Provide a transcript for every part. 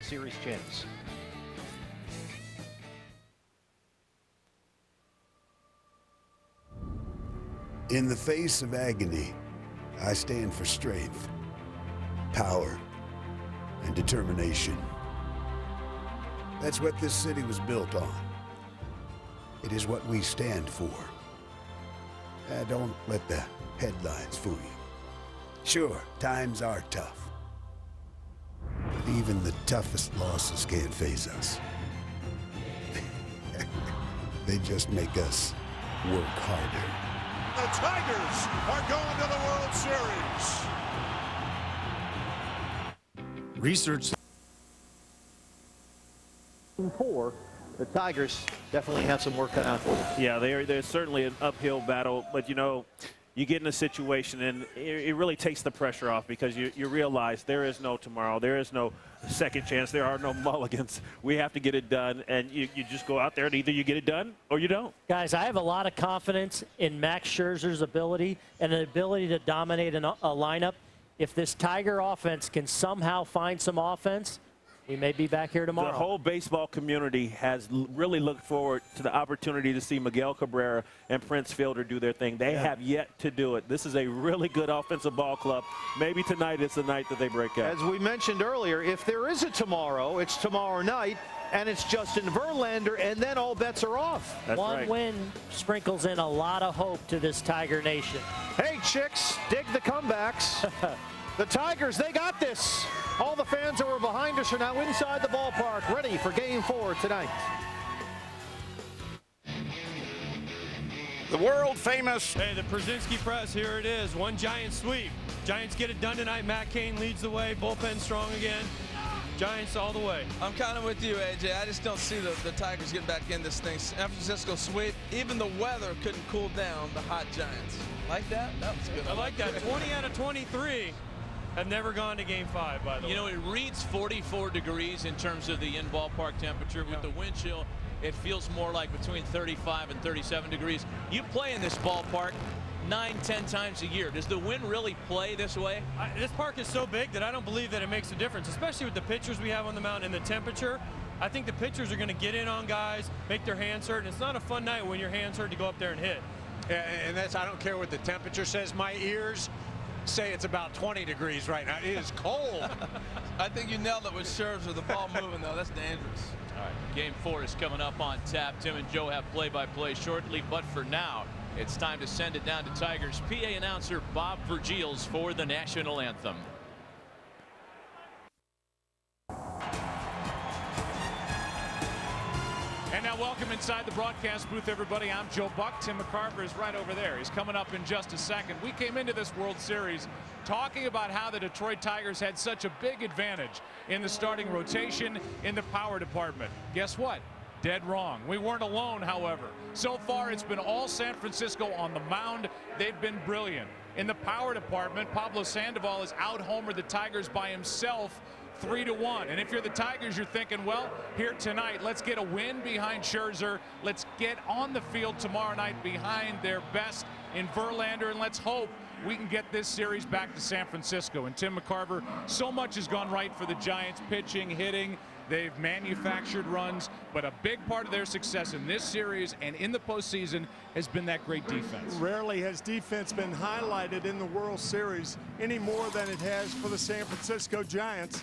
Series chance. In the face of agony, I stand for strength, power, and determination. That's what this city was built on. It is what we stand for. Don't let the headlines fool you. Sure, times are tough. But even the toughest losses can't faze us. They just make us work harder. The Tigers are going to the World Series. Research. 4. The Tigers definitely have some work cut out for them. Yeah, they're certainly an uphill battle, but you know, you get in a situation and it really takes the pressure off because you realize there is no tomorrow, there is no second chance, there are no mulligans. We have to get it done, and you just go out there and either you get it done or you don't. Guys, I have a lot of confidence in Max Scherzer's ability and the ability to dominate a lineup. If this Tiger offense can somehow find some offense, we may be back here tomorrow. The whole baseball community has really looked forward to the opportunity to see Miguel Cabrera and Prince Fielder do their thing. They have yet to do it. This is a really good offensive ball club. Maybe tonight is the night that they break out. As we mentioned earlier, if there is a tomorrow, it's tomorrow night, and it's Justin Verlander, and then all bets are off. That's One right. win sprinkles in a lot of hope to this Tiger Nation. Hey, chicks, dig the comebacks. The Tigers, they got this. All the fans that were behind us are now inside the ballpark, ready for Game 4 tonight. The world famous. Hey, the Przinski press, here it is. One giant sweep. Giants get it done tonight. Matt Cain leads the way. Bullpen strong again. Giants all the way. I'm kind of with you, AJ. I just don't see the Tigers getting back in this thing. San Francisco sweep. Even the weather couldn't cool down the hot Giants. Like that? That was good. I like that. 20 out of 23 have never gone to Game 5, by the way. You know, it reads 44 degrees in terms of the in-ballpark temperature. With the wind chill, it feels more like between 35 and 37 degrees. You play in this ballpark 9-10 times a year. Does the wind really play this way? This park is so big that I don't believe that it makes a difference, especially with the pitchers we have on the mound and the temperature. I think the pitchers are going to get in on guys, make their hands hurt, and it's not a fun night when your hands hurt to go up there and hit. And that's, I don't care what the temperature says. My ears say it's about 20 degrees right now. It is cold. I think you nailed it with Scherzer. The ball moving, though. That's dangerous. All right, Game 4 is coming up on tap. Tim and Joe have play-by-play shortly, but for now, it's time to send it down to Tigers PA announcer Bob Vergils for the national anthem. And now welcome inside the broadcast booth, everybody. I'm Joe Buck. Tim McCarver is right over there. He's coming up in just a second. We came into this World Series talking about how the Detroit Tigers had such a big advantage in the starting rotation, in the power department. Guess what? Dead wrong. We weren't alone, however. So far, it's been all San Francisco on the mound. They've been brilliant. In the power department, Pablo Sandoval has out-homered the Tigers by himself 3-1. And if you're the Tigers, you're thinking, well, here tonight, let's get a win behind Scherzer. Let's get on the field tomorrow night behind their best in Verlander, and let's hope we can get this series back to San Francisco. And Tim McCarver, so much has gone right for the Giants, pitching, hitting. They've manufactured runs, but a big part of their success in this series and in the postseason has been that great defense. Rarely has defense been highlighted in the World Series any more than it has for the San Francisco Giants.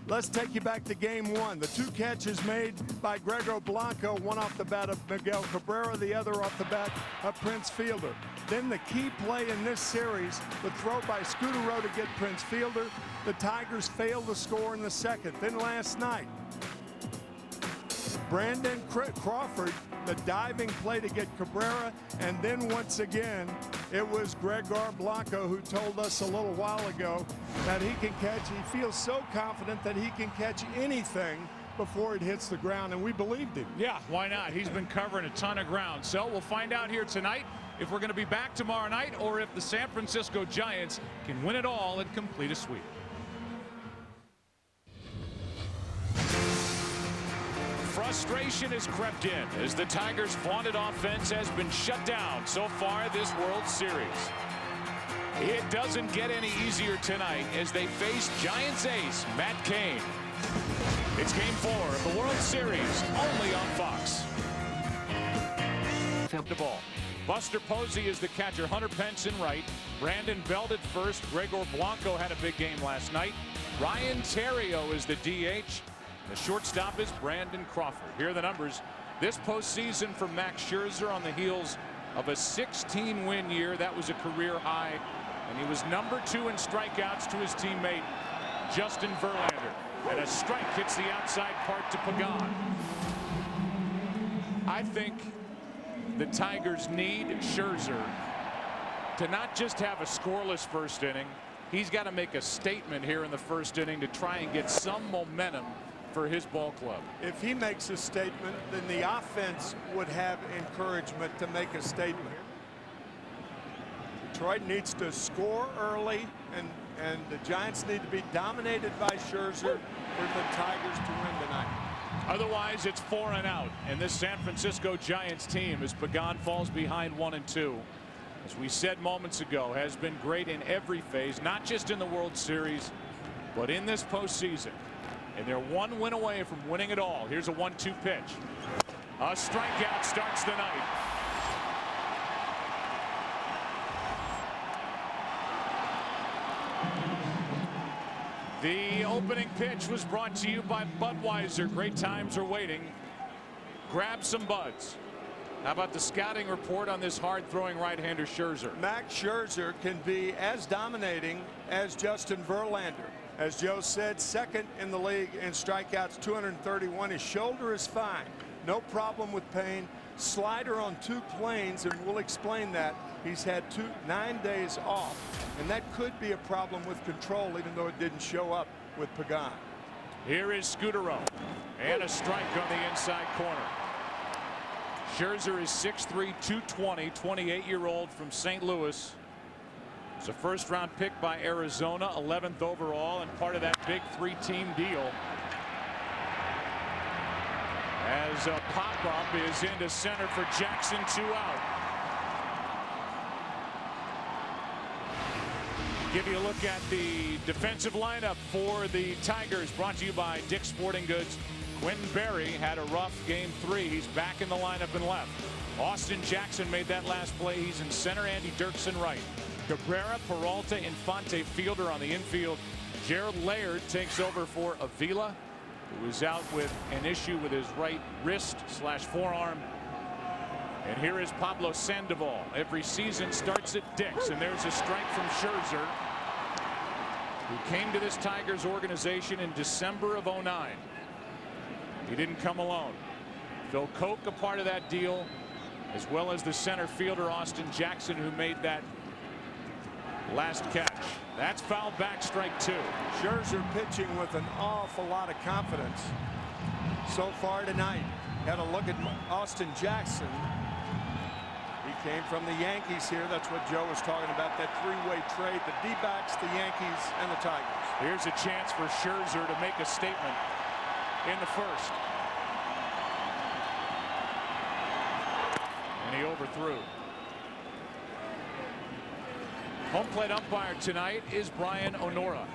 Let's take you back to Game 1. The two catches made by Gregor Blanco, one off the bat of Miguel Cabrera, the other off the bat of Prince Fielder. Then the key play in this series, the throw by Scutaro to get Prince Fielder. The Tigers failed to score in the second. Then last night, Brandon Crawford, the diving play to get Cabrera, and then once again, it was Gregor Blanco who told us a little while ago that he can catch. He feels so confident that he can catch anything before it hits the ground, and we believed him. Yeah, why not? He's been covering a ton of ground. So we'll find out here tonight if we're going to be back tomorrow night or if the San Francisco Giants can win it all and complete a sweep. Frustration has crept in as the Tigers' vaunted offense has been shut down so far this World Series. It doesn't get any easier tonight as they face Giants ace Matt Cain. It's Game 4 of the World Series, only on Fox. The ball. Buster Posey is the catcher. Hunter Pence in right. Brandon Belt at first. Gregor Blanco had a big game last night. Ryan Theriot is the DH. The shortstop is Brandon Crawford. Here are the numbers. This postseason for Max Scherzer on the heels of a 16-win year. That was a career high. And he was #2 in strikeouts to his teammate Justin Verlander. And a strike hits the outside part to Pagan. I think the Tigers need Scherzer to not just have a scoreless first inning. He's got to make a statement here in the first inning to try and get some momentum for his ball club. If he makes a statement, then the offense would have encouragement to make a statement. Detroit needs to score early, and the Giants need to be dominated by Scherzer for the Tigers to win tonight. Otherwise, it's 4 and out, and this San Francisco Giants team, as Pagan falls behind 1-2, as we said moments ago, has been great in every phase, not just in the World Series, but in this postseason. And they're 1 win away from winning it all. Here's a 1-2 pitch. A strikeout starts the night. The opening pitch was brought to you by Budweiser. Great times are waiting. Grab some buds. How about the scouting report on this hard-throwing right-hander Scherzer? Max Scherzer can be as dominating as Justin Verlander. As Joe said, second in the league in strikeouts, 231. His shoulder is fine. No problem with pain. Slider on 2 planes, and we'll explain that. He's had 9 days off, and that could be a problem with control, even though it didn't show up with Pagan. Here is Scutaro, and a strike on the inside corner. Scherzer is 6'3", 220, 28-year-old from St. Louis. It's a first-round pick by Arizona, 11th overall, and part of that big 3-team deal. As a pop-up is into center for Jackson, 2 out. Give you a look at the defensive lineup for the Tigers, brought to you by Dick's Sporting Goods. Quentin Berry had a rough game 3. He's back in the lineup and left. Austin Jackson made that last play. He's in center. Andy Dirksen right. Cabrera, Peralta, Infante, Fielder on the infield. Gerald Laird takes over for Avila, who is out with an issue with his right wrist/forearm. And here is Pablo Sandoval. Every season starts at Dick's, and there's a strike from Scherzer, who came to this Tigers organization in December of '09. He didn't come alone. Phil Koch a part of that deal, as well as the center fielder Austin Jackson, who made that last catch. That's foul back, strike 2. Scherzer pitching with an awful lot of confidence so far tonight. Had a look at Austin Jackson. He came from the Yankees here. That's what Joe was talking about, that 3-way trade, the D-backs, the Yankees, and the Tigers. Here's a chance for Scherzer to make a statement in the first. And he overthrew. Home plate umpire tonight is Brian Onora.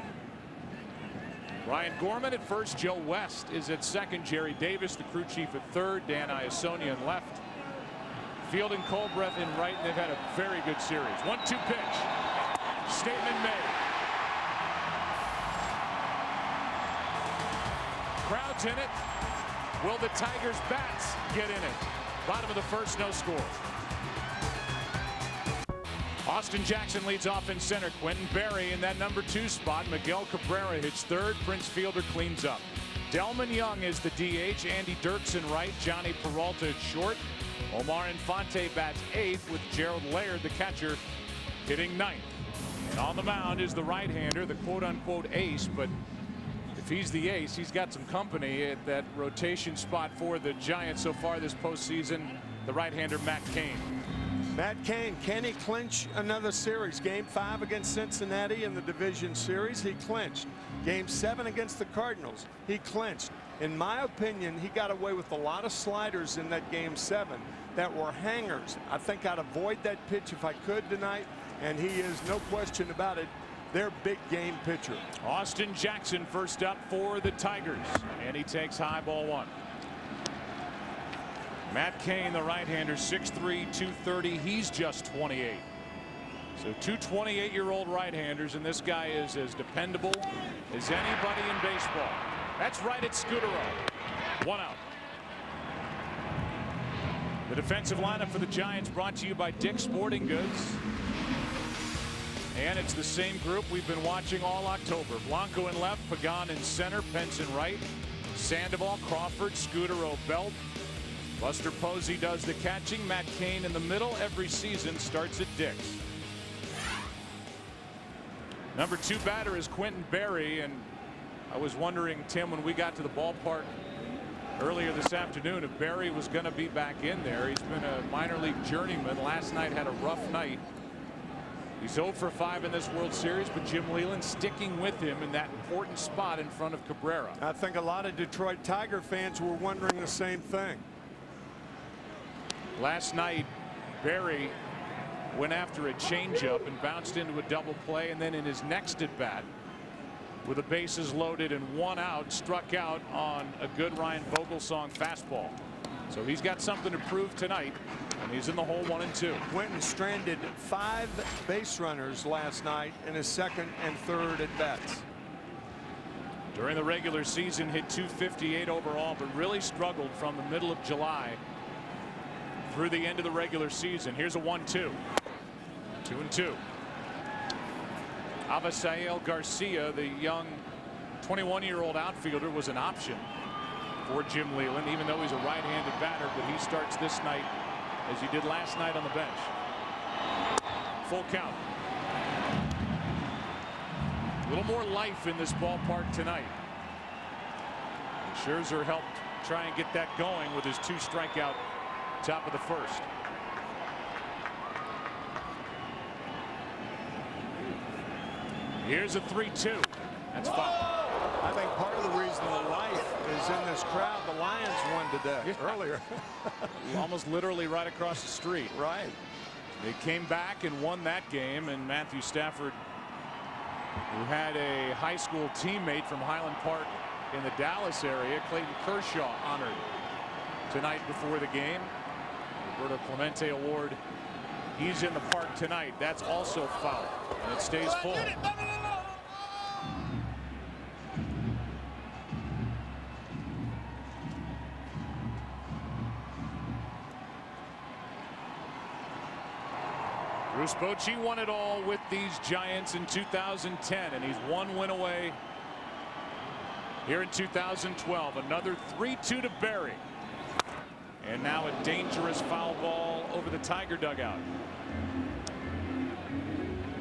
Ryan Gorman at first. Joe West is at second. Jerry Davis, the crew chief, at third. Dan Iassogna in left. Field and Colbreth in right, and they've had a very good series. 1-2 pitch. Statement made. Crowd's in it. Will the Tigers bats get in it? Bottom of the first, no score. Austin Jackson leads off in center. Quentin Berry in that #2 spot. Miguel Cabrera hits third. Prince Fielder cleans up. Delman Young is the DH. Andy Dirksen right. Johnny Peralta at short. Omar Infante bats 8th, with Gerald Laird, the catcher, hitting 9th. And on the mound is the right-hander, the quote-unquote ace. But if he's the ace, he's got some company at that rotation spot for the Giants so far this postseason. The right-hander Matt Cain. Matt Cain, can he clinch another series? Game 5 against Cincinnati in the division series, he clinched. Game 7 against the Cardinals, he clinched. In my opinion, he got away with a lot of sliders in that Game 7 that were hangers. I think I'd avoid that pitch if I could tonight, and he is, no question about it, their big game pitcher. Austin Jackson first up for the Tigers, and he takes high, ball 1. Matt Cain, the right-hander, 6'3", 230. He's just 28. So 2 28-year-old right-handers, and this guy is as dependable as anybody in baseball. That's right at Scudero. 1 out. The defensive lineup for the Giants brought to you by Dick's Sporting Goods. And it's the same group we've been watching all October. Blanco in left, Pagan in center, Pence in right, Sandoval, Crawford, Scudero, Belt. Buster Posey does the catching. Matt Cain in the middle. Every season starts at Dick's. Number 2 batter is Quentin Berry, and I was wondering, Tim, when we got to the ballpark earlier this afternoon, if Berry was going to be back in there. He's been a minor league journeyman. Last night had a rough night. He's 0 for 5 in this World Series, but Jim Leyland sticking with him in that important spot in front of Cabrera. I think a lot of Detroit Tiger fans were wondering the same thing. Last night, Berry went after a changeup and bounced into a double play, and then in his next at bat, with the bases loaded and 1 out, struck out on a good Ryan Vogelsong fastball. So he's got something to prove tonight, and he's in the hole 1 and 2. Quentin stranded 5 base runners last night in his second and third at bats. During the regular season, hit .258 overall, but really struggled from the middle of July through the end of the regular season. Here's a 1-2. 2 and 2. Avisail Garcia, the young 21-year-old outfielder, was an option for Jim Leyland, even though he's a right-handed batter, but he starts this night as he did last night on the bench. Full count. A little more life in this ballpark tonight. And Scherzer helped try and get that going with his 2 strikeout top of the first. Here's a 3-2. That's foul. I think part of the reason the life is in this crowd. The Lions won today earlier. Almost literally right across the street. Right. They came back and won that game, and Matthew Stafford, who had a high school teammate from Highland Park in the Dallas area, Clayton Kershaw, honored tonight before the game. Roberto Clemente Award. He's in the park tonight. That's also foul, and it stays full. Bruce Bochy won it all with these Giants in 2010, and he's 1 win away here in 2012. Another 3-2 to Berry. And now a dangerous foul ball over the Tiger dugout.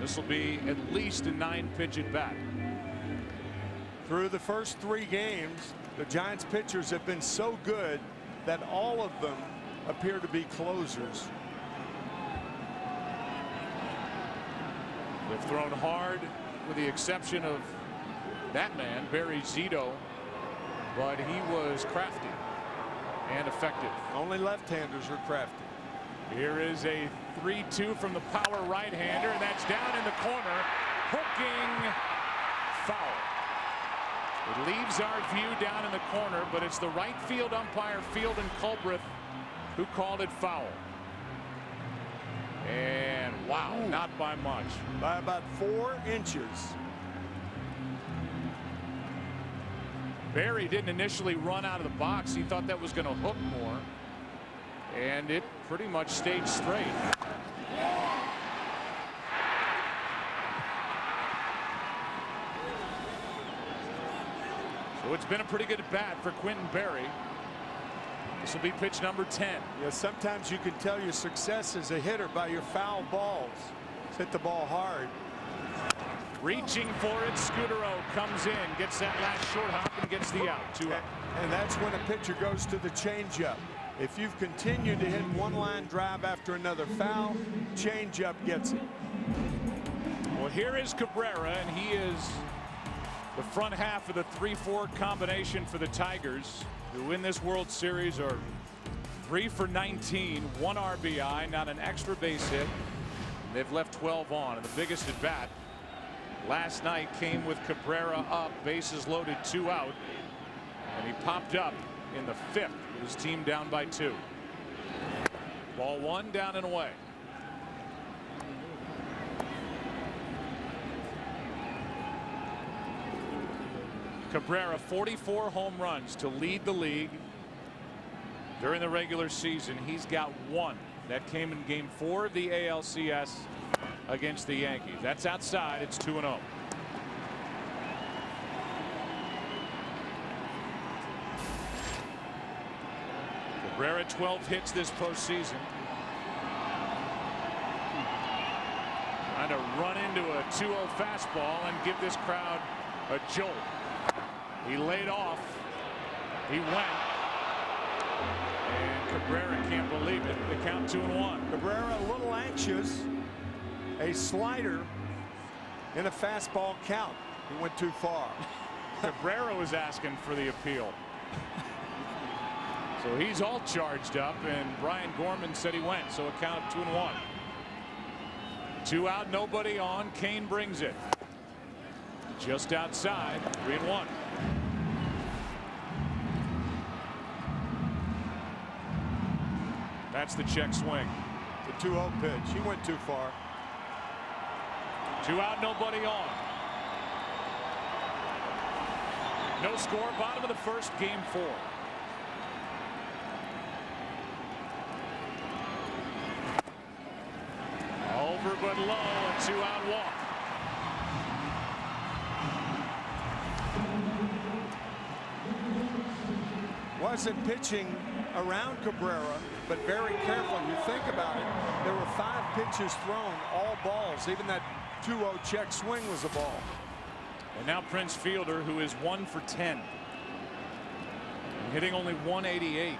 This will be at least a 9-pitch at bat. Through the first 3 games, the Giants pitchers have been so good that all of them appear to be closers. They've thrown hard, with the exception of that man, Barry Zito, but he was crafty and effective. Only left-handers are crafty. Here is a 3-2 from the power right-hander, and that's down in the corner. Hooking foul. It leaves our view down in the corner, but it's the right field umpire, Field and Culbreth, who called it foul. And wow, not by much. By about 4 inches. Berry didn't initially run out of the box. He thought that was going to hook more, and it pretty much stayed straight. So it's been a pretty good at bat for Quentin Berry. This will be pitch number 10. Yeah, sometimes you can tell your success as a hitter by your foul balls. Hit the ball hard. Reaching for it, Scudero comes in, gets that last short hop, and gets the out. 2 out. And that's when a pitcher goes to the changeup. If you've continued to hit one line drive after another foul, changeup gets it. Well, here is Cabrera, and he is the front half of the 3-4 combination for the Tigers, who in this World Series are 3 for 19, 1 RBI, not an extra base hit. They've left 12 on, and the biggest at bat last night came with Cabrera up, bases loaded, 2 out, and he popped up in the 5th with his team down by 2. Ball 1 down and away. Cabrera 44 home runs to lead the league during the regular season. He's got 1 that came in game 4 of the ALCS against the Yankees. That's outside. It's 2-0. Cabrera 12 hits this postseason. Trying to run into a 2-0 fastball and give this crowd a jolt. He laid off. He went. And Cabrera can't believe it. The count 2-1. Cabrera a little anxious. A slider in a fastball count. He went too far. Cabrera was asking for the appeal. So he's all charged up, and Brian Gorman said he went. So a count of 2-1. 2 out, nobody on. Kane brings it. Just outside, 3-1. That's the check swing. The 2-0 pitch. He went too far. 2 out, nobody on. No score, bottom of the 1st, game 4. Over but low, a 2-out walk. Wasn't pitching around Cabrera, but very careful. You think about it, there were 5 pitches thrown, all balls. Even that 2-0 check swing was a ball. And now Prince Fielder, who is 1 for 10. Hitting only 188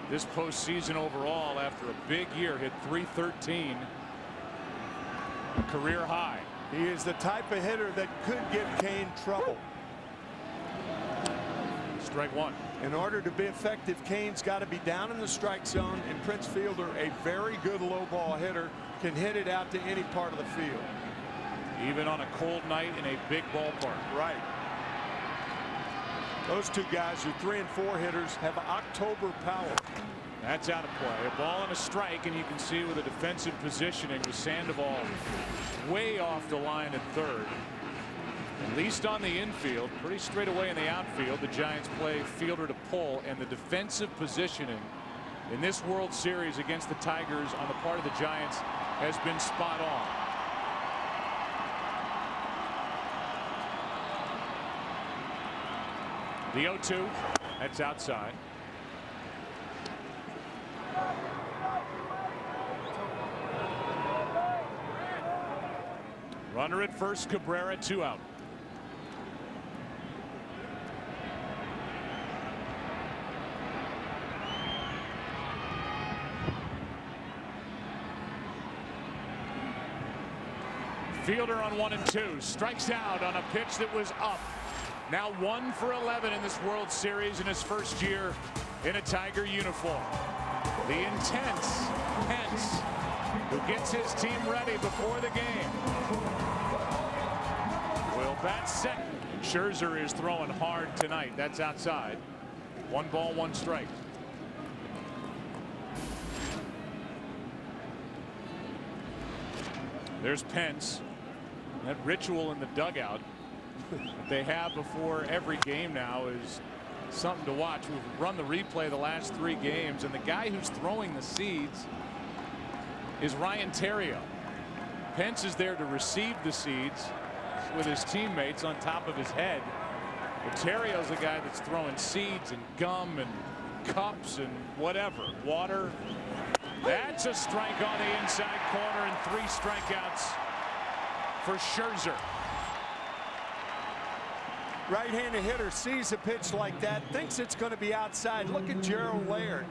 this postseason overall after a big year. Hit .313. A career high. He is the type of hitter that could give Kane trouble. Strike 1. In order to be effective, Kane's got to be down in the strike zone, and Prince Fielder, a very good low ball hitter, can hit it out to any part of the field. Even on a cold night in a big ballpark. Right. Those 2 guys who 3 and 4 hitters have October power. That's out of play. A ball and a strike, and you can see with the defensive positioning with Sandoval way off the line at 3rd. At least on the infield, pretty straight away in the outfield. The Giants play Fielder to pull, and the defensive positioning in this World Series against the Tigers on the part of the Giants has been spot on. The 0-2, that's outside. Runner at first, Cabrera, 2 out. Fielder on 1 and 2, strikes out on a pitch that was up. Now 1 for 11 in this World Series in his first year in a Tiger uniform. The intense Pence, who gets his team ready before the game, will bat second. Scherzer is throwing hard tonight. That's outside. 1 ball, 1 strike. There's Pence. That ritual in the dugout that they have before every game now is something to watch. We've run the replay the last 3 games, and the guy who's throwing the seeds is Ryan Theriot. Pence is there to receive the seeds with his teammates on top of his head. But Theriot's the guy that's throwing seeds and gum and cups and whatever, water. That's a strike on the inside corner, and 3 strikeouts for Scherzer. Right-handed hitter sees a pitch like that, thinks it's going to be outside. Look at Gerald Laird.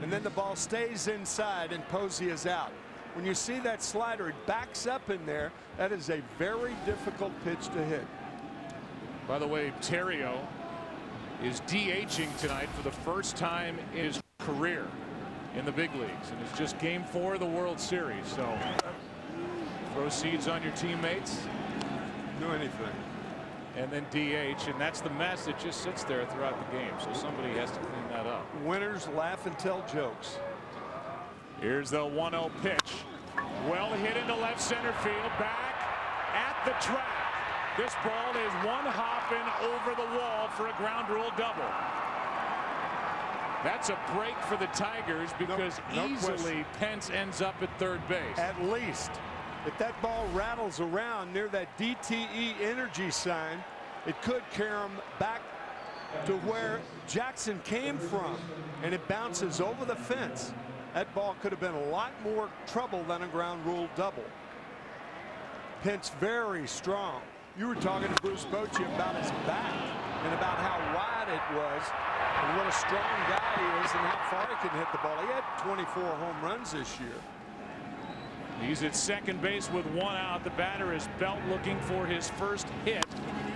And then the ball stays inside and Posey is out. When you see that slider, it backs up in there. That is a very difficult pitch to hit. By the way, Theriot is DHing tonight for the first time in his career in the big leagues, and it's just game 4 of the World Series. So throw seeds on your teammates. do anything. And then DH, and that's the mess that just sits there throughout the game. So somebody has to clean that up. Winners laugh and tell jokes. Here's the 1-0 pitch. Well hit into left center field. Back at the track. This ball is one hopping over the wall for a ground rule double. That's a break for the Tigers because easily Pence ends up at third base. At least. If that ball rattles around near that DTE energy sign, it could carry him back to where Jackson came from, and it bounces over the fence. That ball could have been a lot more trouble than a ground rule double. Pence very strong. You were talking to Bruce Bochy about his back and about how wide it was and what a strong guy he is and how far he can hit the ball. He had 24 home runs this year. He's at second base with one out. The batter is Belt looking for his first hit,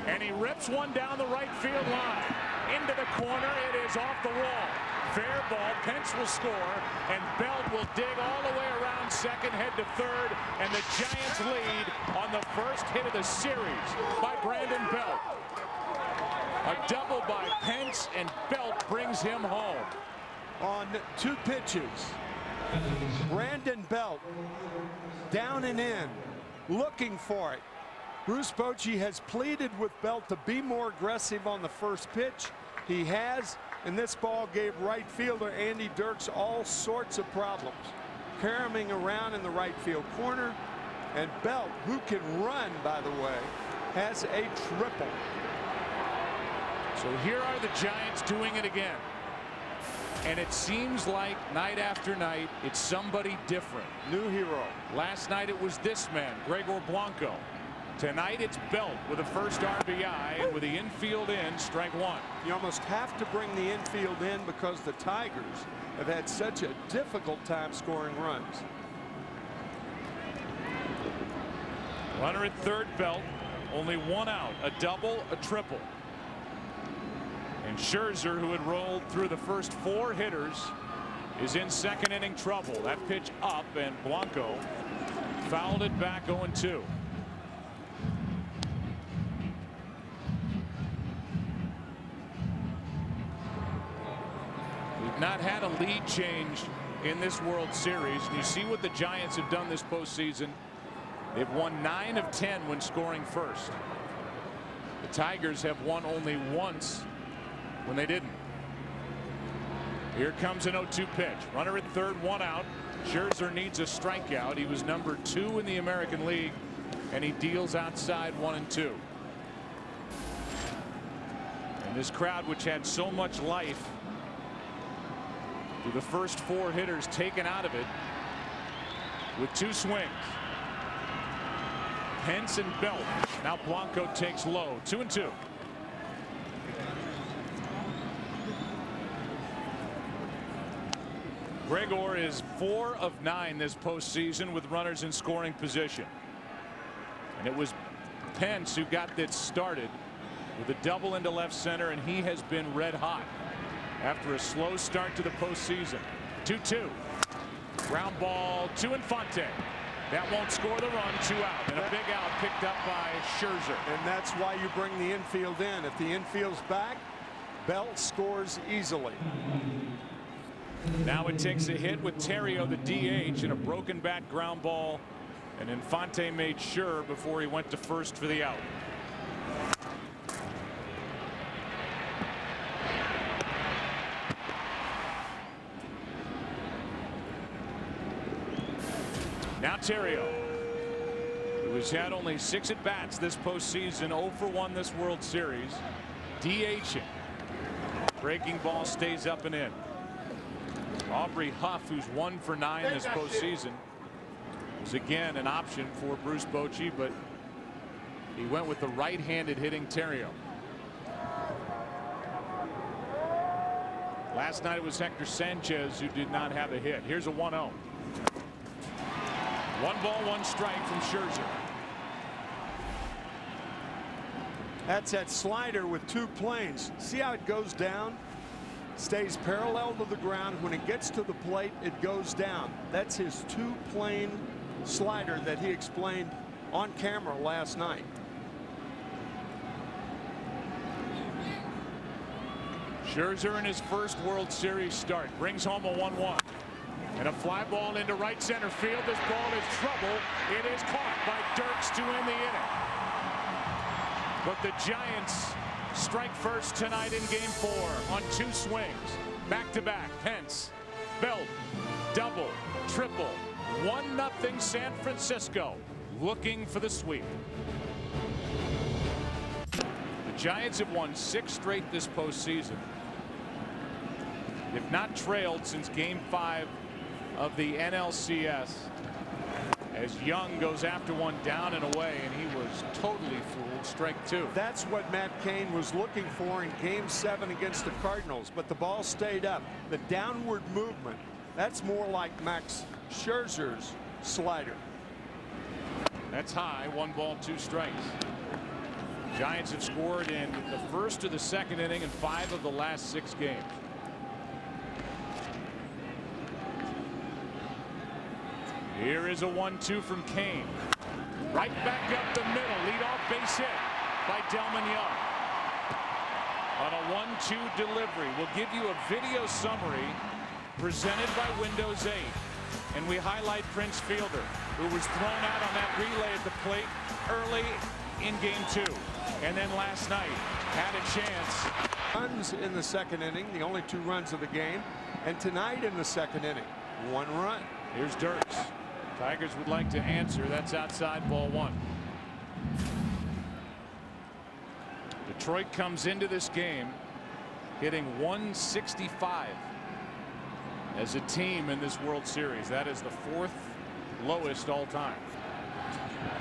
and he rips one down the right field line. Into the corner. It is off the wall. Fair ball. Pence will score, and Belt will dig all the way around second, head to third, and the Giants lead on the first hit of the series by Brandon Belt. A double by Pence, and Belt brings him home. On 2 pitches. Brandon Belt down and in, looking for it. Bruce Bochy has pleaded with Belt to be more aggressive on the first pitch. He has, and this ball gave right fielder Andy Dirks all sorts of problems. Caroming around in the right field corner, and Belt, who can run, by the way, has a triple. So here are the Giants doing it again. And it seems like night after night, it's somebody different. New hero. Last night it was this man, Gregor Blanco. Tonight it's Belt with a first RBI, and with the infield in, strike one. You almost have to bring the infield in because the Tigers have had such a difficult time scoring runs. Runner at third, Belt. Only one out. A double, a triple. And Scherzer, who had rolled through the first 4 hitters, is in second inning trouble. That pitch up, and Blanco fouled it back 0-2. We've not had a lead change in this World Series, and you see what the Giants have done this postseason. They've won 9 of 10 when scoring first. The Tigers have won only once when they didn't. Here comes an 0-2 pitch. Runner at third, one out. Scherzer needs a strikeout. He was number 2 in the American League, and he deals outside 1-2. And this crowd, which had so much life through the first 4 hitters, taken out of it with 2 swings. Pence and Belt. Now Blanco takes low. 2-2. Gregor is 4 of 9 this postseason with runners in scoring position. And it was Pence who got this started with a double into left center, and he has been red hot after a slow start to the postseason. 2-2. Ground ball to Infante. That won't score the run. 2 out, and a big out picked up by Scherzer. And that's why you bring the infield in. If the infield's back, Belt scores easily. Now it takes a hit with Terrio, the DH, and a broken bat ground ball, and Infante made sure before he went to first for the out. Now Terrio, who has had only 6 at bats this postseason, 0 for 1 this World Series, DHing. Breaking ball stays up and in. Aubrey Huff, who's 1 for 9 this postseason, was again an option for Bruce Bochy, but he went with the right-handed hitting Terrio. Last night it was Hector Sanchez who did not have a hit. Here's a 1-0. 1 ball, 1 strike from Scherzer. That's that slider with 2 planes. See how it goes down? Stays parallel to the ground. When it gets to the plate, it goes down. That's his 2-plane slider that he explained on camera last night. Scherzer in his first World Series start brings home a 1-1. And a fly ball into right center field. This ball is trouble. It is caught by Dirks to end the inning. But the Giants strike first tonight in Game 4 on 2 swings. Back-to-back. Pence, Belt, double, triple. 1-0 San Francisco looking for the sweep. The Giants have won 6 straight this postseason. They've not trailed since Game 5 of the NLCS, as Young goes after one down and away, and he was totally fooled. Strike 2. That's what Matt Cain was looking for in Game 7 against the Cardinals, but the ball stayed up. The downward movement, that's more like Max Scherzer's slider. That's high. 1 ball, 2 strikes. Giants have scored in the first of the second inning in 5 of the last 6 games. Here is a 1-2 from Cain. Right back up the middle. Leadoff base hit by Delmon Young. On a 1-2 delivery. We'll give you a video summary presented by Windows 8. And we highlight Prince Fielder, who was thrown out on that relay at the plate early in Game 2. And then last night had a chance. Runs in the second inning, the only 2 runs of the game. And tonight in the second inning, 1 run. Here's Dirks. Tigers would like to answer. That's outside, ball 1. Detroit comes into this game hitting 165 as a team in this World Series. That is the 4th lowest all time.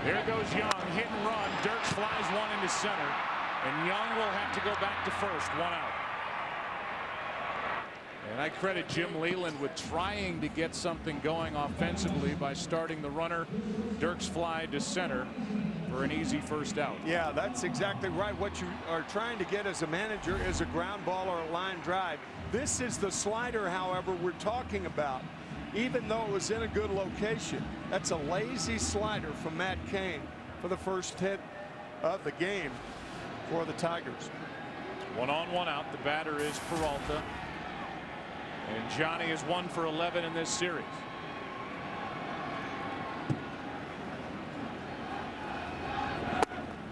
There goes Young, hit and run. Dirks flies one into center, and Young will have to go back to first. 1 out. And I credit Jim Leyland with trying to get something going offensively by starting the runner. Dirks fly to center for an easy first out. Yeah, that's exactly right. What you are trying to get as a manager is a ground ball or a line drive. This is the slider, however, we're talking about. Even though it was in a good location, that's a lazy slider from Matt Cain for the first hit of the game for the Tigers. 1 on, 1 out. The batter is Peralta. And Johnny is 1 for 11 in this series.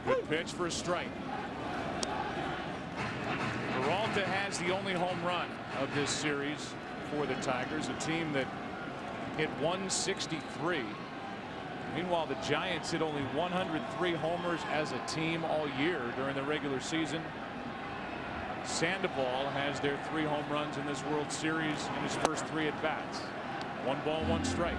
Good pitch for a strike. Peralta has the only home run of this series for the Tigers, a team that hit 163. Meanwhile, the Giants hit only 103 homers as a team all year during the regular season. Sandoval has their 3 home runs in this World Series in his first 3 at bats. 1 ball, 1 strike.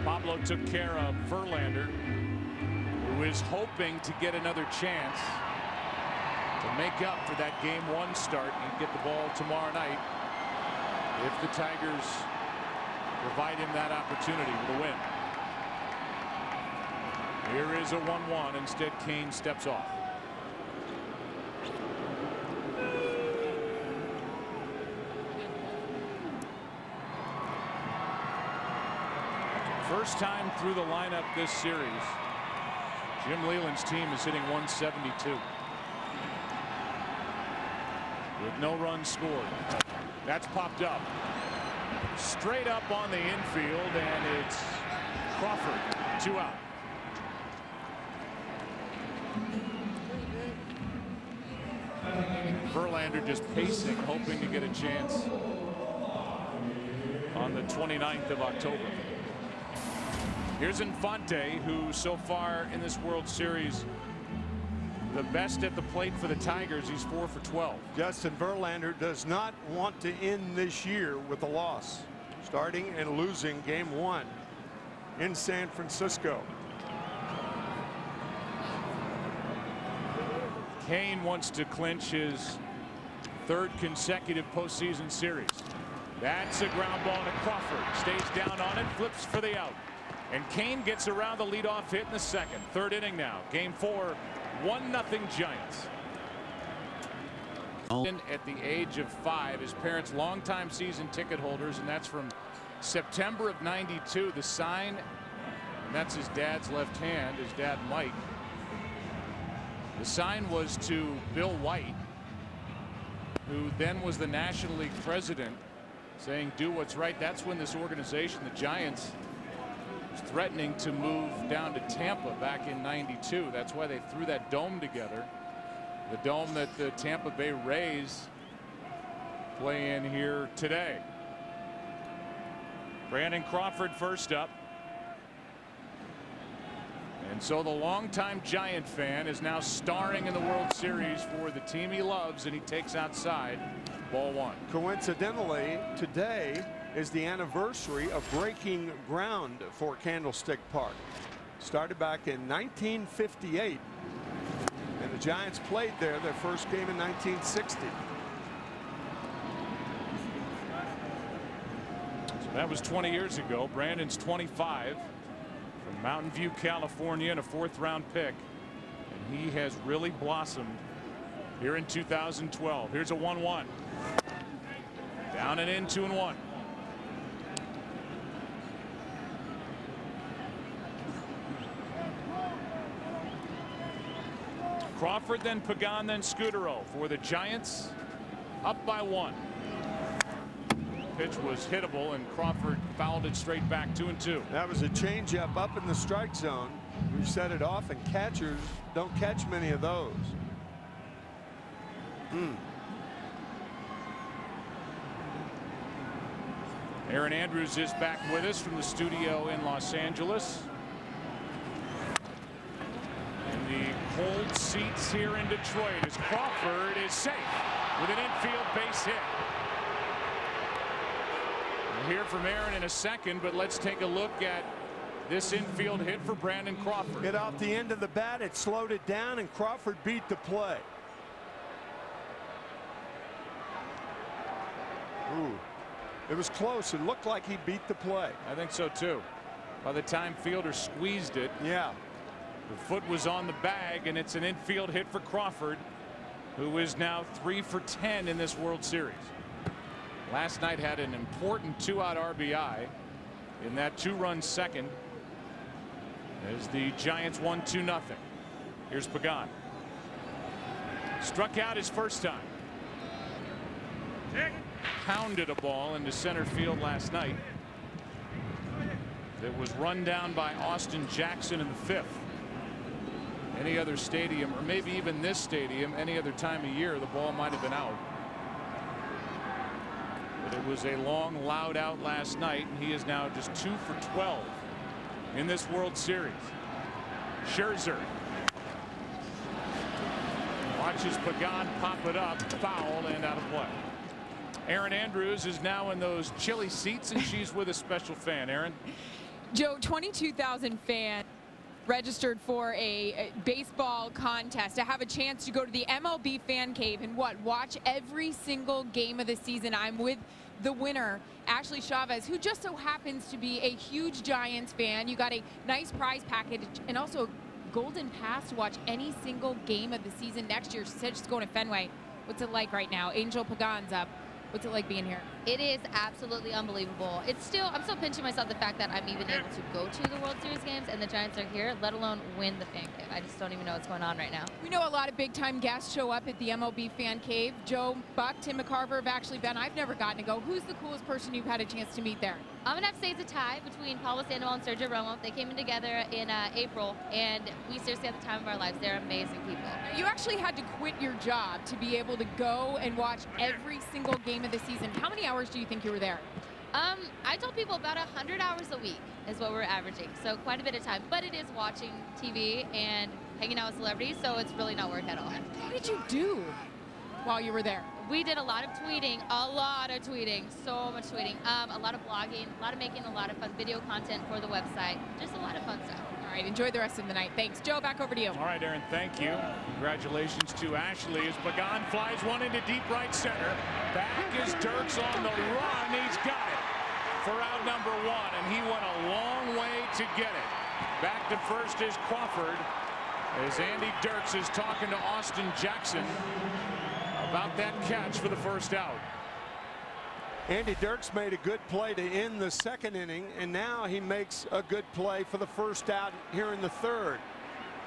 Pablo took care of Verlander, who is hoping to get another chance to make up for that Game 1 start and get the ball tomorrow night if the Tigers provide him that opportunity with a win. Here is a 1-1. Instead, Cain steps off. First time through the lineup this series, Jim Leyland's team is hitting 172 with no runs scored. That's popped up straight up on the infield, and it's Crawford. 2 out. Verlander just pacing, hoping to get a chance on the 29th of October. Here's Infante, who so far in this World Series the best at the plate for the Tigers. He's 4 for 12. Justin Verlander does not want to end this year with a loss, starting and losing Game 1 in San Francisco. Cain wants to clinch his 3rd consecutive postseason series. That's a ground ball to Crawford. Stays down on it, flips for the out. And Cain gets around the leadoff hit in the 2nd. 3rd inning now. Game 4, 1-0 Giants. At the age of 5, his parents longtime season ticket holders, and that's from September of '92. The sign, and that's his dad's left hand, his dad Mike. The sign was to Bill White, who then was the National League president, saying do what's right. That's when this organization, the Giants, was threatening to move down to Tampa back in '92. That's why they threw that dome together. The dome that the Tampa Bay Rays play in here today. Brandon Crawford first up. And so the longtime Giant fan is now starring in the World Series for the team he loves, and he takes outside ball one. Coincidentally, today is the anniversary of breaking ground for Candlestick Park. Started back in 1958, and the Giants played there their first game in 1960. So that was 20 years ago. Brandon's 25. From Mountain View, California, and a 4th-round pick, and he has really blossomed here in 2012. Here's a 1-1. Down and in, 2-1. Crawford, then Pagan, then Scudero for the Giants. Up by 1. Pitch was hittable, and Crawford fouled it straight back. 2-2. That was a changeup up in the strike zone. We've set it off, and catchers don't catch many of those. Aaron Andrews is back with us from the studio in Los Angeles. In the cold seats here in Detroit, as Crawford is safe with an infield base hit. We'll hear from Aaron in a second, but let's take a look at this infield hit for Brandon Crawford. Get off the end of the bat, it slowed it down, and Crawford beat the play. Ooh, it was close. It looked like he beat the play. I think so too. By the time fielder squeezed it, yeah, the foot was on the bag, and it's an infield hit for Crawford, who is now 3 for 10 in this World Series. Last night had an important 2-out RBI in that 2-run second as the Giants won 2-0. Here's Pagan. Struck out his first time. Pounded a ball into center field last night. That was run down by Austin Jackson in the 5th. Any other stadium, or maybe even this stadium, any other time of year, the ball might have been out. But it was a long, loud out last night, and he is now just 2 for 12 in this World Series. Scherzer watches Pagan pop it up, foul, and out of play. Aaron Andrews is now in those chilly seats, and she's with a special fan. Aaron. Joe, 22,000 fans registered for a baseball contest to have a chance to go to the MLB fan cave and watch every single game of the season. I'm with the winner, Ashley Chavez, who just so happens to be a huge Giants fan. You got a nice prize package and also a golden pass to watch any single game of the season next year. She said she's going to Fenway. What's it like right now? Angel Pagan's up. What's it like being here? It is absolutely unbelievable. I'm still pinching myself the fact that I'm even able to go to the World Series games and the Giants are here, let alone win the fan cave. I just don't even know what's going on right now. We know a lot of big-time guests show up at the MLB fan cave. Joe Buck, Tim McCarver have actually been. I've never gotten to go. Who's the coolest person you've had a chance to meet there? I'm going to have to say it's a tie between Paulo Sandoval and Sergio Romo. They came in together in April, and we seriously had the time of our lives. They're amazing people. You actually had to quit your job to be able to go and watch every single game of the season. How many hours do you think you were there? I told people about 100 hours a week is what we're averaging, so quite a bit of time. But it is watching TV and hanging out with celebrities, so it's really not work at all. What did you do while you were there? We did a lot of tweeting, so much tweeting, a lot of blogging, a lot of making a lot of fun video content for the website, just a lot of fun stuff. All right, enjoy the rest of the night. Thanks. Joe, back over to you. All right, Aaron, thank you. Congratulations to Ashley as Pagan flies one into deep right center. Back is Dirks on the run. He's got it for out number 1, and he went a long way to get it. Back to first is Crawford as Andy Dirks is talking to Austin Jackson about that catch for the first out. Andy Dirks made a good play to end the second inning, and now he makes a good play for the first out here in the third.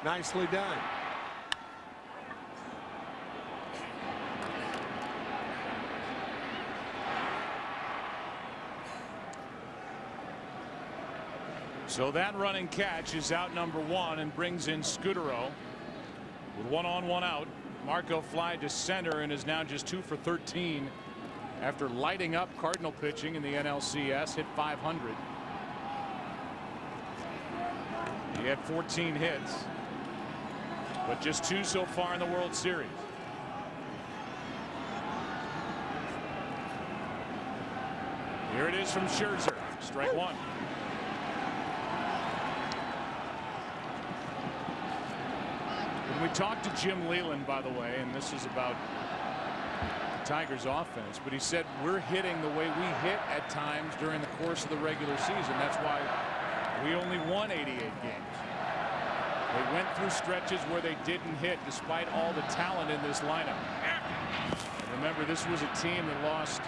Nicely done. So that running catch is out number 1 and brings in Scudero with 1 on 1 out. Marco fly to center and is now just 2 for 13 after lighting up Cardinal pitching in the NLCS. Hit .500. He had 14 hits, but just 2 so far in the World Series. Here it is from Scherzer. Strike 1. When we talked to Jim Leyland, by the way, and this is about the Tigers offense, but he said we're hitting the way we hit at times during the course of the regular season. That's why we only won 88 games. They went through stretches where they didn't hit despite all the talent in this lineup. And remember, this was a team that lost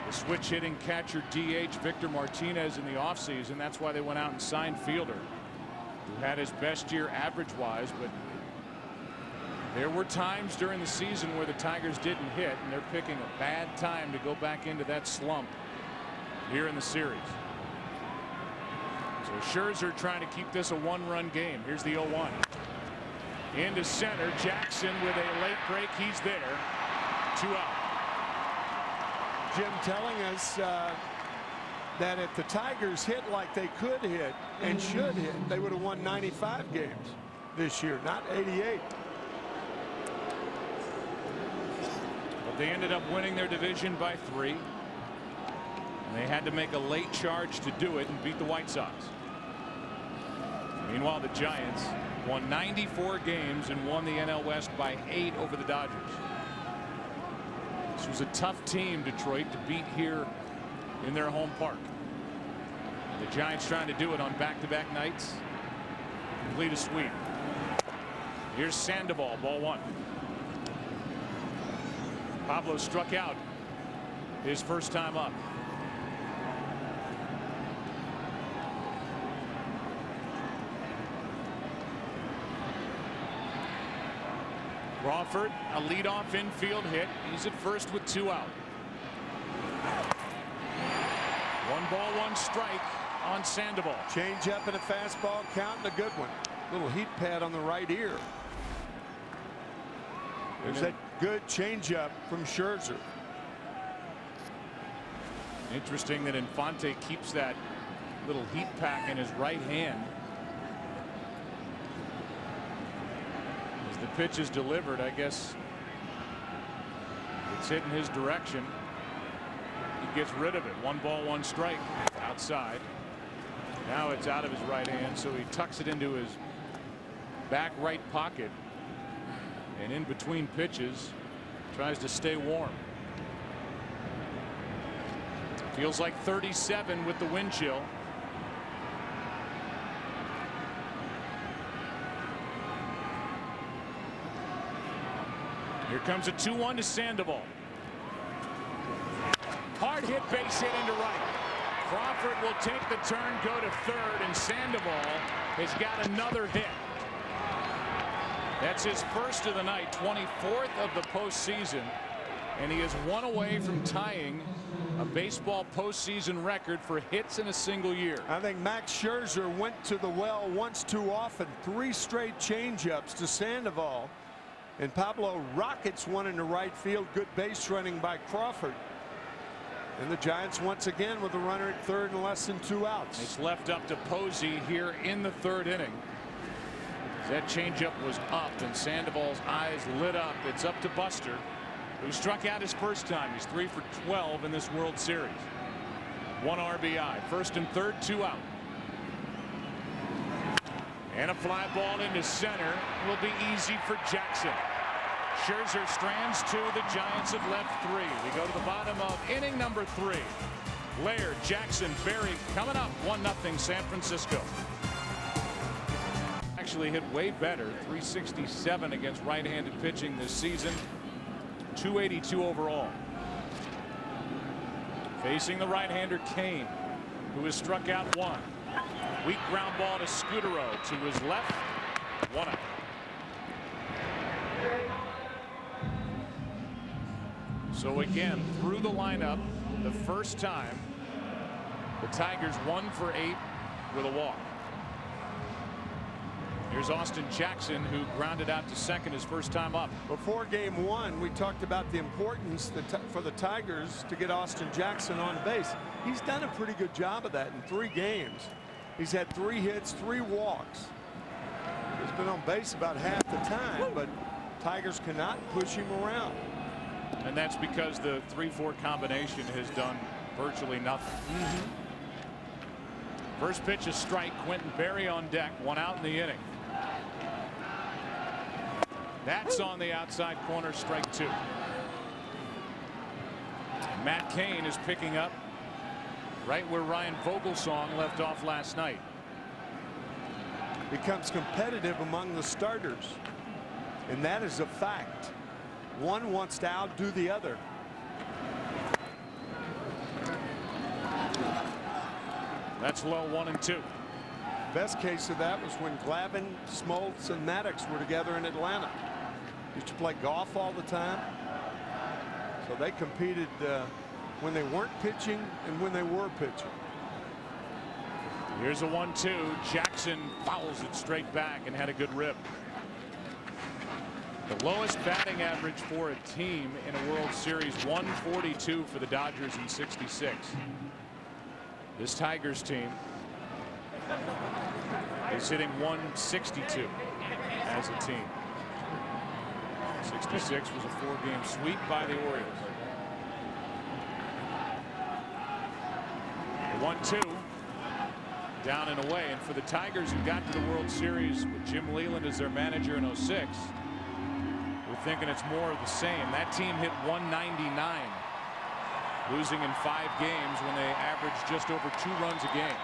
the switch hitting catcher DH Victor Martinez in the offseason. That's why they went out and signed Fielder, who had his best year average wise, but there were times during the season where the Tigers didn't hit, and they're picking a bad time to go back into that slump here in the series. So Scherzer trying to keep this a 1-run game. Here's the 0-1. Into center. Jackson with a late break. He's there. 2 out. Jim telling us that if the Tigers hit like they could hit and should hit, they would have won 95 games this year, not 88. But they ended up winning their division by 3. And they had to make a late charge to do it and beat the White Sox. Meanwhile, the Giants won 94 games and won the NL West by 8 over the Dodgers. This was a tough team, Detroit, to beat here in their home park. The Giants trying to do it on back-to-back nights. Complete a sweep. Here's Sandoval, ball 1. Pablo struck out his first time up. Crawford, a leadoff infield hit. He's at first with 2 out. 1 ball, 1 strike on Sandoval. Change up and a fastball, counting a good one. Little heat pad on the right ear. There's that good changeup from Scherzer. Interesting that Infante keeps that little heat pack in his right hand. As the pitch is delivered, I guess it's hitting his direction. He gets rid of it. 1 ball, 1 strike outside. Now it's out of his right hand, so he tucks it into his back right pocket. And in between pitches, tries to stay warm. Feels like 37 with the wind chill. Here comes a 2-1 to Sandoval. Hard hit, base hit into right. Crawford will take the turn, go to third, and Sandoval has got another hit. That's his first of the night, 24th of the postseason, and he is 1 away from tying a baseball postseason record for hits in a single year. I think Max Scherzer went to the well once too often. 3 straight changeups to Sandoval, and Pablo rockets one into right field. Good base running by Crawford. And the Giants once again with a runner at third and less than 2 outs. It's left up to Posey here in the 3rd inning. That changeup was up, and Sandoval's eyes lit up. It's up to Buster, who struck out his first time. He's 3 for 12 in this World Series. 1 RBI. 1st and 3rd, 2 out. And a fly ball into center will be easy for Jackson. Scherzer strands 2. The Giants have left 3. We go to the bottom of inning number 3. Laird, Jackson, Berry coming up. 1-0 San Francisco. Actually hit way better. 367 against right-handed pitching this season. 282 overall. Facing the right-hander Kane, who has struck out 1. Weak ground ball to Scudero to his left. 1 out. So again, through the lineup, the first time the Tigers 1 for 8 with a walk. Here's Austin Jackson, who grounded out to second his first time up. Before game one, we talked about the importance for the Tigers to get Austin Jackson on base. He's done a pretty good job of that in 3 games. He's had 3 hits, 3 walks. He's been on base about half the time, but Tigers cannot push him around. And that's because the 3-4 combination has done virtually nothing. First pitch is strike. Quentin Berry on deck, 1 out in the inning. That's on the outside corner, strike 2. Matt Cain is picking up right where Ryan Vogelsong left off last night. Becomes competitive among the starters, and that is a fact. One wants to outdo the other. That's low, 1-2. Best case of that was when Glavine, Smoltz, and Maddox were together in Atlanta. Used to play golf all the time. So they competed when they weren't pitching and when they were pitching. Here's a 1-2. Jackson fouls it straight back and had a good rip. The lowest batting average for a team in a World Series, 142 for the Dodgers in 66. This Tigers team is hitting 162 as a team. 66 was a 4-game sweep by the Orioles. The 1-2 down and away, and for the Tigers, who got to the World Series with Jim Leyland as their manager in 06, we're thinking it's more of the same. That team hit 199, losing in 5 games when they averaged just over 2 runs a game.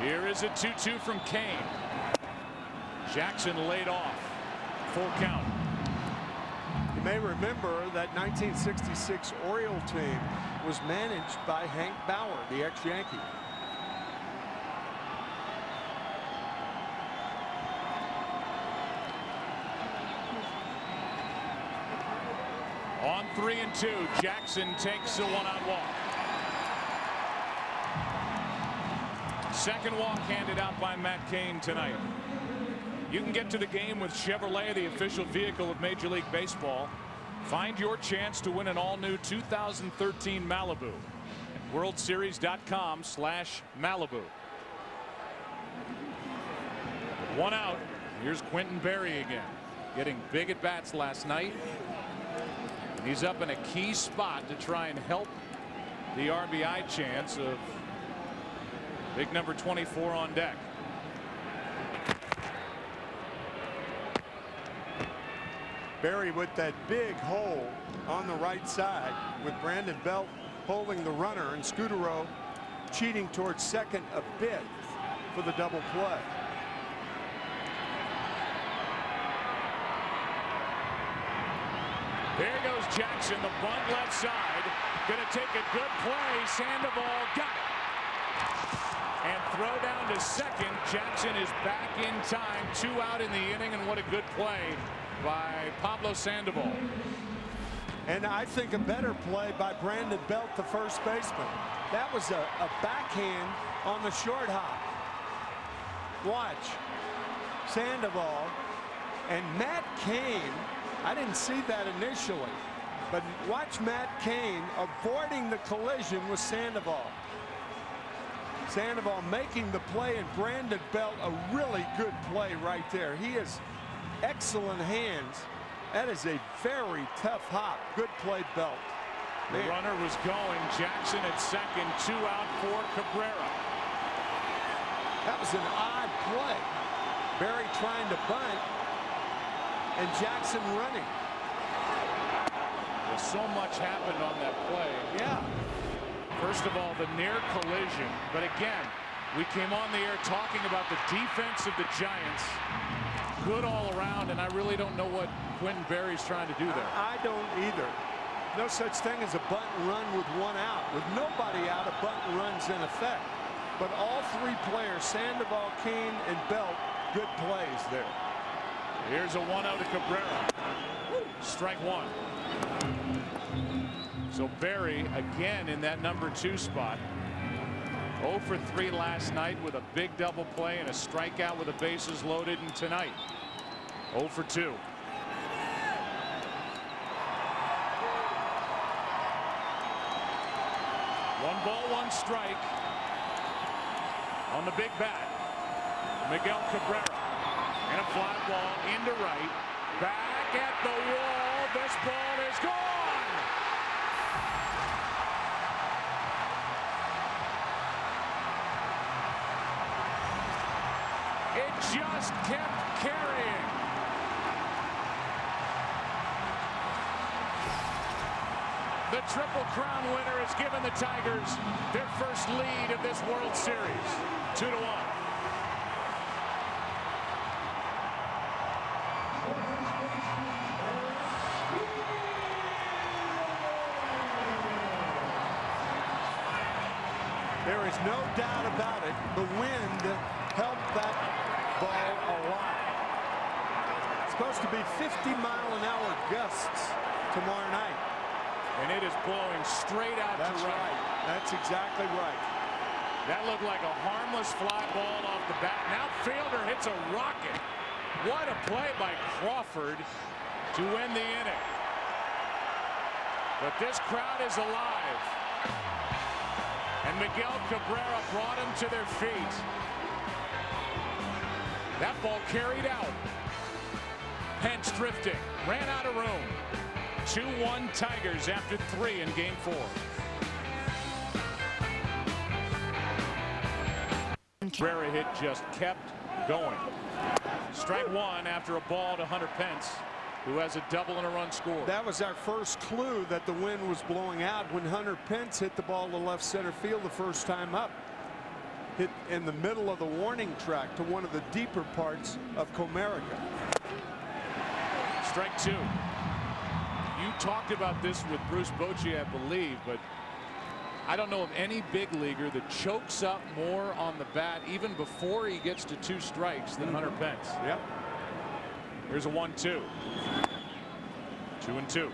Here is a 2-2 from Cain. Jackson laid off. Full count. You may remember that 1966 Oriole team was managed by Hank Bauer, the ex-Yankee. On 3-2, Jackson takes a 1-out walk. Second walk handed out by Matt Cain tonight. You can get to the game with Chevrolet, the official vehicle of Major League Baseball. Find your chance to win an all-new 2013 Malibu at worldseries.com/Malibu. 1 out. Here's Quentin Berry again, getting big at bats last night. And he's up in a key spot to try and help the RBI chance of big number 24 on deck. Berry with that big hole on the right side, with Brandon Belt holding the runner and Scudero cheating towards second a bit for the double play. There goes Jackson, the bunt left side, going to take a good play. Sandoval got it. And throw down to second. Jackson is back in time. 2 out in the inning, and what a good play by Pablo Sandoval. And I think a better play by Brandon Belt, the first baseman. That was a backhand on the short hop. Watch. Sandoval and Matt Cain. I didn't see that initially, but watch Matt Cain avoiding the collision with Sandoval. Sandoval making the play, and Brandon Belt a really good play right there. He has excellent hands. That is a very tough hop. Good play, Belt. The runner was going. Jackson at second. 2 out for Cabrera. That was an odd play. Berry trying to bunt and Jackson running. So much happened on that play. Yeah. First of all, the near collision. But again, we came on the air talking about the defense of the Giants. Good all around, and I really don't know what Quentin Berry's trying to do there. I don't either. No such thing as a bunt and run with 1 out. With nobody out, a bunt and run's in effect. But all 3 players, Sandoval, Cain, and Belt, good plays there. Here's a 1-0 to Cabrera. Strike one. So Berry again in that number 2 spot. 0 for 3 last night with a big double play and a strikeout with the bases loaded, and tonight 0 for 2. One ball, one strike on the big bat. Miguel Cabrera. And a fly ball into right. Back at the wall. This ball is gone. It just kept carrying. The Triple Crown winner has given the Tigers their first lead of this World Series. 2-1. There is no doubt about it. The wind helped that ball a lot. It's supposed to be 50-mile-an-hour gusts tomorrow night. And it is blowing straight out That's to right. That's exactly right. That looked like a harmless fly ball off the bat. Now fielder hits a rocket. What a play by Crawford to end the inning. But this crowd is alive. And Miguel Cabrera brought them to their feet. That ball carried out. Pence drifting. Ran out of room. 2-1 Tigers after 3 in Game 4. Cabrera hit just kept going. Strike one after a ball to Hunter Pence, who has a double and a run scored. That was our first clue that the wind was blowing out when Hunter Pence hit the ball to left center field the first time up. Hit in the middle of the warning track to one of the deeper parts of Comerica. Strike two. You talked about this with Bruce Bochy, I believe, but I don't know of any big leaguer that chokes up more on the bat even before he gets to 2 strikes than Hunter Pence. Yep. Here's a 1-2. 2-2.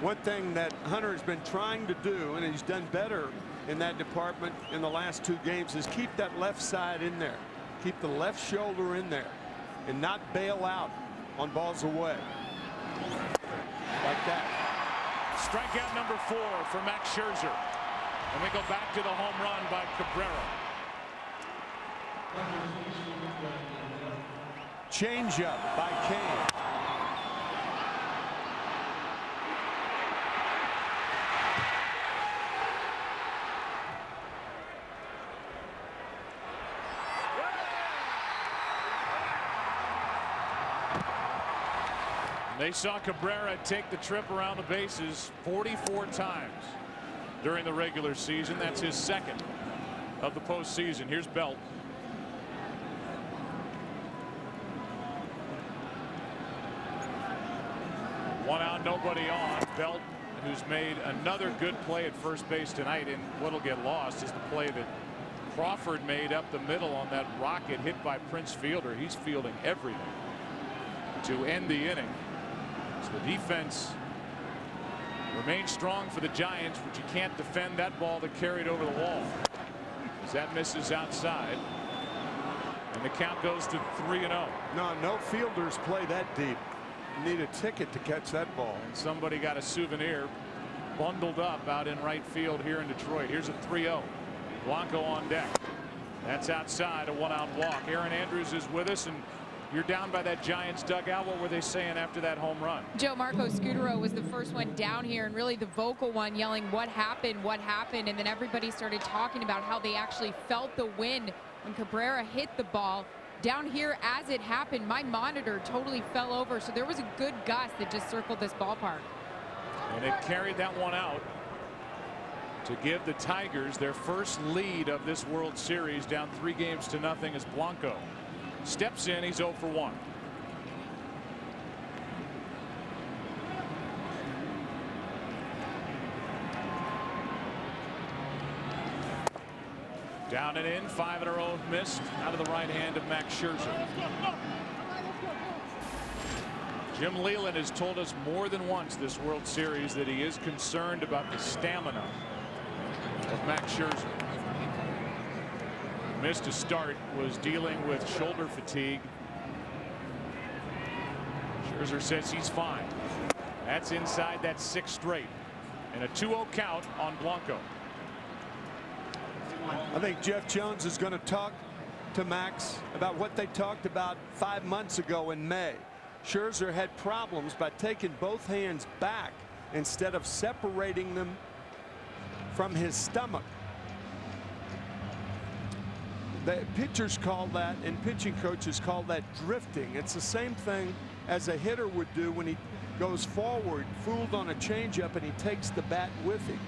One thing that Hunter has been trying to do, and he's done better in that department in the last 2 games, is keep that left side in there. Keep the left shoulder in there and not bail out on balls away. Like that. Strikeout number 4 for Max Scherzer. And we go back to the home run by Cabrera. Changeup by Kane. They saw Cabrera take the trip around the bases 44 times during the regular season. That's his 2nd of the postseason. Here's Belt. One out, nobody on. Belt, who's made another good play at first base tonight, and what'll get lost is the play that Crawford made up the middle on that rocket hit by Prince Fielder. He's fielding everything to end the inning. So the defense remains strong for the Giants, but you can't defend that ball that carried over the wall, as that misses outside, and the count goes to 3-0. No fielders play that deep. You need a ticket to catch that ball. And somebody got a souvenir bundled up out in right field here in Detroit. Here's a 3-0. Blanco on deck. That's outside, a 1-out walk. Aaron Andrews is with us, and you're down by that Giants dugout. What were they saying after that home run? Joe Marco Scutaro was the first one down here, and really the vocal one, yelling, what happened, and then everybody started talking about how they actually felt the wind when Cabrera hit the ball. Down here as it happened, my monitor totally fell over, so there was a good gust that just circled this ballpark. And it carried that one out to give the Tigers their first lead of this World Series, down 3-0 as Blanco steps in. He's 0 for 1. Down and in, 5 in a row missed out of the right hand of Max Scherzer. Jim Leyland has told us more than once this World Series that he is concerned about the stamina of Max Scherzer. Missed a start, was dealing with shoulder fatigue. Scherzer says he's fine. That's inside that 6th straight. And a 2-0 count on Blanco. I think Jeff Jones is going to talk to Max about what they talked about 5 months ago in May. Scherzer had problems by taking both hands back instead of separating them from his stomach. The pitchers call that, and pitching coaches call that drifting. It's the same thing as a hitter would do when he goes forward, fooled on a changeup, and he takes the bat with him.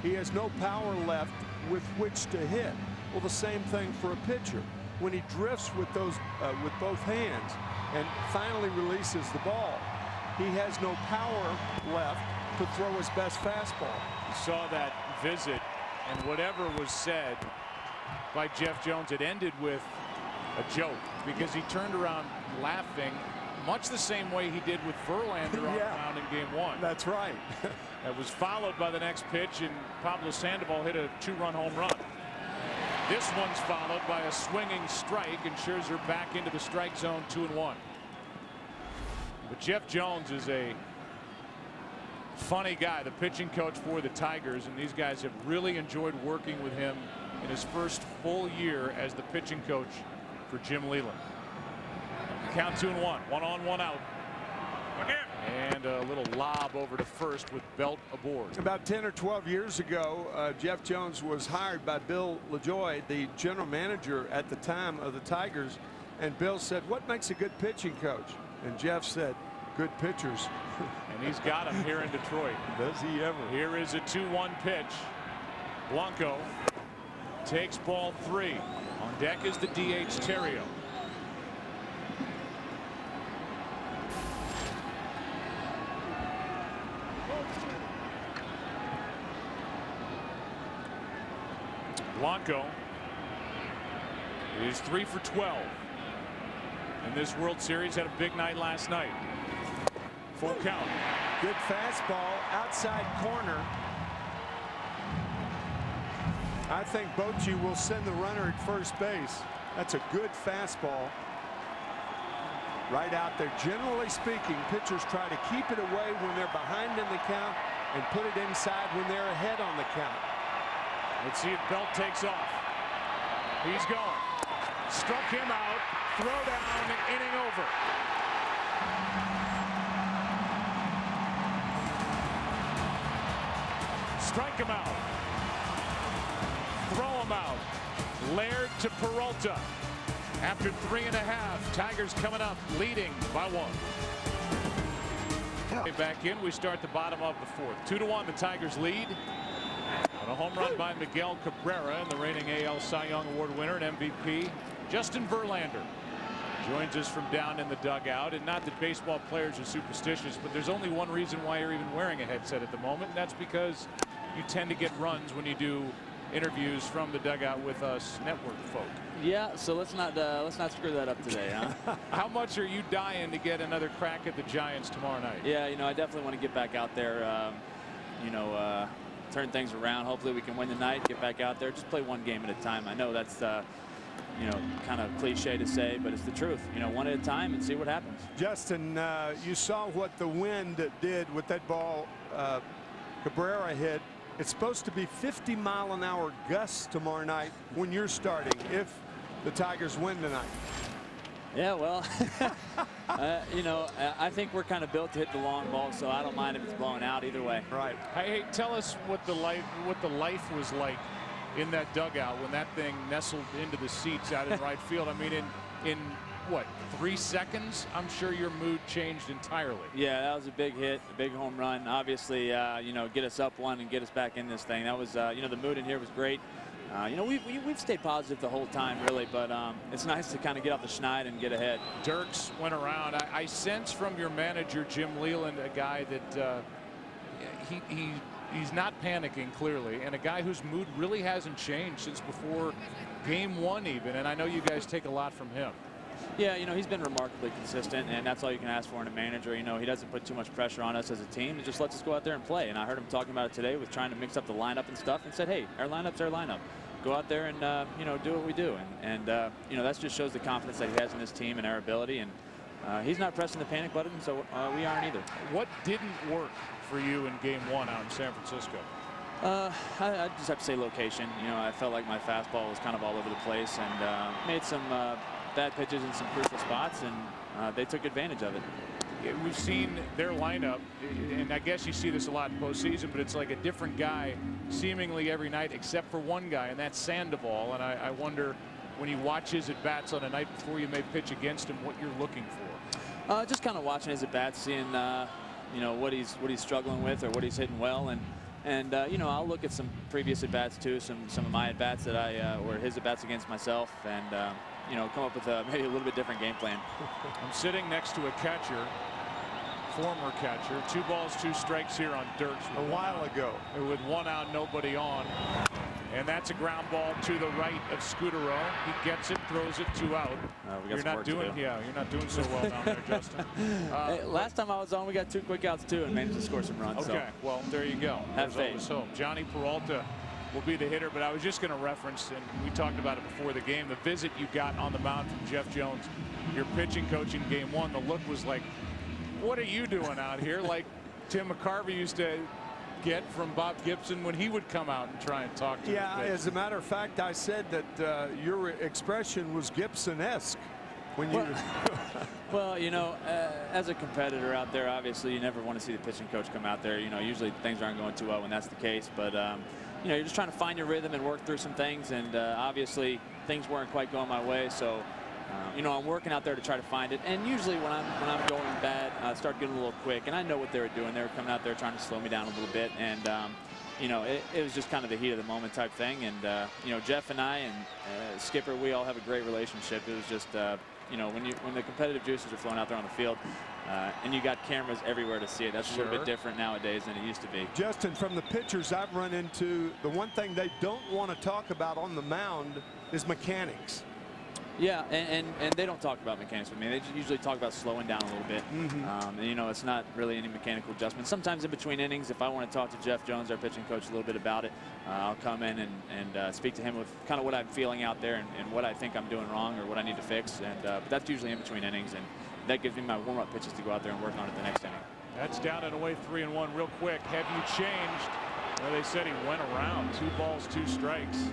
He has no power left with which to hit. Well, the same thing for a pitcher. When he drifts with those with both hands and finally releases the ball, he has no power left to throw his best fastball. You saw that visit, and whatever was said by Jeff Jones, it ended with a joke because he turned around laughing much the same way he did with Verlander on the mound in Game 1. That's right. That was followed by the next pitch, and Pablo Sandoval hit a 2-run home run. This one's followed by a swinging strike, and Scherzer back into the strike zone, 2-1. But Jeff Jones is a funny guy, the pitching coach for the Tigers, and these guys have really enjoyed working with him in his first full year as the pitching coach for Jim Leyland. Count 2-1, 1 on, 1 out. And a little lob over to first with Belt aboard. About 10 or 12 years ago, Jeff Jones was hired by Bill LaJoie, the general manager at the time of the Tigers. And Bill said, "What makes a good pitching coach?" And Jeff said, "Good pitchers." And he's got him here in Detroit. Does he ever? Here is a 2-1 pitch. Blanco takes ball 3. On deck is the DH Terrio. Blanco is 3 for 12 in this World Series. Had a big night last night. Full count. Good fastball outside corner. I think Bochy will send the runner at first base. That's a good fastball right out there. Generally speaking, pitchers try to keep it away when they're behind in the count and put it inside when they're ahead on the count. Let's see if Belt takes off. He's going. Struck him out. Throw down, inning over. Strike him out. Throw him out. Laird to Peralta. After 3.5, Tigers coming up leading by 1. Back in, we start the bottom of the 4th. 2-1, the Tigers lead. On a home run by Miguel Cabrera, and the reigning AL Cy Young Award winner and MVP Justin Verlander joins us from down in the dugout. And not that baseball players are superstitious, but there's only one reason why you're even wearing a headset at the moment, and that's because you tend to get runs when you do interviews from the dugout with us network folk. Yeah, so let's not screw that up today, huh? How much are you dying to get another crack at the Giants tomorrow night? Yeah, you know, I definitely want to get back out there, turn things around. Hopefully we can win the night, get back out there, just play one game at a time. I know that's kind of cliche to say, but it's the truth. One at a time and see what happens. Justin, you saw what the wind did with that ball Cabrera hit. It's supposed to be 50-mile-an-hour gusts tomorrow night when you're starting, if the Tigers win tonight. Yeah, well, I think we're kind of built to hit the long ball, so I don't mind if it's blowing out either way. Right. Hey, tell us what the life was like in that dugout when that thing nestled into the seats out in right field. I mean, in what, 3 seconds? I'm sure your mood changed entirely. Yeah, that was a big hit, a big home run. Obviously, get us up 1 and get us back in this thing. That was, the mood in here was great. We've stayed positive the whole time, really, but it's nice to kind of get off the schneid and get ahead. Dirks went around. I sense from your manager, Jim Leyland, a guy that he he's not panicking clearly, and a guy whose mood really hasn't changed since before game 1 even. And I know you guys take a lot from him. Yeah, you know, he's been remarkably consistent, and that's all you can ask for in a manager. You know, he doesn't put too much pressure on us as a team. He just lets us go out there and play. And I heard him talking about it today with trying to mix up the lineup and stuff, and said, hey, our lineup's our lineup. Go out there and, you know, do what we do. And you know, that just shows the confidence that he has in his team and our ability. And he's not pressing the panic button, so we aren't either. What didn't work for you in game 1 out in San Francisco? I just have to say location. You know, I felt like my fastball was kind of all over the place and made some bad pitches in some crucial spots, and they took advantage of it. We've seen their lineup, and I guess you see this a lot in postseason, but it's like a different guy seemingly every night except for one guy, and that's Sandoval. And I wonder, when you watch his at-bats on a night before you may pitch against him, what you're looking for. Just kind of watching his at-bats, seeing you know, what he's struggling with or what he's hitting well, and you know, I'll look at some previous at-bats too, some of my at-bats that or his at-bats against myself, and you know, come up with maybe a little bit different game plan. I'm sitting next to a catcher, former catcher. 2 balls, 2 strikes here on Dirks a while ago with 1 out, nobody on. And that's a ground ball to the right of Scutaro. He gets it, throws it, 2 out. You're not doing, you're not doing so well down there, Justin. Hey, last time I was on, we got 2 quick outs too, and managed to score some runs. Okay, so. well, there you go. Have faith. Home. Johnny Peralta will be the hitter, but I was just going to reference, and we talked about it before the game, the visit you got on the mound from Jeff Jones, your pitching coach in game 1. The look was like, what are you doing out here? Like Tim McCarvey used to get from Bob Gibson when he would come out and try and talk to him. Yeah, as a matter of fact, I said that your expression was Gibson-esque when you. Well, you know, as a competitor out there, obviously you never want to see the pitching coach come out there. You know, usually things aren't going too well when that's the case, but you know, you're just trying to find your rhythm and work through some things, and obviously things weren't quite going my way, so you know, I'm working out there to try to find it. And usually when I'm going bad, I start getting a little quick, and I know what they were doing. They were coming out there trying to slow me down a little bit, and you know, it was just kind of the heat of the moment type thing. And you know, Jeff and I and Skipper, we all have a great relationship. It was just you know, when the competitive juices are flowing out there on the field, and you got cameras everywhere to see it, that's a little bit different nowadays than it used to be. Justin, from the pitchers I've run into, the one thing they don't want to talk about on the mound is mechanics. Yeah, and they don't talk about mechanics with me. They usually talk about slowing down a little bit. And, you know, it's not really any mechanical adjustments. Sometimes in between innings, if I want to talk to Jeff Jones, our pitching coach, a little bit about it, I'll come in and speak to him with kind of what I'm feeling out there and what I think I'm doing wrong or what I need to fix. And but that's usually in between innings, and that gives me my warm-up pitches to go out there and work on it the next inning. That's down and away, 3-1. Real quick, have you changed? Well, they said he went around. 2 balls, 2 strikes.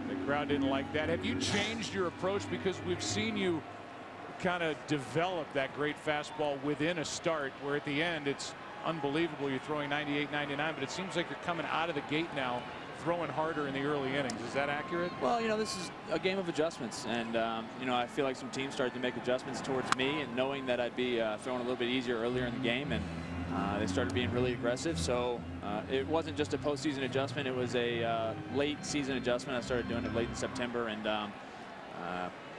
The crowd didn't like that. Have you changed your approach? Because we've seen you kind of develop that great fastball within a start, where at the end it's unbelievable. You're throwing 98, 99, but it seems like you're coming out of the gate now throwing harder in the early innings. Is that accurate? Well, you know, this is a game of adjustments, and you know, I feel like some teams started to make adjustments towards me, and knowing that I'd be throwing a little bit easier earlier in the game, and they started being really aggressive. So it wasn't just a postseason adjustment, it was a late season adjustment. I started doing it late in September, and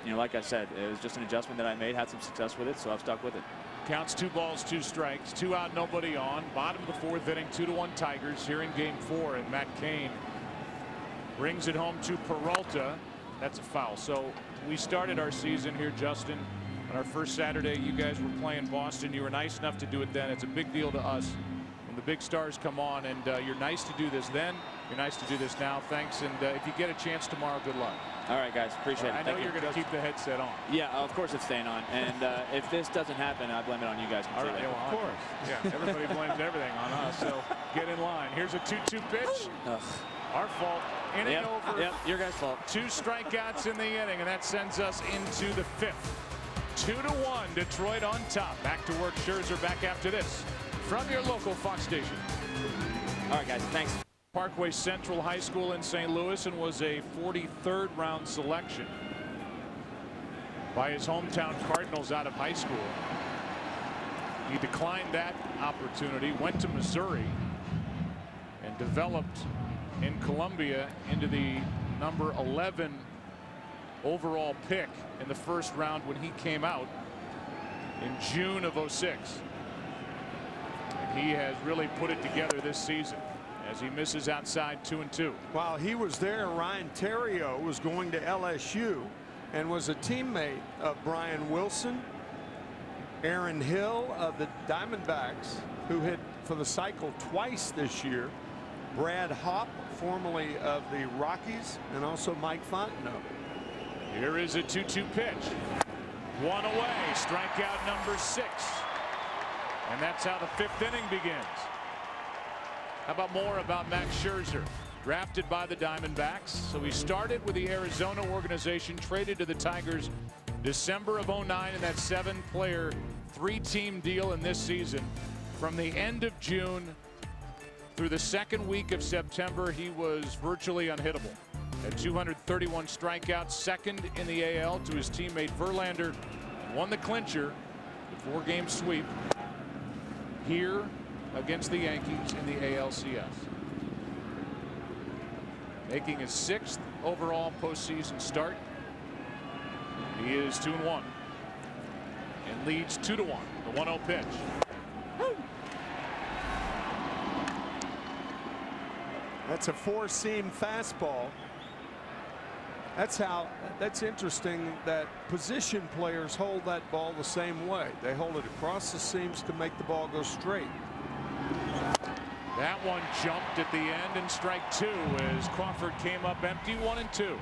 you know, like I said, it was just an adjustment that I made, had some success with it, so I've stuck with it. Counts 2 balls, 2 strikes, 2 out, nobody on. Bottom of the 4th inning, 2-1 Tigers here in game 4, and Matt Cain brings it home to Peralta. That's a foul. So we started our season here, Justin, on our first Saturday. You guys were playing Boston. You were nice enough to do it then. It's a big deal to us when the big stars come on, and you're nice to do this then. You're nice to do this now. Thanks, and if you get a chance tomorrow, good luck. All right, guys, appreciate it. I know you're going to keep the headset on. Yeah, of course it's staying on, and if this doesn't happen, I blame it on you guys. All right, well, of course. Yeah, everybody blames everything on us, so get in line. Here's a 2-2 pitch. Ugh. Our fault. Inning over. Yep, your guys' fault. 2 strikeouts in the inning, and that sends us into the 5th. 2-1, Detroit on top. Back to work. Scherzer back after this from your local Fox station. All right, guys, thanks. Parkway Central High School in St. Louis, and was a 43rd round selection by his hometown Cardinals out of high school. He declined that opportunity, went to Missouri, and developed in Columbia into the number 11 overall pick in the 1st round when he came out in June of '06. And he has really put it together this season. as he misses outside 2-2. While he was there, Ryan Theriot was going to LSU and was a teammate of Brian Wilson, Aaron Hill of the Diamondbacks, who hit for the cycle twice this year, Brad Hopp, formerly of the Rockies, and also Mike Fontenot. Here is a 2-2 pitch. One away, strikeout number 6. And that's how the 5th inning begins. How about more about Max Scherzer? Drafted by the Diamondbacks. So he started with the Arizona organization, traded to the Tigers December of '09 in that 7-player, 3-team deal in this season. From the end of June through the second week of September, he was virtually unhittable. At 231 strikeouts, second in the AL to his teammate Verlander. Won the clincher, the 4-game sweep here against the Yankees in the ALCS. Making his 6th overall postseason start. He is 2-1 and leads 2-1. The 1-0 pitch. That's a 4-seam fastball. That's interesting that position players hold that ball the same way. They hold it across the seams to make the ball go straight. That one jumped at the end, and strike 2 as Crawford came up empty. 1-2.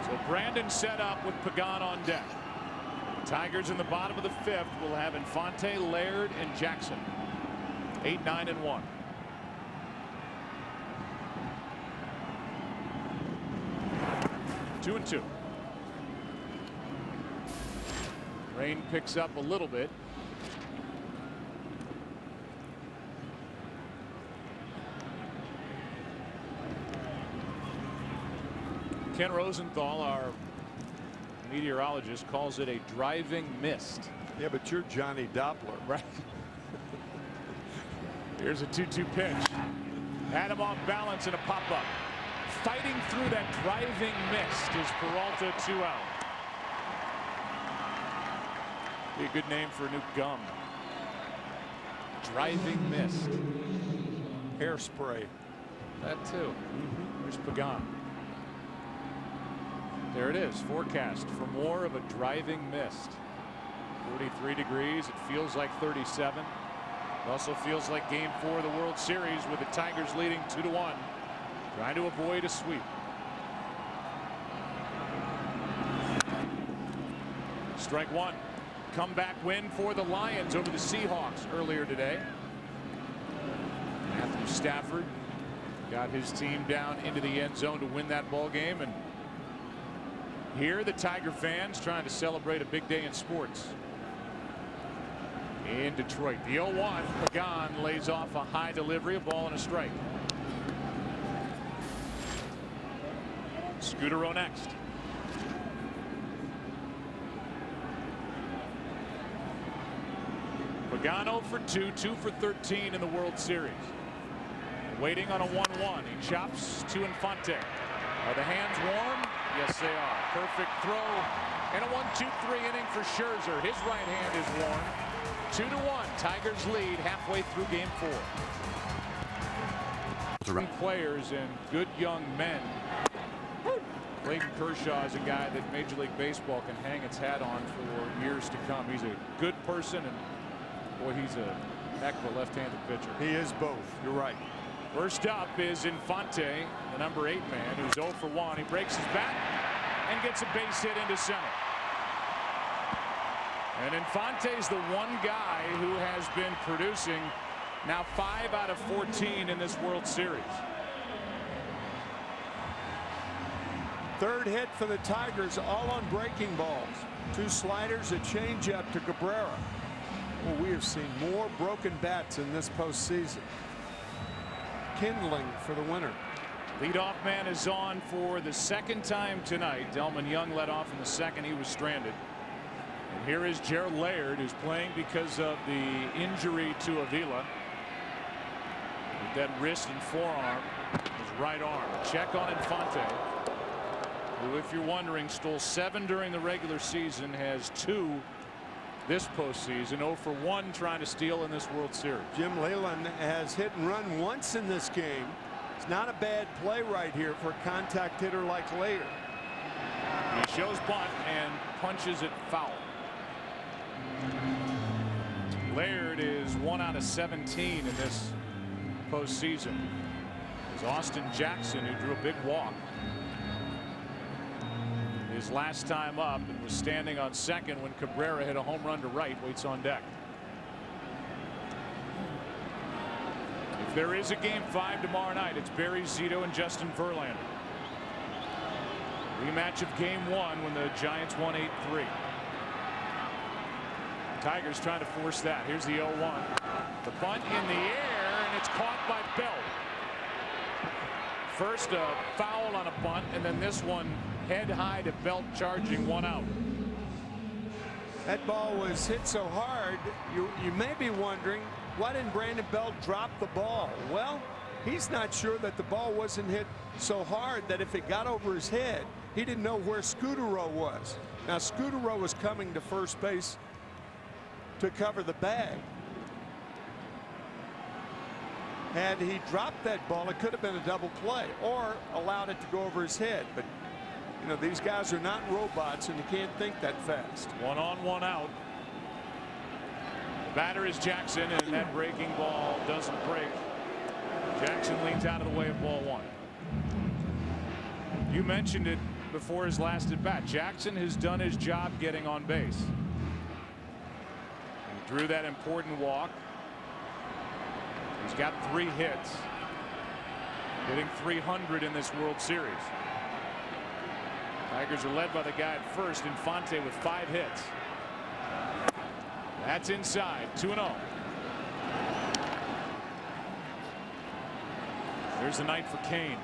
So Brandon set up with Pagan on deck. Tigers in the bottom of the 5th will have Infante, Laird, and Jackson. 8, 9, and 1. Two and 2. Rain picks up a little bit. Ken Rosenthal, our meteorologist, calls it a driving mist. Yeah, but you're Johnny Doppler. Right. Here's a 2-2 pitch. Had him off balance and a pop-up. Fighting through that driving mist is Peralta. 2 out. Be a good name for a new gum. Driving mist. Hairspray. That too. Here's Pagan. There it is. Forecast for more of a driving mist. 43 degrees. It feels like 37. It also feels like Game 4 of the World Series with the Tigers leading 2-1. Trying to avoid a sweep. Strike 1. Comeback win for the Lions over the Seahawks earlier today. Matthew Stafford got his team down into the end zone to win that ball game, and here the Tiger fans trying to celebrate a big day in sports. In Detroit, the 0-1. Pagan lays off a high delivery, a ball and a strike. Scutaro next. Pagan 0 for 2, 2 for 13 in the World Series. Waiting on a 1-1. He chops to Infante. Are the hands warm? Yes, they are. Perfect throw. And a 1-2-3 inning for Scherzer. His right hand is warm. 2-1. Tigers lead halfway through Game 4. 3 players and good young men. Clayton Kershaw is a guy that Major League Baseball can hang its hat on for years to come. He's a good person, and boy, he's a heck of a left-handed pitcher. He is both. You're right. First up is Infante, the number 8 man, who's 0 for 1. He breaks his bat and gets a base hit into center. And Infante's the one guy who has been producing now 5 out of 14 in this World Series. Third hit for the Tigers, all on breaking balls. 2 sliders, a changeup to Cabrera. Well, we have seen more broken bats in this postseason. Kindling for the winner. Leadoff man is on for the 2nd time tonight. Delman Young led off in the 2nd. He was stranded. And here is Gerald Laird, who's playing because of the injury to Avila. With that wrist and forearm, his right arm. Check on Infante, who, if you're wondering, stole 7 during the regular season, has 2 this postseason. 0 for 1 trying to steal in this World Series. Jim Leyland has hit and run once in this game. It's not a bad play right here for a contact hitter like Laird. He shows bunt and punches it foul. Laird is 1 out of 17 in this postseason. It's Austin Jackson who drew a big walk his last time up and was standing on second when Cabrera hit a home run to right. Waits on deck. If there is a game 5 tomorrow night, it's Barry Zito and Justin Verlander. Rematch of game 1 when the Giants won 8-3. Tigers trying to force that. Here's the 0-1. The bunt in the air, and it's caught by Belt. First a foul on a bunt, and then this one head high to Belt, charging 1 out. That ball was hit so hard, you may be wondering, why didn't Brandon Belt drop the ball? Well, he's not sure that the ball wasn't hit so hard that if it got over his head, he didn't know where Scutaro was. Now, Scutaro was coming to first base to cover the bag. Had he dropped that ball, it could have been a double play or allowed it to go over his head. But, you know, these guys are not robots, and you can't think that fast. 1 on, 1 out. The batter is Jackson, and that breaking ball doesn't break. Jackson leans out of the way of ball 1. You mentioned it before his last at bat. Jackson has done his job getting on base. He drew that important walk. He's got 3 hits, hitting .300 in this World Series. Tigers are led by the guy at first, Infante, with 5 hits. That's inside. 2-0. There's the night for Kane.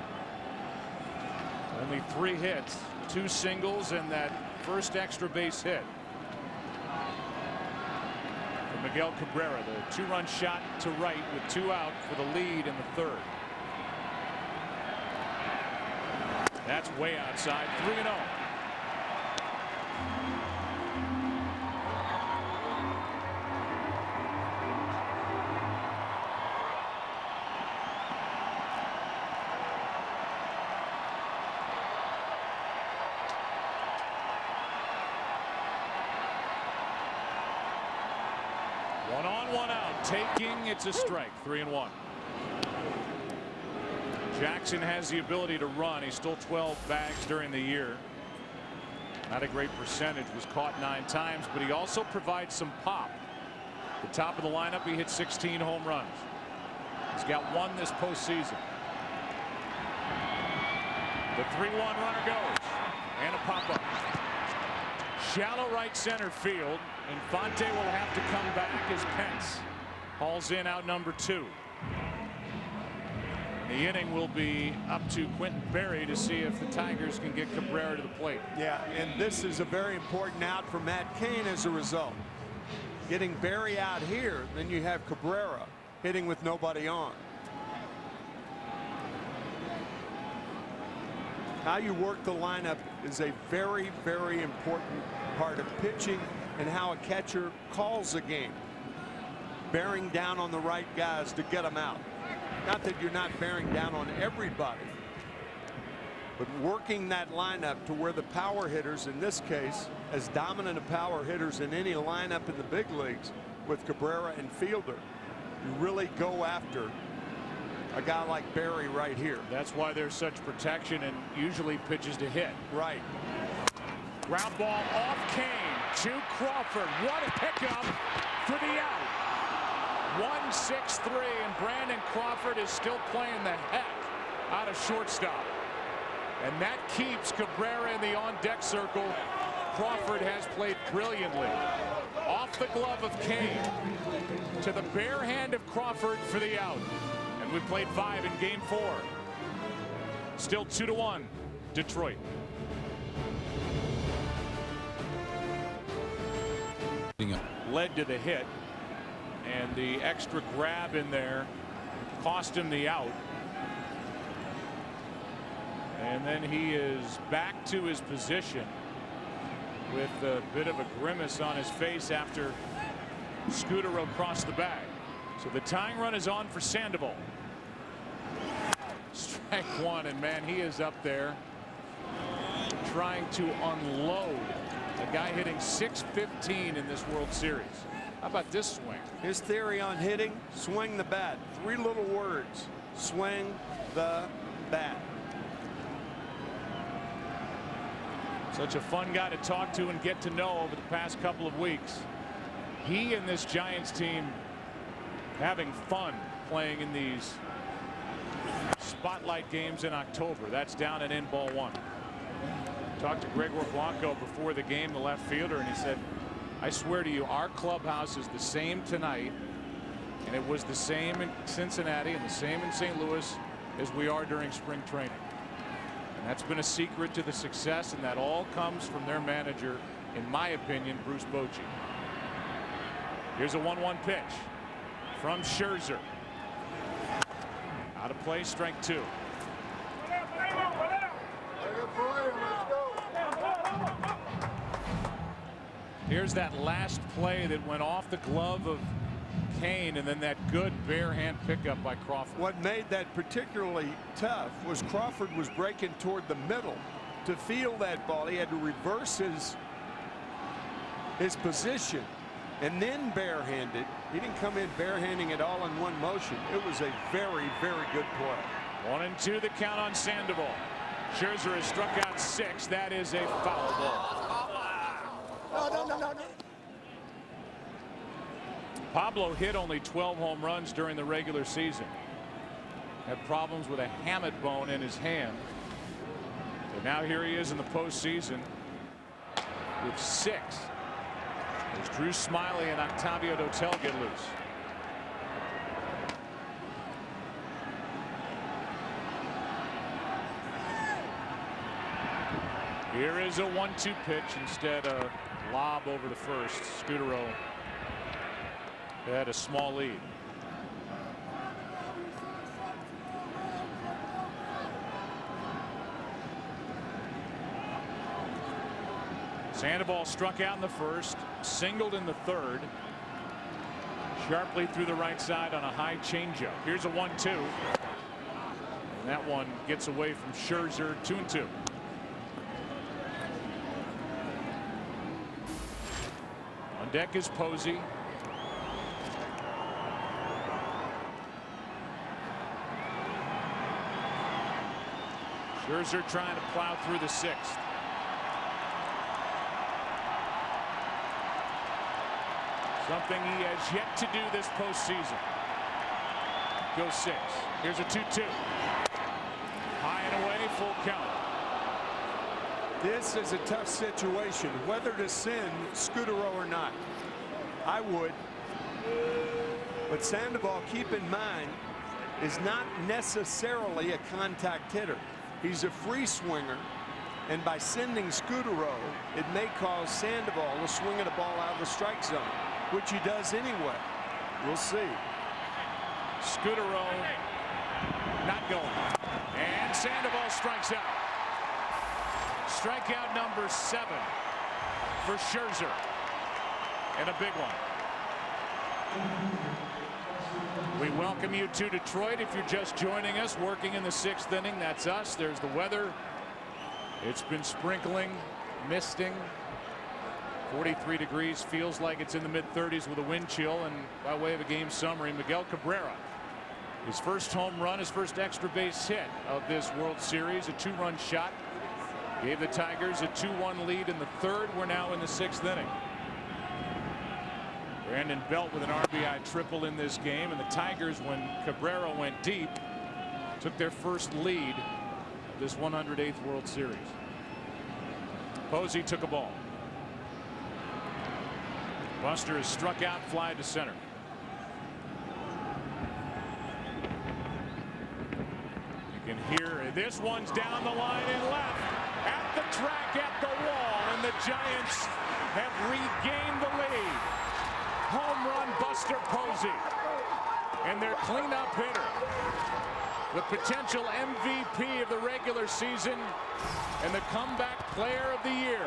Only 3 hits, 2 singles, and that first extra base hit for Miguel Cabrera. The 2-run shot to right with 2 out for the lead in the 3rd. That's way outside. 3-0. One on, 1 out. Taking, it's a strike. 3-1. Jackson has the ability to run. He stole 12 bags during the year. Not a great percentage. Was caught 9 times, but he also provides some pop. The top of the lineup, he hit 16 home runs. He's got 1 this postseason. The 3-1 runner goes, and a pop-up. Shallow right center field. Infante will have to come back as Pence hauls in out number 2. The inning will be up to Quentin Berry to see if the Tigers can get Cabrera to the plate. Yeah, and this is a very important out for Matt Cain as a result. Getting Berry out here, then you have Cabrera hitting with nobody on. How you work the lineup is a very, very important part of pitching and how a catcher calls a game. Bearing down on the right guys to get them out. Not that you're not bearing down on everybody, but working that lineup to where the power hitters, in this case, as dominant of power hitters in any lineup in the big leagues with Cabrera and Fielder, you really go after a guy like Berry right here. That's why there's such protection and usually pitches to hit. Right. Ground ball off Kane to Crawford. What a pickup for the out. 1-6-3, and Brandon Crawford is still playing the heck out of shortstop. And that keeps Cabrera in the on-deck circle. Crawford has played brilliantly. Off the glove of Kane to the bare hand of Crawford for the out. And we played 5 in game 4. Still 2-1, Detroit. Led to the hit, and the extra grab in there cost him the out. And then he is back to his position. with a bit of a grimace on his face after Scutaro crossed the bag. So the tying run is on for Sandoval. Strike one, and man, he is up there trying to unload a guy hitting .615 in this World Series. How about this swing? His theory on hitting: swing the bat. 3 little words: swing the bat. Such a fun guy to talk to and get to know over the past couple of weeks. He and this Giants team having fun playing in these spotlight games in October. That's down and in, ball 1. Talked to Gregor Blanco before the game, the left fielder, and he said, I swear to you, our clubhouse is the same tonight, and it was the same in Cincinnati and the same in St. Louis as we are during spring training. And that's been a secret to the success, and that all comes from their manager, in my opinion, Bruce Bochy. Here's a 1-1 pitch from Scherzer. Out of play, strike 2. Here's that last play that went off the glove of Kane, and then that good bare hand pickup by Crawford. What made that particularly tough was Crawford was breaking toward the middle. To feel that ball, he had to reverse his position and then barehanded. He didn't come in barehanding it all in one motion. It was a very, very good play. 1-2 the count on Sandoval. Scherzer has struck out 6. That is a foul ball. No. Pablo hit only 12 home runs during the regular season. Had problems with a hamate bone in his hand. So now here he is in the postseason with 6. As Drew Smyly and Octavio Dotel get loose. Here is a 1-2 pitch, instead a lob over to first. Scutaro had a small lead. Sandoval struck out in the first, singled in the third. Sharply through the right side on a high changeup. Here's a 1-2. And that one gets away from Scherzer. 2-2. On deck is Posey. Scherzer trying to plow through the 6th. Something he has yet to do this postseason. Goes 6. Here's a 2-2. High and away, full count. This is a tough situation, whether to send Scutaro or not. I would. But Sandoval, keep in mind, is not necessarily a contact hitter. He's a free swinger, and by sending Scutaro, it may cause Sandoval to swing at a ball out of the strike zone, which he does anyway. We'll see. Scutaro not going. And Sandoval strikes out. Strikeout number 7 for Scherzer. And a big one. We welcome you to Detroit. If you're just joining us, working in the 6th inning, that's us. There's the weather. It's been sprinkling, misting. 43 degrees, feels like it's in the mid-30s with a wind chill. And by way of a game summary, Miguel Cabrera, his first home run, his first extra base hit of this World Series, a 2-run shot. Gave the Tigers a 2-1 lead in the 3rd. We're now in the 6th inning. Brandon Belt with an RBI triple in this game, and the Tigers, when Cabrera went deep, took their first lead of this 108th World Series. Posey took a ball. Buster is struck out, fly to center. You can hear this one's down the line and left at the track, at the wall, and the Giants have regained the lead. Home run, Buster Posey, and their cleanup hitter, the potential MVP of the regular season and the comeback player of the year.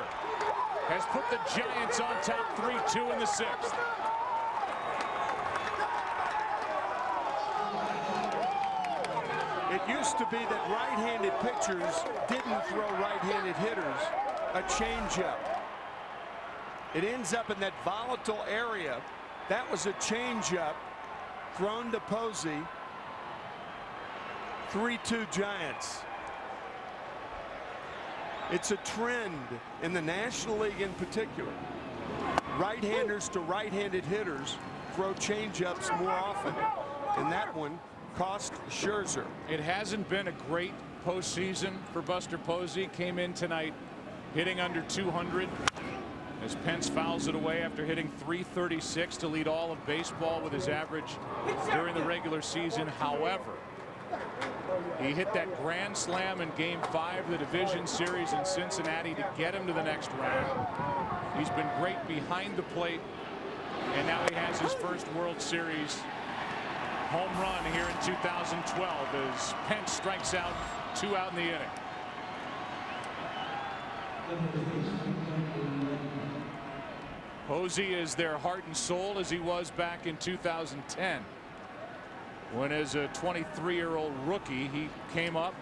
has put the Giants on top 3-2 in the 6th. It used to be that right-handed pitchers didn't throw right-handed hitters a changeup. It ends up in that volatile area. That was a changeup thrown to Posey. 3-2 Giants. It's a trend in the National League in particular. Right-handers to right-handed hitters throw changeups more often, and that one cost Scherzer. It hasn't been a great postseason for Buster Posey. Came in tonight hitting under 200 as Pence fouls it away after hitting .336 to lead all of baseball with his average during the regular season. However, he hit that grand slam in Game 5 of the division series in Cincinnati to get him to the next round. He's been great behind the plate, and now he has his first World Series home run here in 2012 as Pence strikes out 2 out in the inning. Posey is their heart and soul, as he was back in 2010 when, as a 23-year-old rookie, he came up,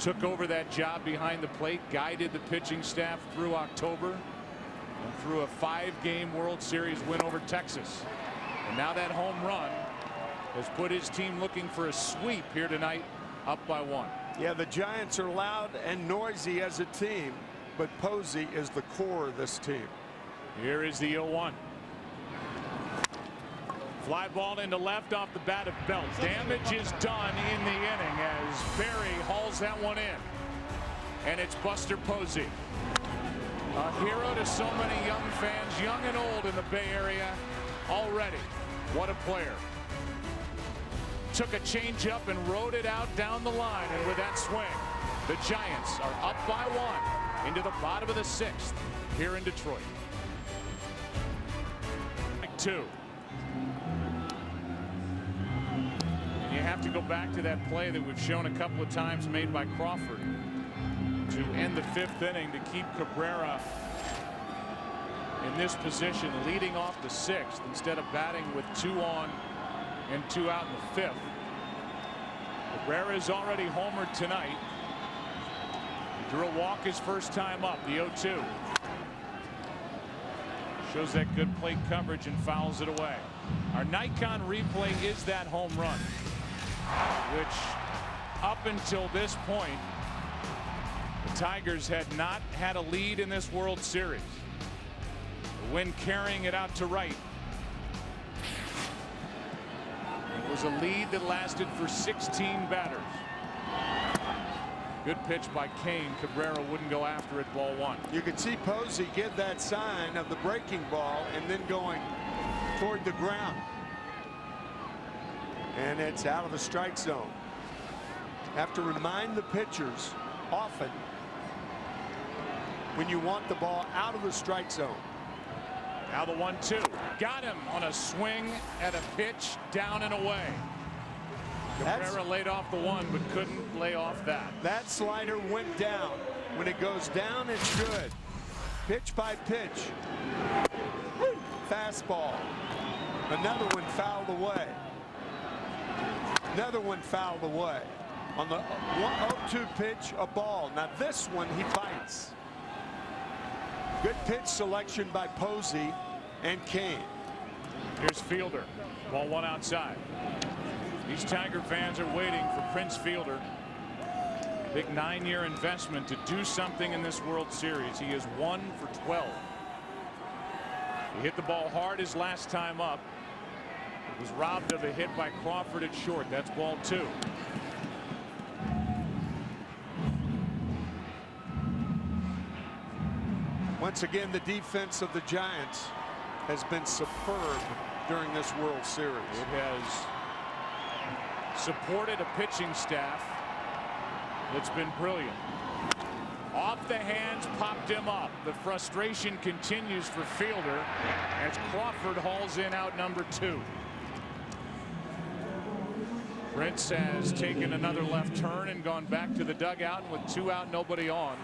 took over that job behind the plate, guided the pitching staff through October and through a 5-game World Series win over Texas. And now that home run has put his team looking for a sweep here tonight, up by 1. Yeah, the Giants are loud and noisy as a team, but Posey is the core of this team. Here is the 0-1. Fly ball into left off the bat of Belt. Damage is done in the inning as Barry hauls that one in. And it's Buster Posey, a hero to so many young fans, young and old, in the Bay Area already. What a player. Took a changeup and rode it out down the line, and with that swing, the Giants are up by 1 into the bottom of the 6th here in Detroit. 2. And you have to go back to that play that we've shown a couple of times made by Crawford to end the 5th inning to keep Cabrera in this position, leading off the 6th instead of batting with 2 on and 2 out in the 5th. Cabrera is already homered tonight. He drew a walk his first time up, the 0-2. Shows that good plate coverage and fouls it away. Our Nikon replay is that home run, which up until this point, the Tigers had not had a lead in this World Series. When carrying it out to right, it was a lead that lasted for 16 batters. Good pitch by Kane. Cabrera wouldn't go after it. Ball 1. You could see Posey give that sign of the breaking ball and then going toward the ground. And it's out of the strike zone. Have to remind the pitchers often when you want the ball out of the strike zone. Now the 1-2. Got him on a swing at a pitch down and away. Cabrera laid off the 1 but couldn't lay off that. That slider went down. When it goes down, it's good. Pitch by pitch. Fastball. Another one fouled away. Another one fouled away. On the 1-0-2 pitch, a ball. Now this one he bites. Good pitch selection by Posey and Kane. Here's Fielder. Ball 1 outside. These Tiger fans are waiting for Prince Fielder. Big 9-year investment to do something in this World Series. He is 1 for 12. He hit the ball hard his last time up. Was robbed of a hit by Crawford at short. That's ball 2. Once again, the defense of the Giants has been superb during this World Series. It has supported a pitching staff that's been brilliant. Off the hands, popped him up. The frustration continues for Fielder as Crawford hauls in out number 2. Prince has taken another left turn and gone back to the dugout, and with 2 out, nobody on,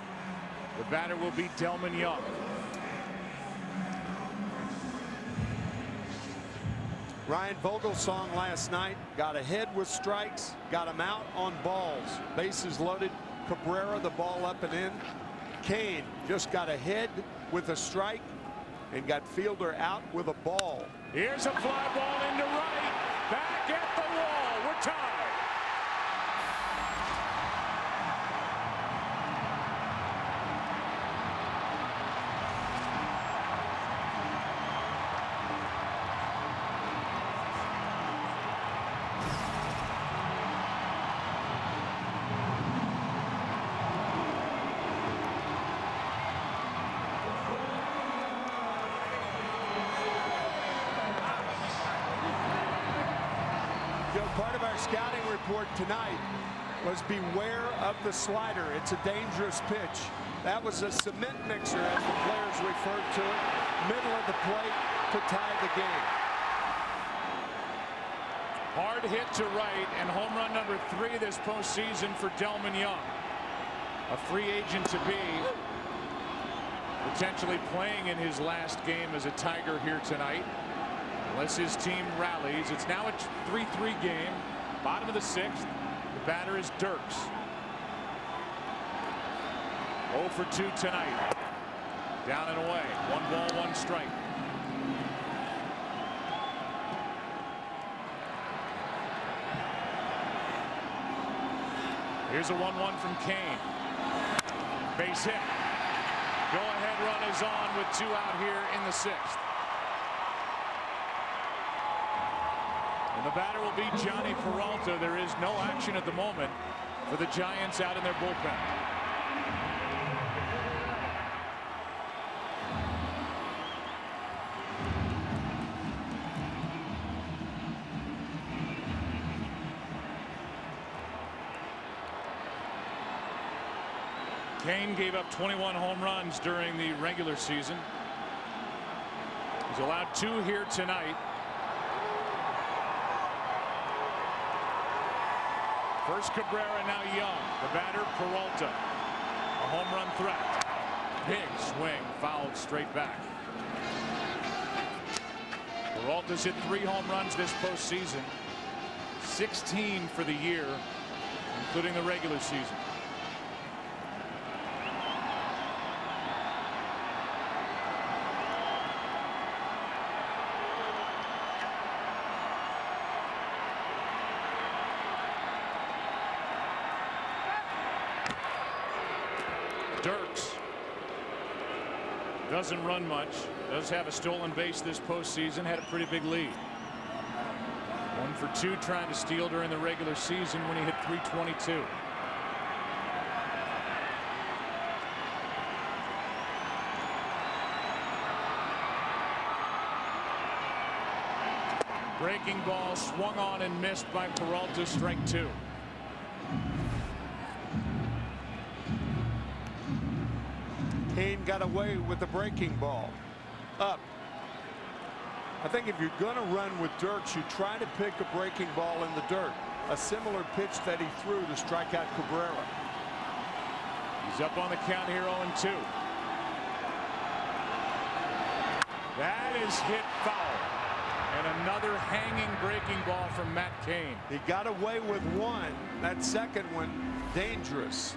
The batter will be Delmon Young. Ryan Vogelsong last night got ahead with strikes, got him out on balls. Bases loaded. Cabrera, the ball up and in. Cain just got ahead with a strike and got Fielder out with a ball. Here's a fly ball into right. Back at the wall. We're tied. Part of our scouting report tonight was beware of the slider. It's a dangerous pitch. That was a cement mixer, as the players referred to it, middle of the plate to tie the game. Hard hit to right, and home run number 3 this postseason for Delmon Young. A free agent to be, potentially playing in his last game as a Tiger here tonight. Unless his team rallies. It's now a 3-3 game. Bottom of the 6th. The batter is Dirks. 0 for 2 tonight. Down and away. 1 ball, 1 strike. Here's a 1-1 from Cain. Base hit. Go-ahead run is on with 2 out here in the 6th. And the batter will be Johnny Peralta. There is no action at the moment for the Giants out in their bullpen. Cain gave up 21 home runs during the regular season. He's allowed 2 here tonight. First Cabrera, now Young. The batter, Peralta. A home run threat. Big swing, fouled straight back. Peralta's hit 3 home runs this postseason. 16 for the year, including the regular season. Dirks doesn't run much, does have a stolen base this postseason, had a pretty big lead. 1 for 2 trying to steal during the regular season when he hit .322. Breaking ball swung on and missed by Peralta, strike 2. Cain got away with the breaking ball. Up. I think if you're going to run with Dirks, you try to pick a breaking ball in the dirt. A similar pitch that he threw to strike out Cabrera. He's up on the count here, 0-2. That is hit foul. And another hanging breaking ball from Matt Cain. He got away with 1. That second one, dangerous.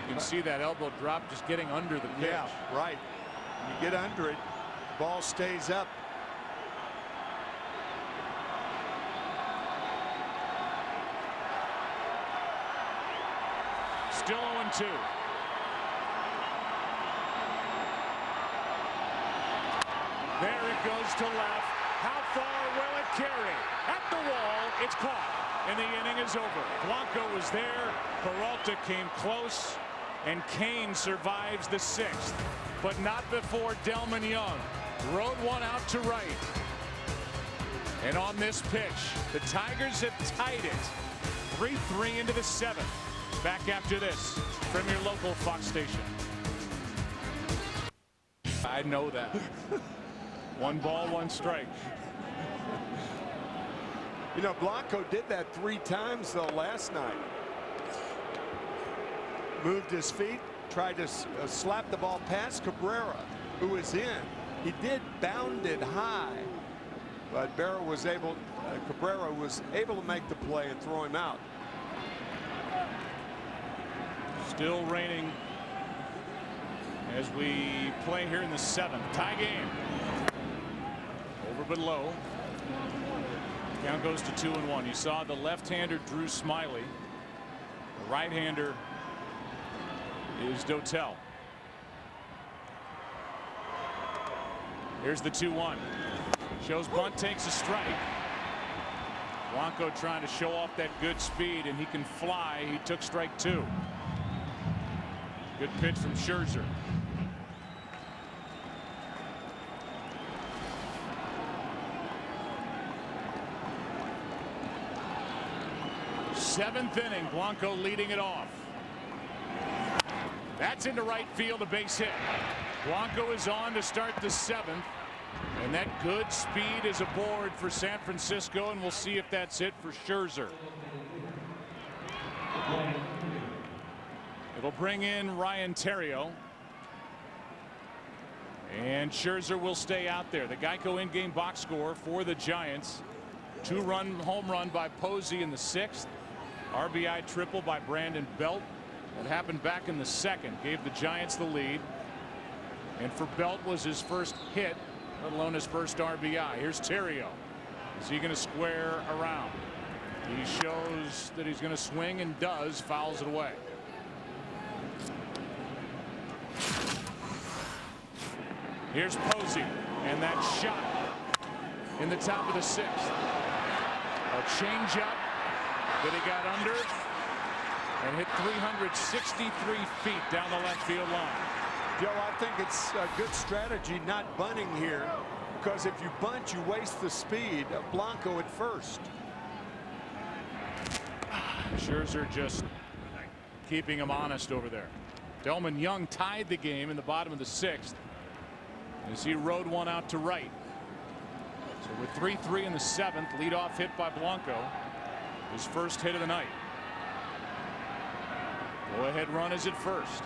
You can see that elbow drop just getting under the pitch. Yeah, right. When you get under it, ball stays up. Still 0-2. There it goes to left. How far will it carry? At the wall, it's caught, and the inning is over. Blanco was there. Peralta came close. And Cain survives the 6th, but not before Delmon Young rode 1 out to right. And on this pitch, the Tigers have tied it 3-3 into the 7th. Back after this from your local Fox station. I know that. 1 ball, 1 strike. You know, Blanco did that 3 times though last night. moved his feet, tried to slap the ball past Cabrera, who was in. He did bound it high, but Cabrera was able to make the play and throw him out. Still raining as we play here in the 7th. Tie game. Over but low. Count goes to 2-1. You saw the left-hander Drew Smyly. The right-hander is Dotel. Here's the 2-1. Shows bunt, takes a strike. Blanco trying to show off that good speed, and he can fly. He took strike 2. Good pitch from Scherzer. Seventh inning, Blanco leading it off. That's into right field, a base hit. Blanco is on to start the 7th, and that good speed is aboard for San Francisco, and we'll see if that's it for Scherzer. It'll bring in Ryan Theriot, and Scherzer will stay out there. The Geico in-game box score for the Giants: 2-run home run by Posey in the 6th. RBI triple by Brandon Belt. That happened back in the 2nd. Gave the Giants the lead. And for Belt was his first hit, let alone his first RBI. Here's Theriot. Is he going to square around? He shows that he's going to swing and does. Fouls it away. Here's Posey, and that shot in the top of the 6th. A changeup that he got under and hit 363 feet down the left field line. Joe, I think it's a good strategy not bunting here, because if you bunt, you waste the speed of Blanco at first. Scherzer just keeping him honest over there. Delman Young tied the game in the bottom of the 6th as he rode one out to right. So with 3-3 in the 7th, leadoff hit by Blanco, his first hit of the night. Go ahead run is at first.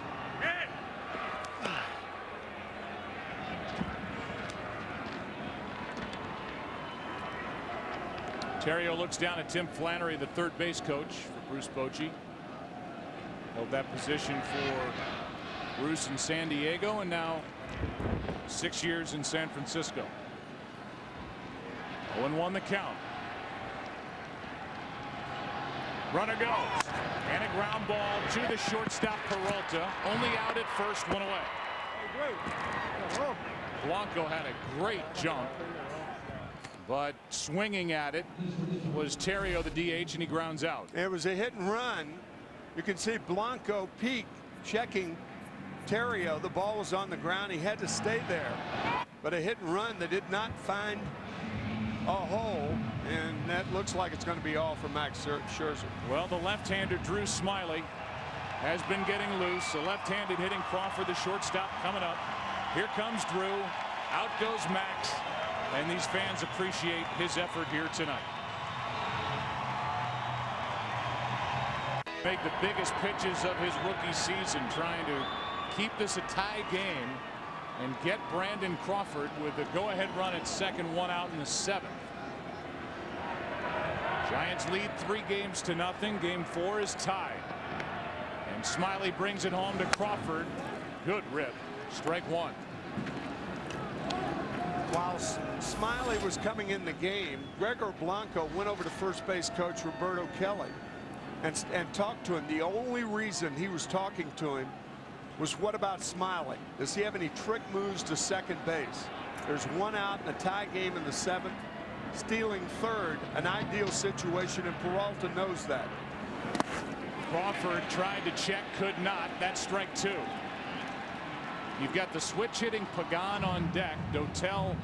Theriot looks down at Tim Flannery, the third base coach for Bruce Bochy. Held that position for Bruce in San Diego, and now 6 years in San Francisco. 0-1 the count. Runner goes, and a ground ball to the shortstop Peralta. Only out at first, one away. Blanco had a great jump, but swinging at it was Theriot, the DH, and he grounds out. It was a hit and run. You can see Blanco peek, checking Theriot. The ball was on the ground. He had to stay there. But a hit and run that did not find a hole, and that looks like it's going to be all for Max Scherzer. Well, the left-hander Drew Smyly has been getting loose. The left-handed hitting Crawford, the shortstop, coming up. Here comes Drew. Out goes Max. And these fans appreciate his effort here tonight. Make the biggest pitches of his rookie season, trying to keep this a tie game and get Brandon Crawford with the go-ahead run at second, one out in the 7th. Giants lead 3-0. Game 4 is tied. And Smyly brings it home to Crawford. Good rip. Strike 1. While Smyly was coming in the game, Gregor Blanco went over to first base coach Roberto Kelly and talked to him. The only reason he was talking to him was, what about Smyly? Does he have any trick moves to second base? There's one out in a tie game in the 7th. Stealing third, an ideal situation, and Peralta knows that. Crawford tried to check, could not. That's strike 2. You've got the switch hitting Pagan on deck. Dotel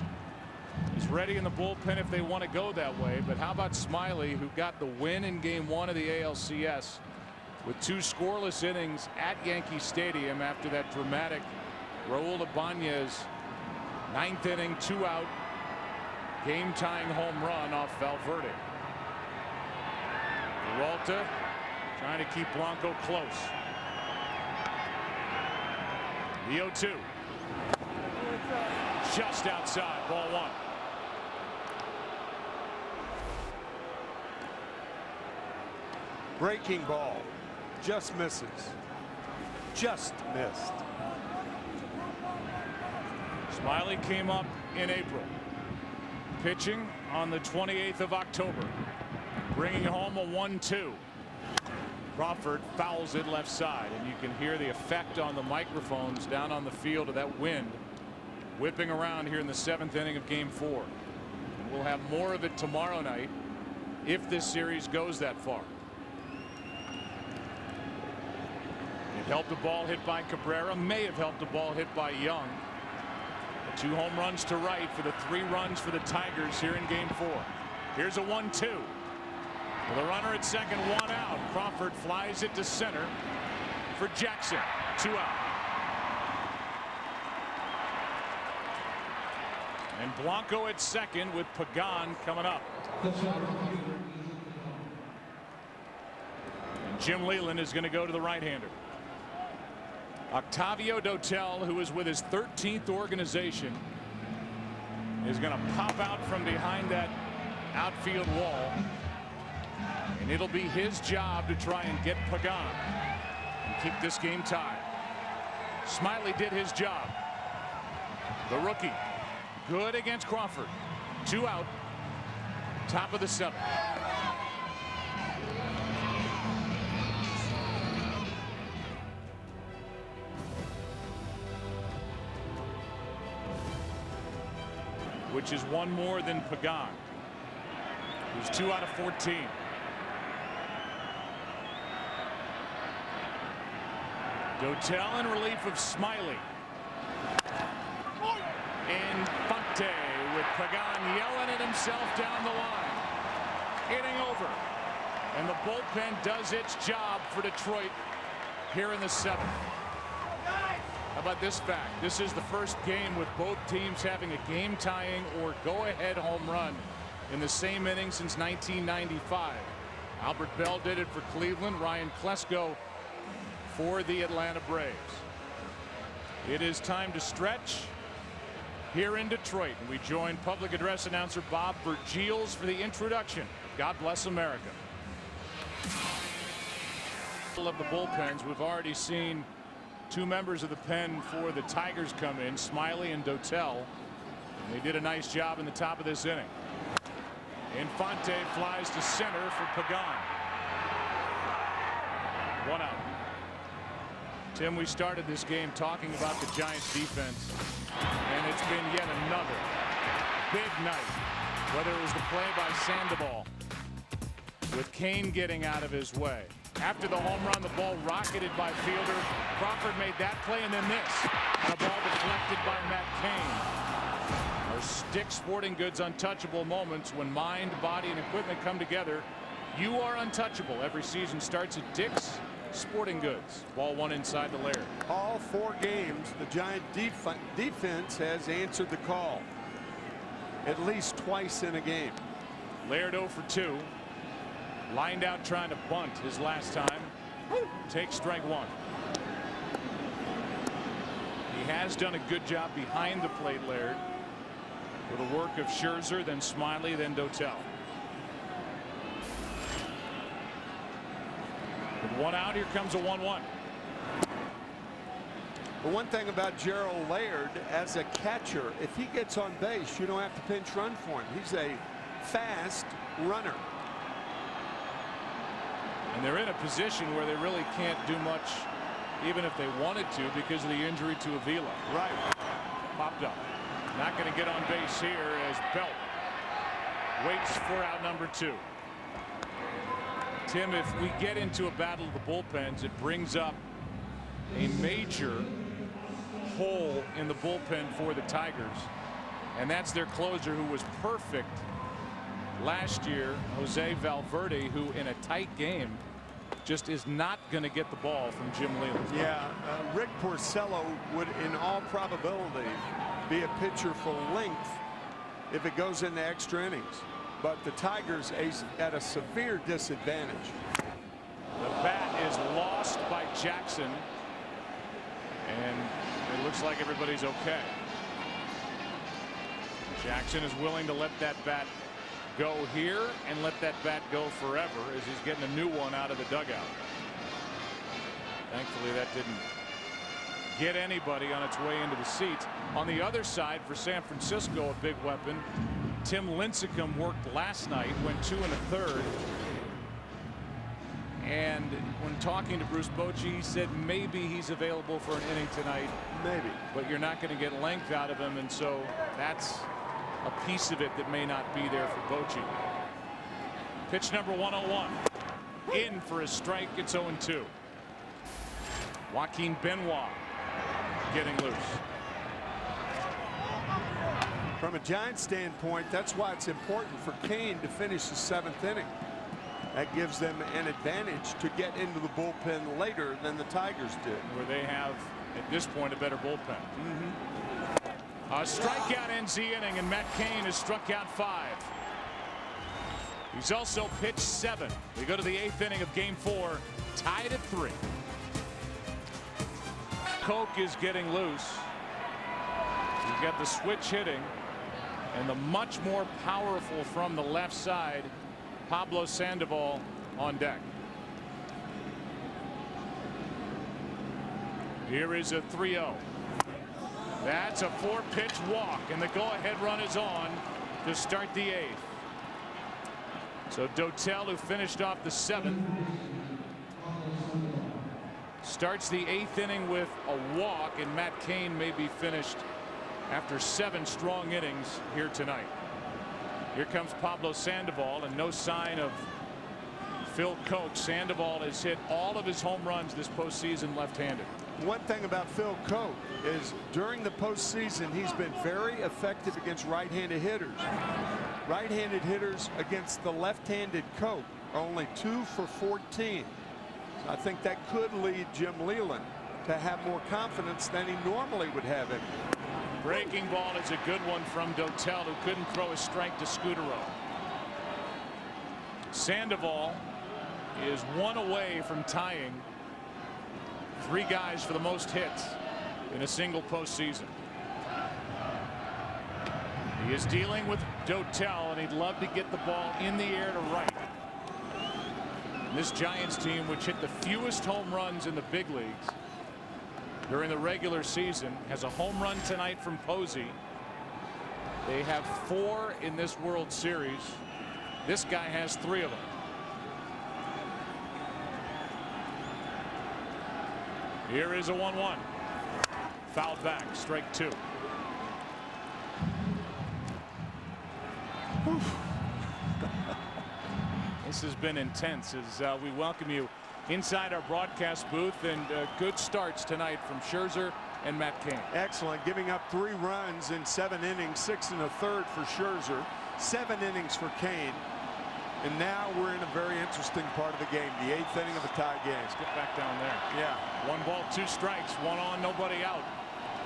is ready in the bullpen if they want to go that way. But how about Smyly, who got the win in game 1 of the ALCS with 2 scoreless innings at Yankee Stadium after that dramatic Raul Ibanez 9th inning, 2-out, game-tying home run off Valverde. Peralta trying to keep Blanco close. The 0-2. Just outside, ball 1. Breaking ball. Just misses. Just missed. Smiley came up in April. Pitching on the 28th of October. Bringing home a 1-2. Crawford fouls it left side, and you can hear the effect on the microphones down on the field of that wind whipping around here in the 7th inning of Game 4. And we'll have more of it tomorrow night if this series goes that far. It helped a ball hit by Cabrera, may have helped a ball hit by Young. 2 home runs to right for the 3 runs for the Tigers here in Game 4. Here's a 1-2. With a runner at second, 1 out. Crawford flies it to center for Jackson. 2 out. And Blanco at second with Pagan coming up. And Jim Leyland is going to go to the right-hander. Octavio Dotel, who is with his 13th organization, is going to pop out from behind that outfield wall. And it'll be his job to try and get Pagan and keep this game tied. Smiley did his job. The rookie, good against Crawford. 2 out. Top of the 7th. Which is 1 more than Pagan, who's 2 out of 14. Dotel in relief of Smiley. Infante with Pagan yelling at himself down the line. Inning over. And the bullpen does its job for Detroit here in the 7th. How about this fact? This is the first game with both teams having a game-tying or go-ahead home run in the same inning since 1995. Albert Bell did it for Cleveland. Ryan Klesko for the Atlanta Braves. It is time to stretch here in Detroit. And we join public address announcer Bob Bergiels for the introduction. God bless America. Of the bullpens, we've already seen 2 members of the pen for the Tigers come in, Smiley and Dotel. And they did a nice job in the top of this inning. Infante flies to center for Pagan. 1 out. Tim, we started this game talking about the Giants defense, and it's been yet another big night. Whether it was the play by Sandoval with Kane getting out of his way. After the home run, the ball rocketed by fielder. Crawford made that play, and then this. And a ball deflected by Matt Cain. Our Stick Sporting Goods untouchable moments when mind, body, and equipment come together. You are untouchable. Every season starts at Dick's Sporting Goods. Ball 1 inside the Laird. All 4 games, the Giant defense has answered the call at least twice in a game. Laird 0 for 2. Lined out trying to bunt his last time. Take strike 1. He has done a good job behind the plate, Laird, with the work of Scherzer, then Smiley, then Dotel. With 1 out, here comes a 1-1. The one thing about Gerald Laird as a catcher, if he gets on base, you don't have to pinch run for him. He's a fast runner. And they're in a position where they really can't do much, even if they wanted to, because of the injury to Avila. Right. Popped up. Not going to get on base here as Belt waits for out number 2. Tim, if we get into a battle of the bullpens, it brings up a major hole in the bullpen for the Tigers, and that's their closer, who was perfect last year, Jose Valverde, who in a tight game just is not going to get the ball from Jim Leyland. Yeah, Rick Porcello would in all probability be a pitcher for length if it goes into extra innings, but the Tigers at a severe disadvantage. The bat is lost by Jackson, and it looks like everybody's okay. Jackson is willing to let that bat go here and let that bat go forever as he's getting a new one out of the dugout. Thankfully, that didn't get anybody on its way into the seats. On the other side for San Francisco, a big weapon. Tim Lincecum worked last night, went 2 1/3. And when talking to Bruce Bochy, he said maybe he's available for an inning tonight. Maybe. But you're not going to get length out of him, and so that's a piece of it that may not be there for Bochy. Pitch number 101. In for a strike. It's 0-2. Joaquin Benoit getting loose. From a Giants standpoint, that's why it's important for Kane to finish the 7th inning. That gives them an advantage to get into the bullpen later than the Tigers did. Where they have, at this point, a better bullpen. A strikeout ends the inning, and Matt Cain has struck out 5. He's also pitched 7. We go to the 8th inning of Game 4, tied at 3. Koch is getting loose. You've got the switch hitting, and the much more powerful from the left side, Pablo Sandoval on deck. Here is a 3-0. That's a 4-pitch walk, and the go-ahead run is on to start the 8th. So Dotel, who finished off the 7th, starts the 8th inning with a walk, and Matt Cain may be finished after 7 strong innings here tonight. Here comes Pablo Sandoval, and no sign of Phil Koch. Sandoval has hit all of his home runs this postseason left-handed. One thing about Phil Koch is during the postseason he's been very effective against right-handed hitters. Right-handed hitters against the left-handed Koch are only 2 for 14. So I think that could lead Jim Leyland to have more confidence than he normally would have in him. Breaking ball is a good one from Dotel, who couldn't throw a strike to Scutaro. Sandoval is 1 away from tying 3 guys for the most hits in a single postseason. He is dealing with Dotel, and he'd love to get the ball in the air to right. And this Giants team, which hit the fewest home runs in the big leagues during the regular season, has a home run tonight from Posey. They have 4 in this World Series. This guy has 3 of them. Here is a 1-1. Fouled back, strike 2. This has been intense as we welcome you inside our broadcast booth, and good starts tonight from Scherzer and Matt Cain. Excellent, giving up 3 runs in 7 innings, 6 1/3 for Scherzer, 7 innings for Cain. And now we're in a very interesting part of the game, the 8th inning of a tie game. Let's get back down there. Yeah. 1 ball, 2 strikes, 1 on, nobody out.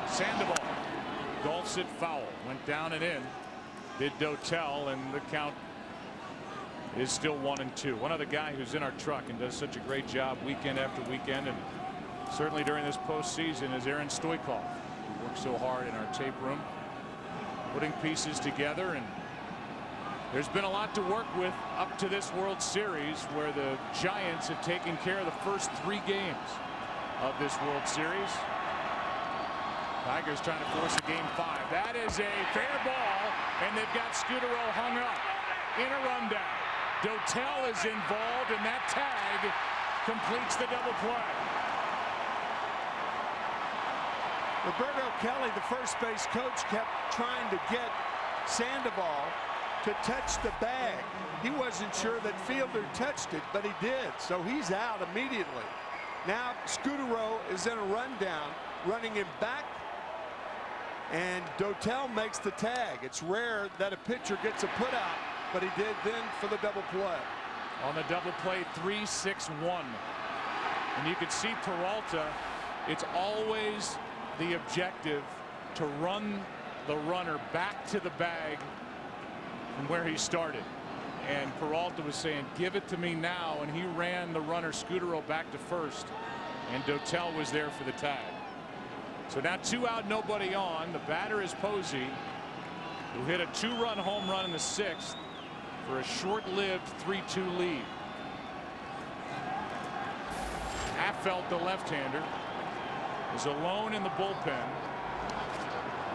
Sandoval golfs it foul, went down and in. Did Dotel, and the count is still 1-2. One other guy who's in our truck and does such a great job weekend after weekend, and certainly during this postseason, is Aaron Stoikov, who works so hard in our tape room, putting pieces together. And there's been a lot to work with up to this World Series, where the Giants have taken care of the first 3 games of this World Series. Tigers trying to force a game 5. That is a fair ball, and they've got Scutaro hung up in a rundown. Dotel is involved, and that tag completes the double play. Roberto Kelly, the first base coach, kept trying to get Sandoval to touch the bag. He wasn't sure that Fielder touched it, but he did, so he's out immediately. Now Scutaro is in a rundown, running him back, and Dotel makes the tag. It's rare that a pitcher gets a putout, but he did then for the double play. On the double play, 3-6-1. And you can see Peralta, it's always the objective to run the runner back to the bag from where he started. And Peralta was saying, give it to me now, and he ran the runner Scutaro back to first, and Dotel was there for the tag. So now 2 out, nobody on. The batter is Posey, who hit a 2-run home run in the 6th for a short-lived 3-2 lead. Affeldt, the left-hander, is alone in the bullpen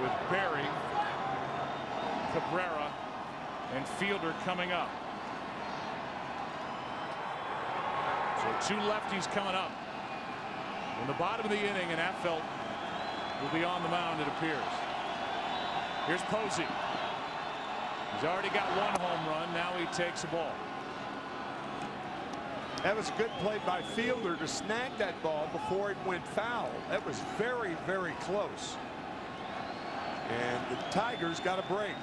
with Berry, Cabrera, and Fielder coming up. So 2 lefties coming up in the bottom of the inning, and Affeldt will be on the mound, it appears. Here's Posey. He's already got 1 home run. Now he takes the ball. That was a good play by Fielder to snag that ball before it went foul. That was very, very close. And the Tigers got a break.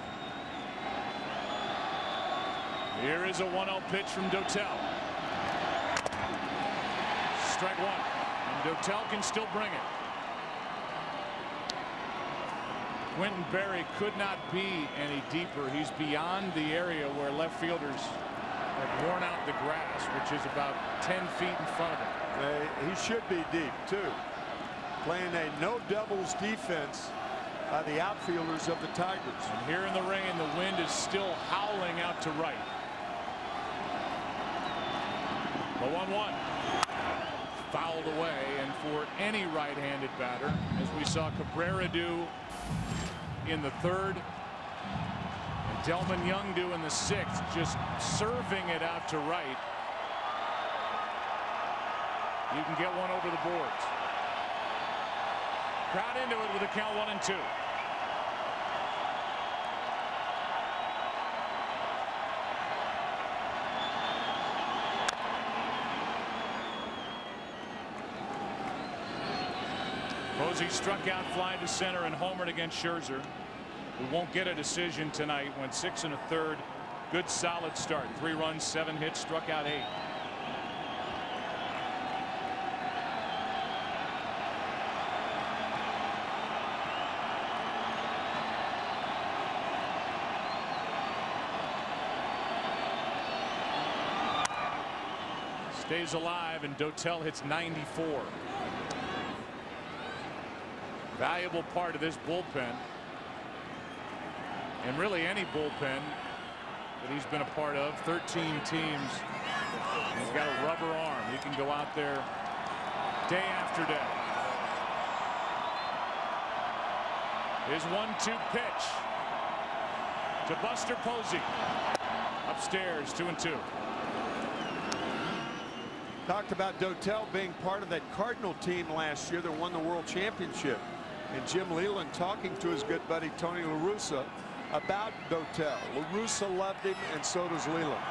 Here is a 1-0 pitch from Dotel. Strike 1. And Dotel can still bring it. Quentin Berry could not be any deeper. He's beyond the area where left fielders have worn out the grass, which is about 10 feet in front of him. He should be deep, too. Playing a no doubles defense by the outfielders of the Tigers. And here in the rain, the wind is still howling out to right. The 1-1. Fouled away, and for any right-handed batter, as we saw Cabrera do in the 3rd, and Delman Young do in the 6th, just serving it out to right, you can get one over the boards. Crowd into it with a count 1-2. Posey struck out, fly to center, and homered against Scherzer, who won't get a decision tonight. Went 6 1/3. Good solid start. 3 runs, 7 hits, struck out 8. Stays alive, and Dotel hits 94. Valuable part of this bullpen, and really any bullpen that he's been a part of. 13 teams. He's got a rubber arm. He can go out there day after day. His 1-2 pitch to Buster Posey. Upstairs, 2-2. Talked about Dotel being part of that Cardinal team last year that won the World Championship. And Jim Leyland talking to his good buddy Tony La Russa about Dotel. La Russa loved him, and so does Leyland.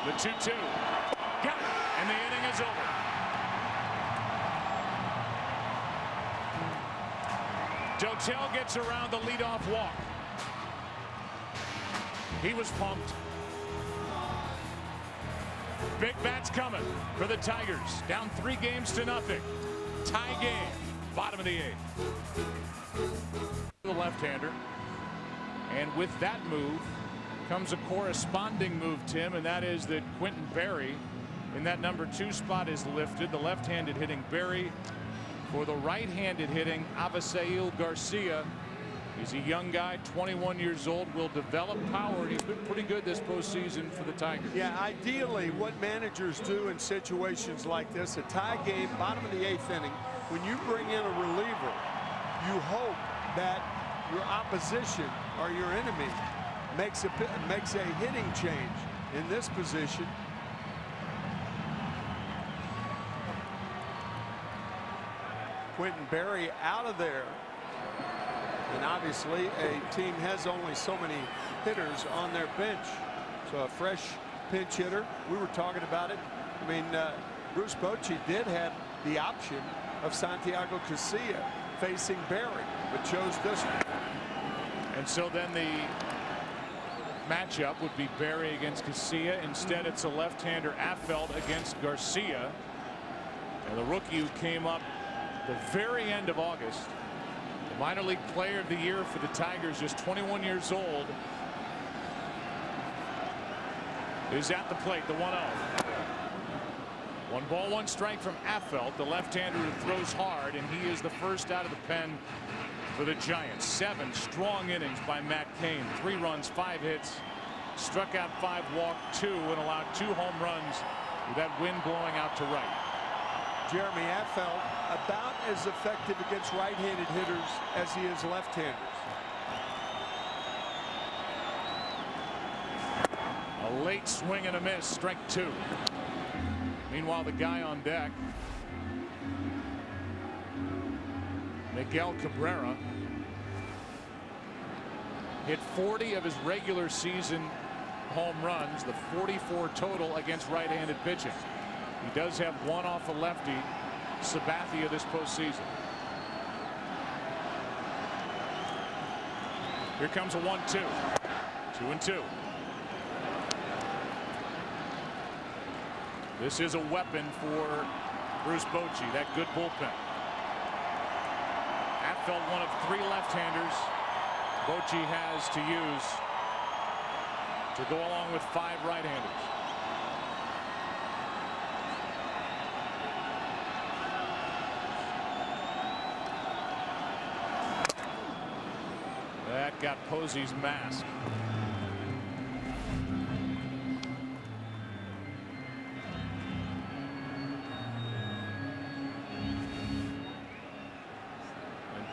The 2-2. Got it. And the inning is over. Dotel gets around the leadoff walk. He was pumped. Big bats coming for the Tigers. Down 3 games to nothing. Tie game. Bottom of the 8th. The left-hander. And with that move comes a corresponding move, Tim, and that is that Quentin Berry in that number 2 spot is lifted. The left-handed hitting Berry for the right-handed hitting Avisail Garcia. He's a young guy, 21 years old, will develop power. He's been pretty good this postseason for the Tigers. Yeah, ideally what managers do in situations like this, a tie game, bottom of the 8th inning, when you bring in a reliever, you hope that your opposition or your enemy makes a hitting change. In this position, Quentin Berry out of there. And obviously a team has only so many hitters on their bench. So a fresh pinch hitter. We were talking about it. I mean, Bruce Bochy did have the option of Santiago Casilla facing Berry, but chose this one. And so then the matchup would be Berry against Casilla. Instead, it's a left-hander Affeldt against Garcia. And the rookie who came up the very end of August, the minor league player of the year for the Tigers, just 21 years old. is at the plate, the 1-0. 1 ball, 1 strike from Affeldt, the left-hander who throws hard, and he is the first out of the pen for the Giants. 7 strong innings by Matt Cain. 3 runs, 5 hits, struck out 5, walked 2, and allowed 2 home runs with that wind blowing out to right. Jeremy Affeldt about as effective against right-handed hitters as he is left-handers. A late swing and a miss, strike 2. Meanwhile, the guy on deck, Miguel Cabrera, hit 40 of his regular season home runs, the 44 total against right-handed pitching. He does have 1 off a lefty, Sabathia, this postseason. Here comes a 1-2. 2-2. This is a weapon for Bruce Bochy, that good bullpen. Affeldt, one of 3 left-handers Bochy has to use to go along with 5 right-handers. That got Posey's mask.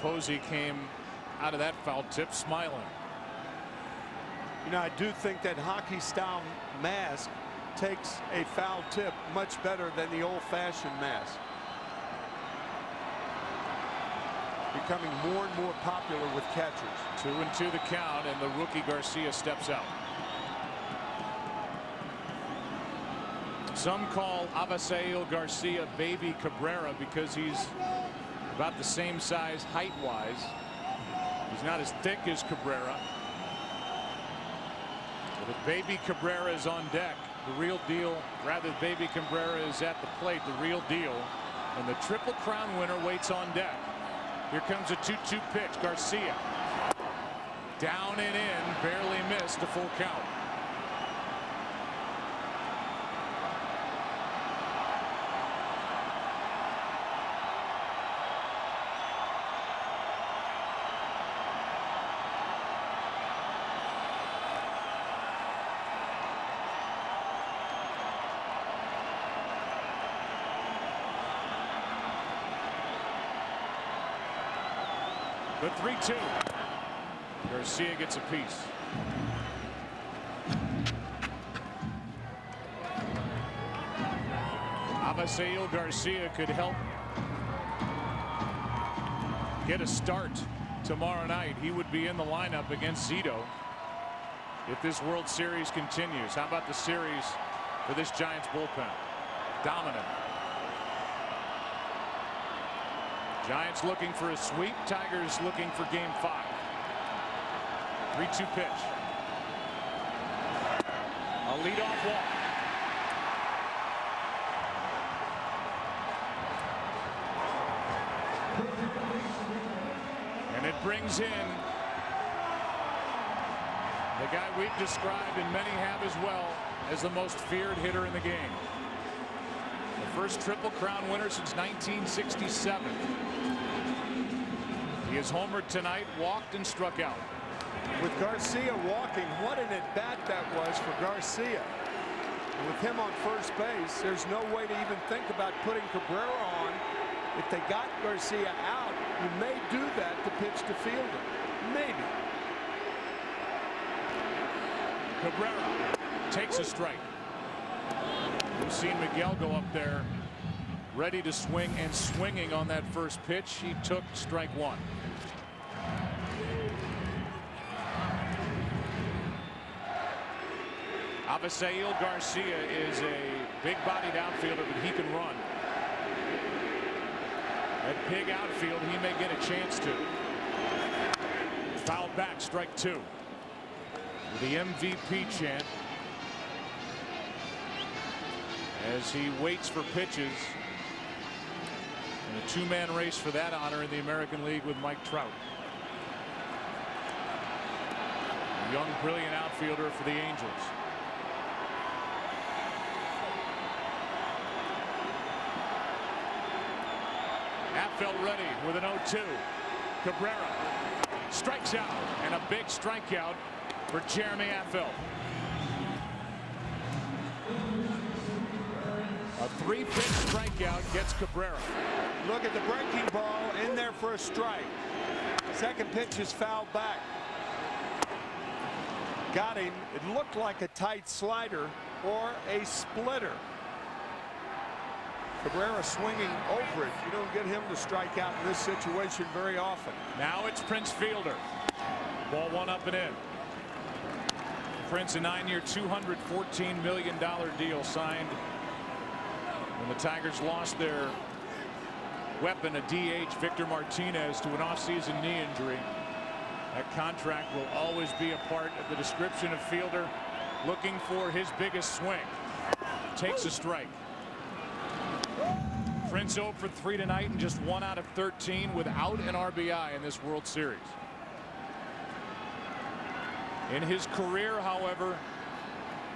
Posey came out of that foul tip smiling. You know, I do think that hockey style mask takes a foul tip much better than the old-fashioned mask. Becoming more and more popular with catchers. 2-2 the count, and the rookie Garcia steps out. Some call Avisail Garcia Baby Cabrera because he's about the same size height-wise. He's not as thick as Cabrera. But if Baby Cabrera is on deck, the real deal, rather Baby Cabrera is at the plate, the real deal, and the Triple Crown winner waits on deck. Here comes a 2-2 pitch. Garcia down and in, barely missed a full count. The 3-2. Garcia gets a piece. Avisail Garcia could help get a start tomorrow night. He would be in the lineup against Zito if this World Series continues. How about the series for this Giants bullpen? Dominant. Giants looking for a sweep. Tigers looking for game 5. 3-2 pitch. A leadoff walk. And it brings in the guy we've described, and many have as well, as the most feared hitter in the game. The first Triple Crown winner since 1967. He has homered tonight, walked, and struck out. With Garcia walking, what an at-bat that was for Garcia. And with him on first base, there's no way to even think about putting Cabrera on. If they got Garcia out, you may do that to pitch to Fielder. Maybe. Cabrera takes a strike. We've seen Miguel go up there ready to swing, and swinging on that first pitch. He took strike 1. Avisail Garcia is a big-bodied outfielder, but he can run. That big outfield, he may get a chance to. Fouled back, strike 2. With the MVP chant as he waits for pitches. In a 2-man race for that honor in the American League with Mike Trout. A young, brilliant outfielder for the Angels. Affeldt ready with an 0-2. Cabrera strikes out, and a big strikeout for Jeremy Affeldt. A 3-pitch strikeout gets Cabrera. Look at the breaking ball in there for a strike. Second pitch is fouled back. Got him. It looked like a tight slider or a splitter. Cabrera swinging over it. You don't get him to strike out in this situation very often. Now it's Prince Fielder. Ball one up and in. Prince, a 9-year, $214 million deal signed when the Tigers lost their weapon, a DH, Victor Martinez, to an offseason knee injury. That contract will always be a part of the description of Fielder, looking for his biggest swing. Takes a strike. Prince 0 for 3 tonight and just 1 out of 13 without an RBI in this World Series. In his career, however,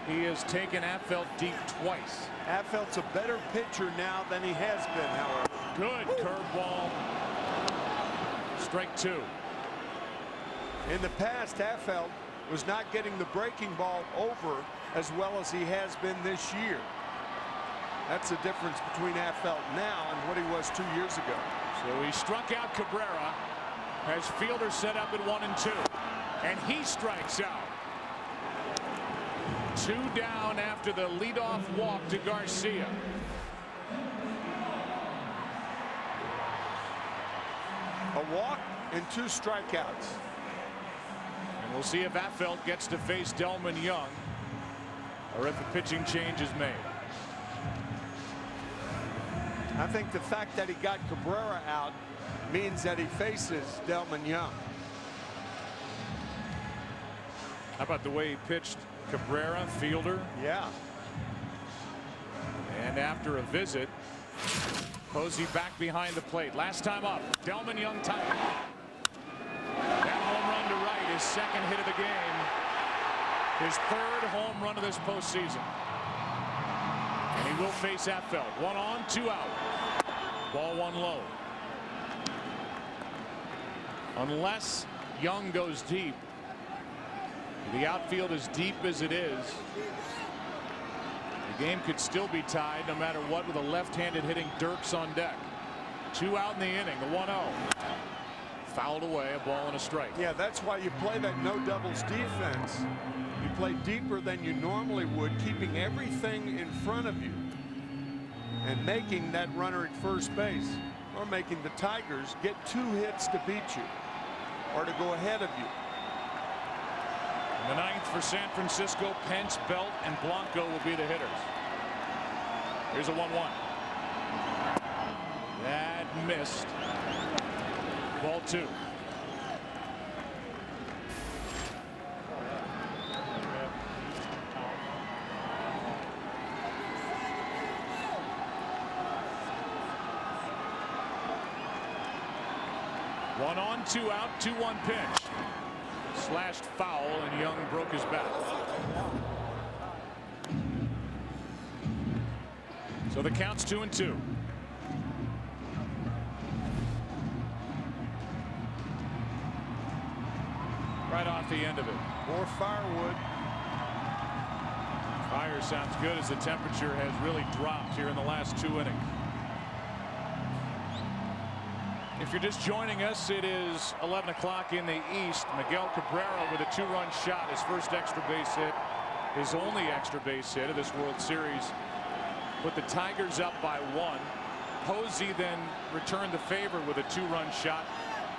he has taken Affeldt deep twice. Affeldt's a better pitcher now than he has been, however. Good curveball. Strike 2. In the past, Affeldt was not getting the breaking ball over as well as he has been this year. That's the difference between Affeldt now and what he was 2 years ago. So he struck out Cabrera, has Fielder set up at 1 and 2, and he strikes out. 2 down after the leadoff walk to Garcia. A walk and 2 strikeouts. And we'll see if Affeldt gets to face Delman Young or if a pitching change is made. I think the fact that he got Cabrera out means that he faces Delman Young. How about the way he pitched Cabrera, Fielder? Yeah. And after a visit, Posey back behind the plate. Last time up, Delman Young tied. That home run to right, his second hit of the game. His 3rd home run of this postseason. And he will face Affeldt. 1 on, 2 out. Ball 1 low. Unless Young goes deep, the outfield as deep as it is, the game could still be tied no matter what, with a left-handed hitting Dirks on deck. 2 out in the inning. The 1-0. Fouled away, a ball and a strike. Yeah, that's why you play that no doubles defense. You play deeper than you normally would, keeping everything in front of you and making that runner at first base, or making the Tigers get 2 hits to beat you or to go ahead of you. In the 9th for San Francisco, Pence, Belt, and Blanco will be the hitters. Here's a 1-1. That missed. Ball 2. One on, 2 out, 2-1 pitch. Slashed foul, and Young broke his bat. So the count's 2-2. Right off the end of it. More firewood. Fire sounds good as the temperature has really dropped here in the last 2 innings. If you're just joining us, it is 11 o'clock in the East. Miguel Cabrera with a 2-run shot, his first extra base hit, his only extra base hit of this World Series. Put the Tigers up by 1. Posey then returned the favor with a 2-run shot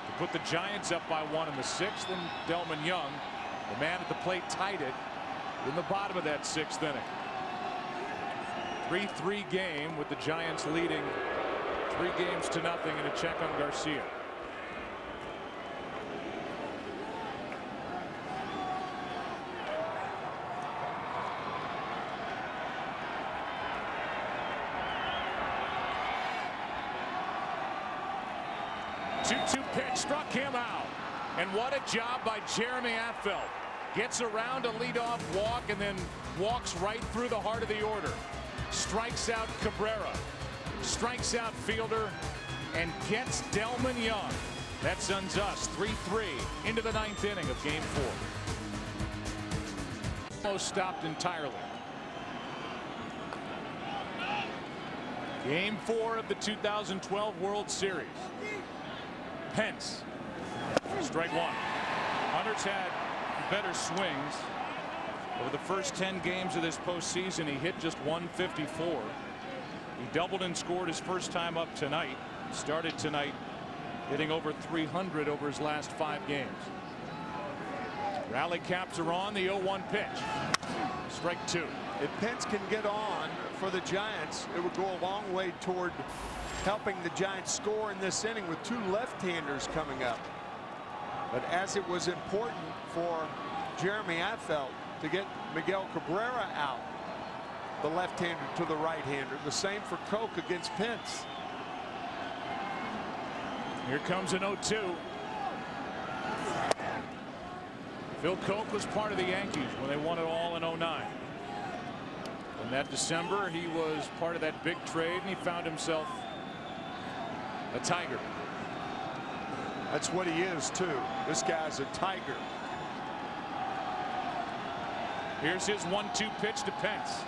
to put the Giants up by 1 in the 6th. And Delman Young, the man at the plate, tied it in the bottom of that 6th inning. 3-3 game with the Giants leading 3-0 and a check on Garcia. Pitch struck him out, and what a job by Jeremy Affeldt. Gets around a leadoff walk and then walks right through the heart of the order. Strikes out Cabrera, strikes out Fielder, and gets Delmon Young. That sends us 3-3 into the 9th inning of Game 4. Almost stopped entirely. Game 4 of the 2012 World Series. Pence. Strike one. Hunter's had better swings. Over the first 10 games of this postseason, he hit just 154. He doubled and scored his first time up tonight. Started tonight hitting over 300 over his last 5 games. Rally caps are on. The 0-1 pitch. Strike 2. If Pence can get on for the Giants, it would go a long way toward helping the Giants score in this inning with 2 left-handers coming up. But as it was important for Jeremy Affeldt to get Miguel Cabrera out, the left-hander to the right-hander, the same for Koch against Pence. Here comes an 0-2. Phil Koch was part of the Yankees when they won it all in 09. In that December, he was part of that big trade, and he found himself a Tiger. That's what he is, too. This guy's a Tiger. Here's his 1-2 pitch to Pence.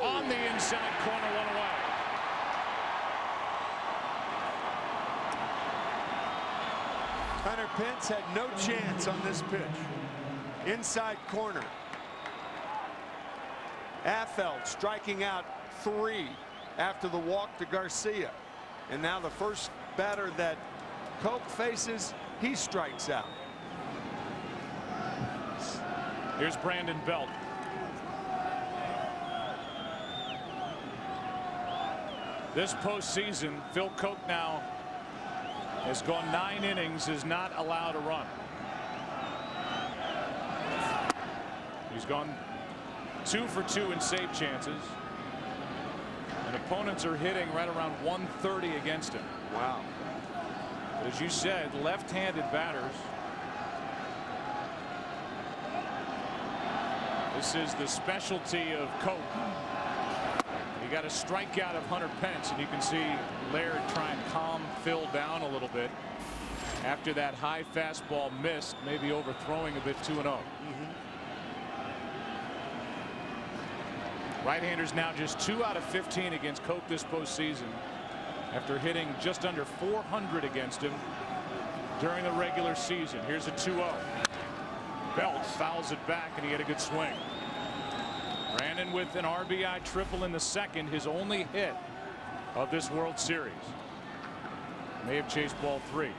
On the inside corner, 1 away. Hunter Pence had no chance on this pitch. Inside corner. Affeldt striking out 3 after the walk to Garcia. And now the first batter that Koch faces, he strikes out. Here's Brandon Belt. This postseason, Phil Koch now has gone 9 innings, is not allowed a run. He's gone 2 for 2 in save chances. And opponents are hitting right around 130 against him. Wow. But as you said, left-handed batters. This is the specialty of Koch. He got a strikeout of Hunter Pence, and you can see Laird try and calm Phil down a little bit after that high fastball missed, maybe overthrowing a bit 2-0. Right-handers now just 2 out of 15 against Koch this postseason, after hitting just under 400 against him during the regular season. Here's a 2-0. Belt fouls it back, and he had a good swing. Brandon with an RBI triple in the second, his only hit of this World Series. May have chased ball 3.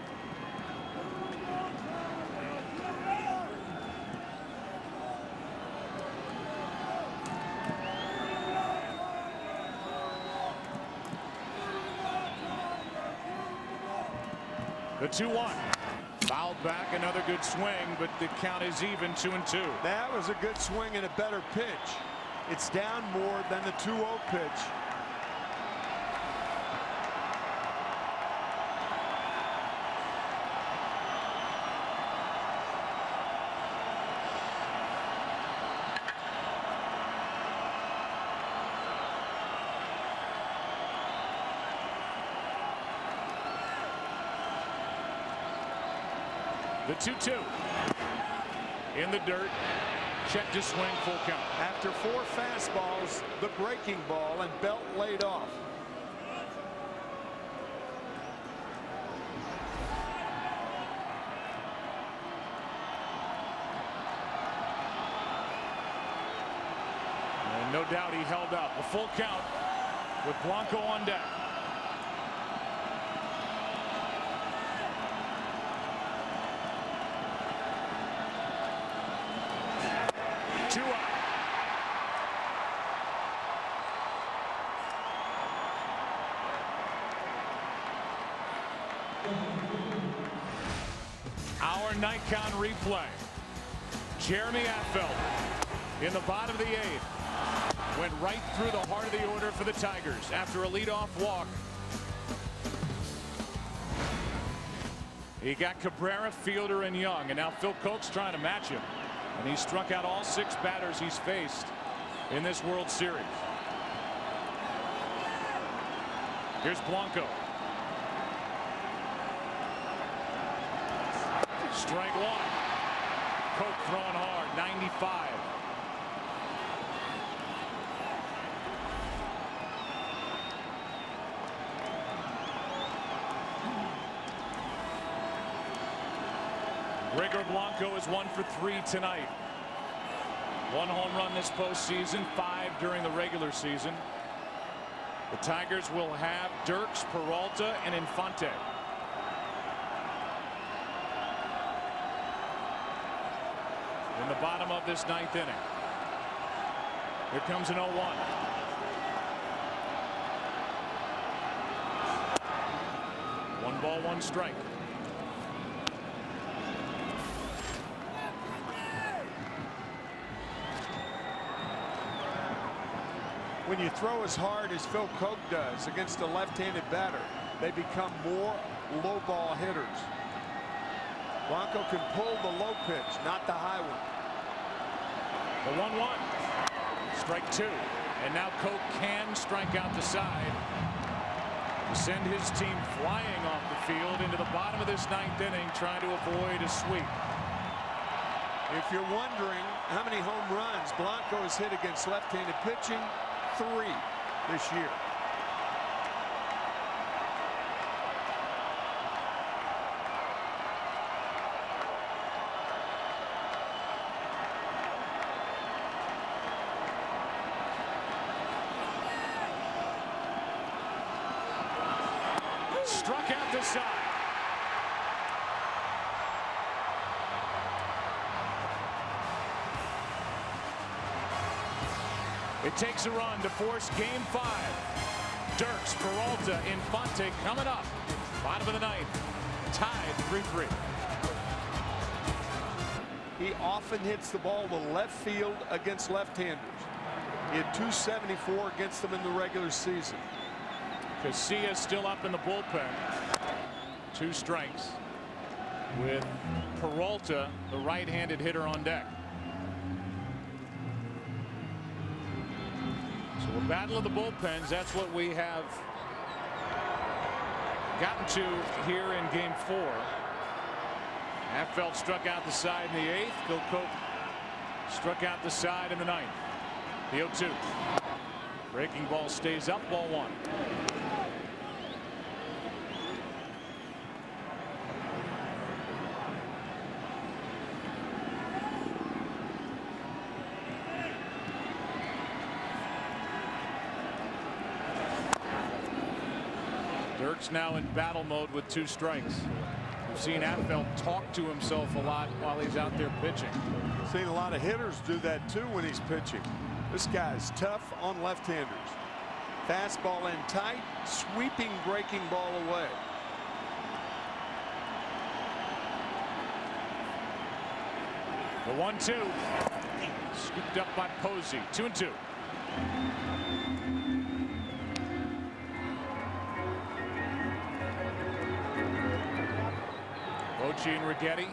The 2-1. Fouled back, another good swing, but the count is even, 2-2. That was a good swing and a better pitch. It's down more than the 2-0 pitch. The 2-2 in the dirt. Check to swing, full count. After 4 fastballs, the breaking ball, and Belt laid off. And no doubt he held up. A full count with Blanco on deck. Our night count replay. Jeremy Affeldt in the bottom of the 8th went right through the heart of the order for the Tigers after a leadoff walk. He got Cabrera, Fielder, and Young, and now Phil Koch's trying to match him, and he struck out all 6 batters he's faced in this World Series. Here's Blanco. Strike one. Coke throwing hard, 95. Gregor Blanco is 1 for 3 tonight. 1 home run this postseason, 5 during the regular season. The Tigers will have Dirks, Peralta, and Infante. In the bottom of this 9th inning. Here comes an 0-1. One ball, one strike. When you throw as hard as Phil Coke does against a left-handed batter, they become more low ball hitters. Blanco can pull the low pitch, not the high one. The 1-1. Strike 2. And now Coke can strike out the side to send his team flying off the field into the bottom of this 9th inning, trying to avoid a sweep. If you're wondering how many home runs Blanco has hit against left-handed pitching, 3 this year. Struck out the side. It takes a run to force game 5. Dirks, Peralta, Infante coming up. Bottom of the 9th. Tied 3-3. He often hits the ball to left field against left-handers. He had 274 against them in the regular season. Casilla still up in the bullpen. 2 strikes with Peralta, the right-handed hitter, on deck. So a battle of the bullpens. That's what we have gotten to here in game 4. Affeldt struck out the side in the 8th. Phil Coke struck out the side in the 9th. The 0-2. Breaking ball stays up, ball 1. Dirks now in battle mode with 2 strikes. We've seen Affeldt talk to himself a lot while he's out there pitching. Seen a lot of hitters do that too when he's pitching. This guy's tough on left-handers. Fastball in tight, sweeping breaking ball away. The 1-2. Scooped up by Posey. 2-2. Bochy and Righetti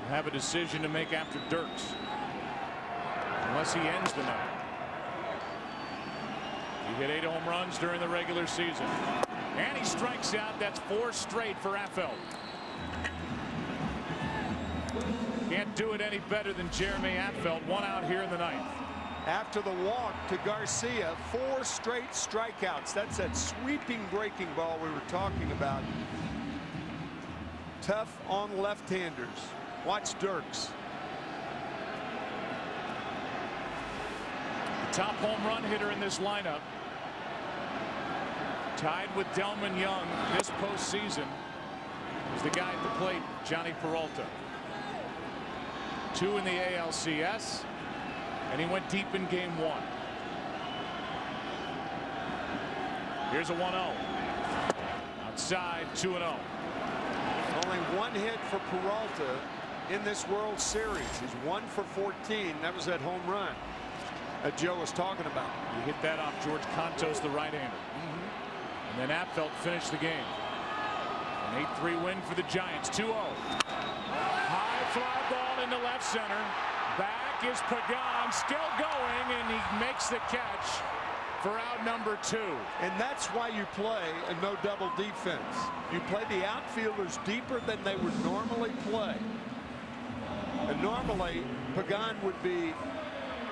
have a decision to make after Dirks, unless he ends the night. He hit 8 home runs during the regular season, and he strikes out. That's 4 straight for Affeldt. Can't do it any better than Jeremy Affeldt. 1 out here in the 9th. After the walk to Garcia, 4 straight strikeouts. That's that sweeping breaking ball we were talking about. Tough on left-handers. Watch Dirks. The top home run hitter in this lineup, tied with Delman Young this postseason, is the guy at the plate, Johnny Peralta. 2 in the ALCS, and he went deep in game 1. Here's a 1-0. Outside, 2-0. Only 1 hit for Peralta in this World Series. He's 1 for 14. That was that home run that Joe was talking about. He hit that off George Contos, the right-hander. And then Affeldt finished the game. An 8-3 win for the Giants. 2-0. High fly ball into left center. Back is Pagan, still going, and he makes the catch for out number 2. And that's why you play a no double defense. You play the outfielders deeper than they would normally play. And normally Pagan would be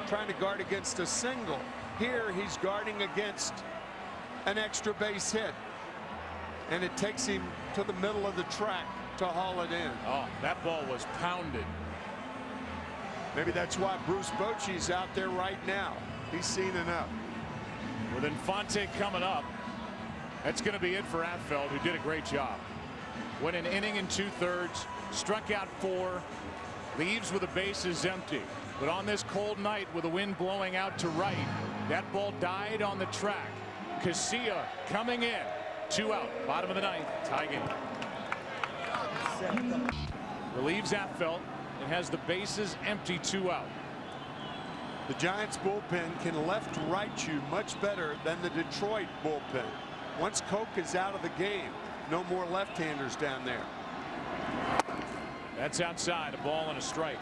trying to guard against a single. Here he's guarding against an extra base hit. And it takes him to the middle of the track to haul it in. Oh, that ball was pounded. Maybe that's why Bruce Bochy's out there right now. He's seen enough. With Infante coming up, that's going to be it for Affeldt, who did a great job. Went an inning and 2/3, struck out 4, leaves with the bases empty. But on this cold night with the wind blowing out to right, that ball died on the track. Casilla coming in. 2 out, bottom of the 9th, tie game. Relieves Affeldt and has the bases empty, 2 out. The Giants bullpen can left-right you much better than the Detroit bullpen. Once Koch is out of the game, no more left-handers down there. That's outside, a ball and a strike.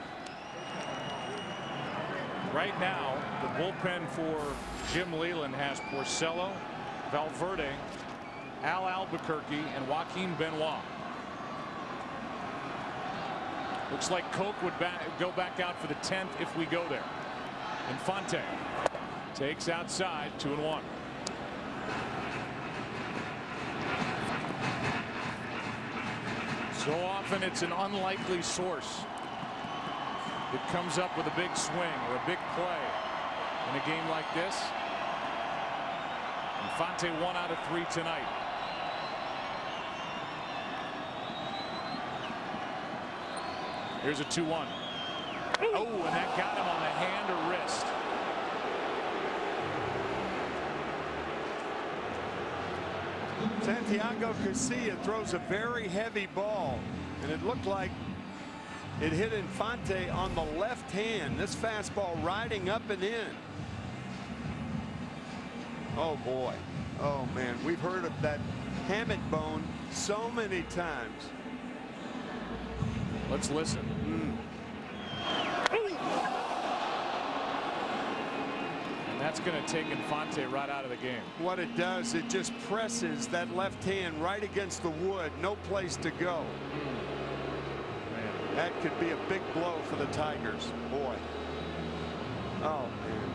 Right now, the bullpen for Jim Leyland has Porcello, Valverde, Al Albuquerque, and Joaquin Benoit. Looks like Koch would go back out for the 10th if we go there. Infante takes outside, 2-1. So often it's an unlikely source that comes up with a big swing or a big play in a game like this. Infante 1 out of 3 tonight. Here's a 2-1. Oh, and that got him on the hand or wrist. Santiago Casilla throws a very heavy ball, and it looked like it hit Infante on the left hand. This fastball riding up and in. Oh boy. Oh man, we've heard of that hammock bone so many times. Let's listen. And that's going to take Infante right out of the game. What it does, it just presses that left hand right against the wood. No place to go. Man, that could be a big blow for the Tigers. Boy. Oh man.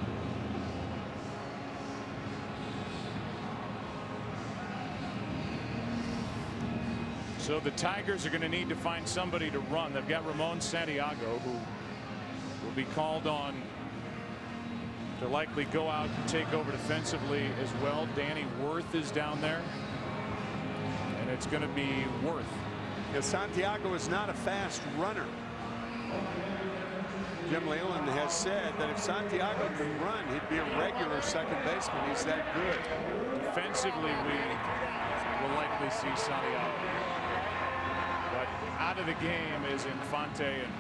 So the Tigers are going to need to find somebody to run. They've got Ramon Santiago, who will be called on to likely go out and take over defensively as well. Danny Worth is down there, and it's going to be Worth. Yeah, Santiago is not a fast runner. Jim Leyland has said that if Santiago can run, he'd be a regular second baseman. He's that good. Defensively, we will likely see Santiago. But out of the game is Infante, and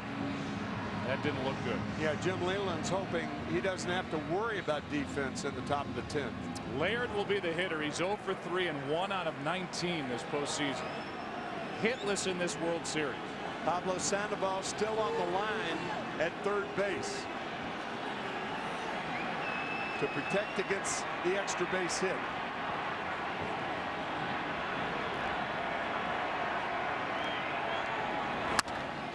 that didn't look good. Yeah, Jim Leyland's hoping he doesn't have to worry about defense in the top of the 10th. Laird will be the hitter. He's 0 for 3 and 1 out of 19 this postseason. Hitless in this World Series. Pablo Sandoval still on the line at third base to protect against the extra base hit.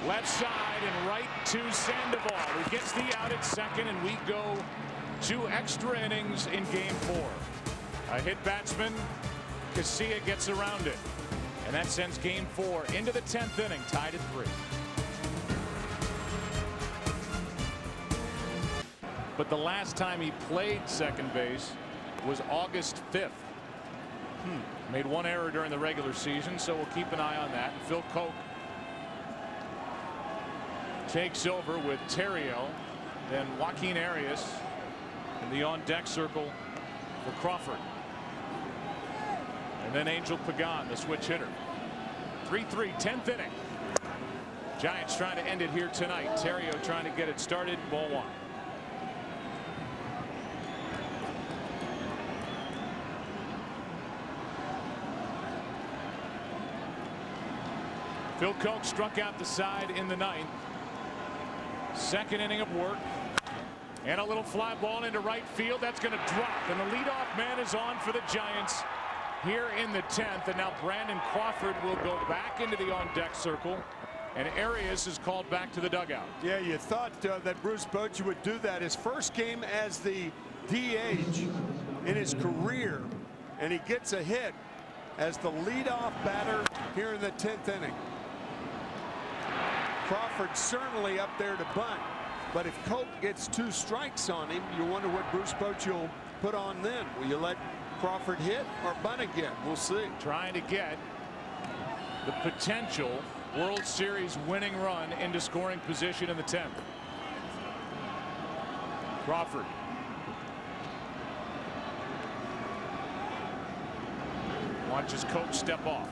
Left side and right to Sandoval, who gets the out at second, and we go 2 extra innings in game 4. A hit batsman, Casilla gets around it, and that sends game 4 into the 10th inning, tied at 3. But the last time he played second base was August 5th. Made 1 error during the regular season, so we'll keep an eye on that. And Phil Koch takes over with Terriel, then Joaquin Arias in the on-deck circle for Crawford. And then Angel Pagan, the switch hitter. 3-3, 10th inning. Giants trying to end it here tonight. Terriel trying to get it started. Ball 1. Phil Koch struck out the side in the 9th. Second inning of work. And a little fly ball into right field. That's going to drop. And the leadoff man is on for the Giants here in the 10th. And now Brandon Crawford will go back into the on-deck circle. And Arias is called back to the dugout. Yeah, you thought that Bruce Bochy would do that. His first game as the DH in his career. And he gets a hit as the leadoff batter here in the 10th inning. Crawford certainly up there to bunt. But if Coke gets 2 strikes on him, you wonder what Bruce Bochy will put on then. Will you let Crawford hit or bunt again? We'll see. Trying to get the potential World Series winning run into scoring position in the 10th. Crawford. Watches Coke step off.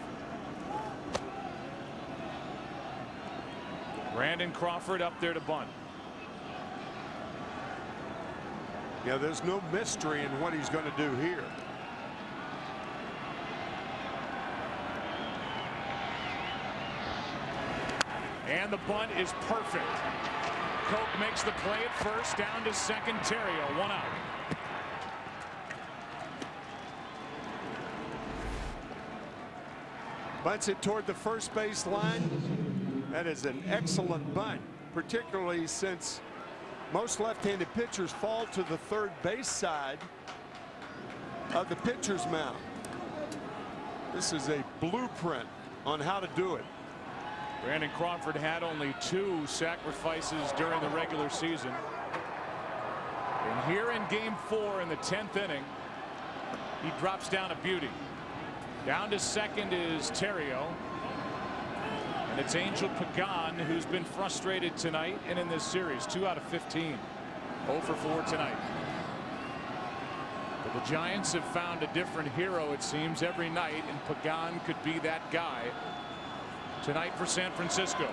Brandon Crawford up there to bunt. Yeah, there's no mystery in what he's going to do here. And the bunt is perfect. Coke makes the play at first, down to second. Theriot, 1 out. Bunts it toward the first base line. That is an excellent bunt, particularly since most left-handed pitchers fall to the third base side of the pitcher's mound. This is a blueprint on how to do it. Brandon Crawford had only 2 sacrifices during the regular season. And here in game 4 in the 10th inning, he drops down a beauty. Down to second is Theriot. And it's Angel Pagan who's been frustrated tonight and in this series. 2 out of 15. 0 for 4 tonight. But the Giants have found a different hero, it seems, every night, and Pagan could be that guy tonight for San Francisco.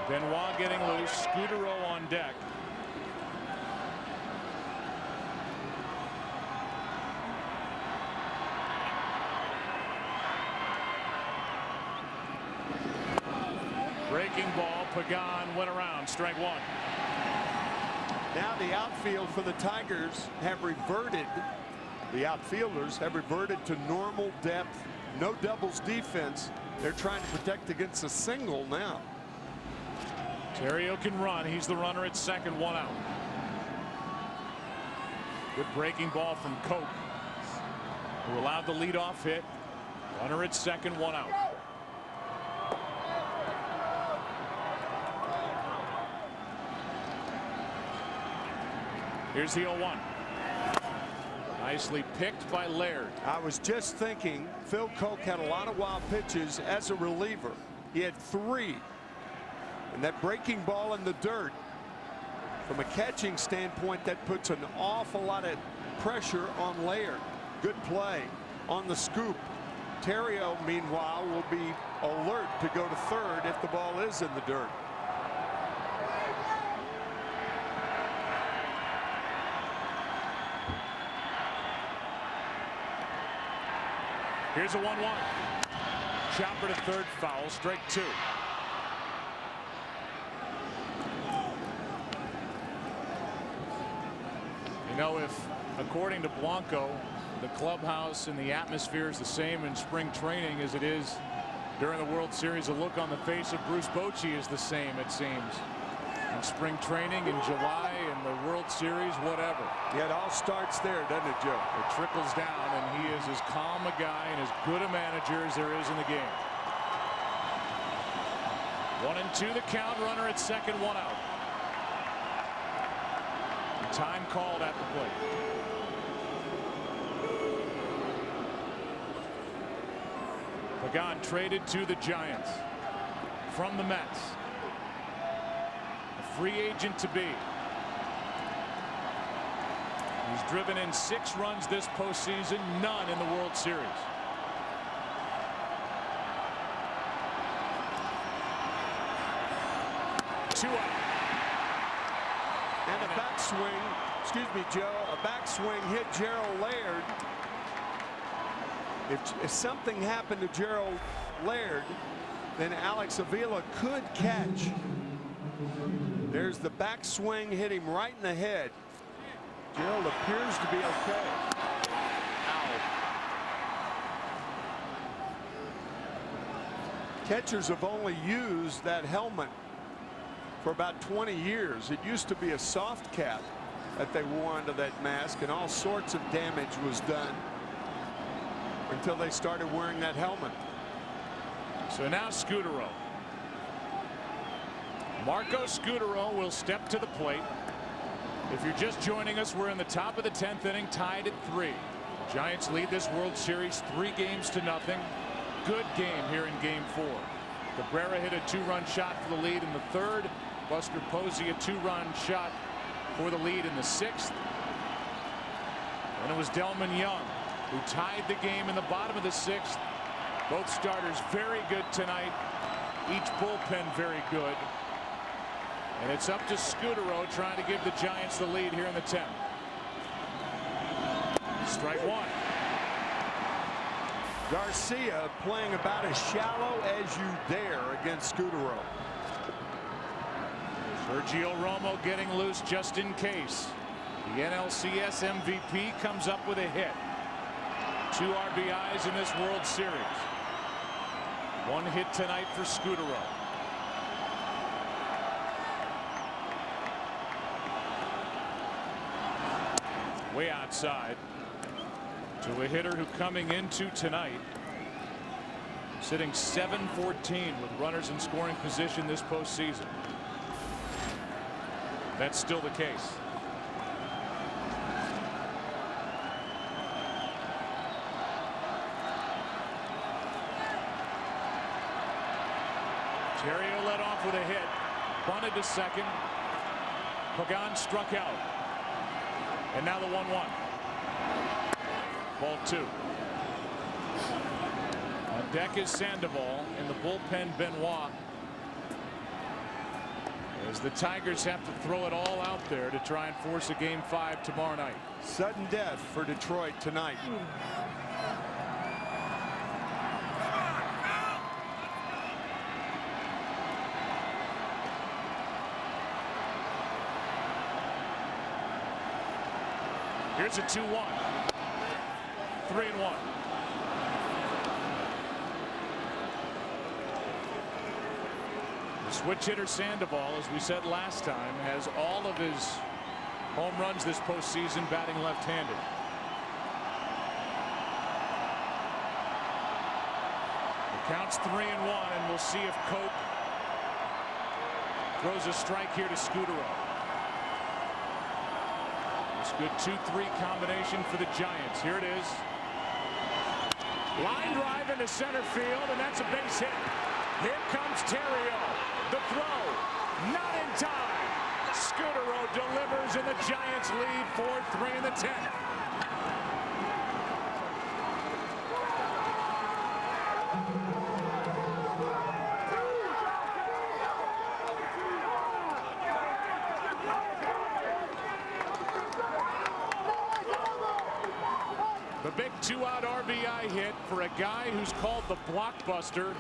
Benoit getting loose. Scudero on deck. Breaking ball. Pagan went around. Strike 1. Now the outfield for the Tigers have reverted. The outfielders have reverted to normal depth. No doubles defense. They're trying to protect against a single now. Theriot can run. He's the runner at second. 1 out. Good breaking ball from Coke, who allowed the leadoff hit. Runner at second. 1 out. Here's the 0-1. Nicely picked by Laird. I was just thinking Phil Coke had a lot of wild pitches as a reliever. He had 3. And that breaking ball in the dirt, from a catching standpoint, that puts an awful lot of pressure on Laird. Good play on the scoop. Theriot, meanwhile, will be alert to go to third if the ball is in the dirt. Here's a 1-1. Chopper to third, foul, strike 2. You know, if according to Blanco, the clubhouse and the atmosphere is the same in spring training as it is during the World Series, the look on the face of Bruce Bochy is the same, it seems. In spring training, in July, in the World Series, whatever. Yeah, it all starts there, doesn't it, Joe? It trickles down, and he is as calm a guy and as good a manager as there is in the game. 1-2 the count. Runner at second. 1 out. Time called at the plate. Pagan traded to the Giants from the Mets. A free agent to be. He's driven in 6 runs this postseason, none in the World Series. Two out. And a backswing, excuse me, Joe, a backswing hit Gerald Laird. If something happened to Gerald Laird, then Alex Avila could catch There's the backswing, hit him right in the head. Gerald appears to be okay. Catchers have only used that helmet for about 20 years. It used to be a soft cap that they wore under that mask, and all sorts of damage was done until they started wearing that helmet. So now Scutaro. Marco Scutaro will step to the plate. If you're just joining us, we're in the top of the 10th inning, tied at 3. The Giants lead this World Series 3-0. Good game here in game 4. Cabrera hit a 2-run shot for the lead in the 3rd. Buster Posey a 2-run shot for the lead in the 6th. And it was Delmon Young who tied the game in the bottom of the 6th. Both starters very good tonight. Each bullpen very good. And it's up to Scutaro trying to give the Giants the lead here in the 10th. Strike 1. Garcia playing about as shallow as you dare against Scutaro. Sergio Romo getting loose just in case. The NLCS MVP comes up with a hit. 2 RBIs in this World Series. 1 hit tonight for Scutaro. Way outside to a hitter who coming into tonight sitting 7-14 with runners in scoring position this postseason. That's still the case. Theriot led off with a hit, bunted to second. Pagan struck out. And now the 1-1. Ball 2. On deck is Sandoval. In the bullpen, Benoit. As the Tigers have to throw it all out there to try and force a game 5 tomorrow night. Sudden death for Detroit tonight. Here's a 2-1. 3-1. The switch hitter Sandoval, as we said last time, has all of his home runs this postseason batting left-handed. The count's 3-1, and we'll see if Cope throws a strike here to Scutaro. Good 2-3 combination for the Giants. Here it is. Line drive into center field, and that's a base hit. Here comes Theriot. The throw, not in time. Scutaro delivers, and the Giants lead 4-3 in the 10th. The big 2-out RBI hit for a guy who's called the blockbuster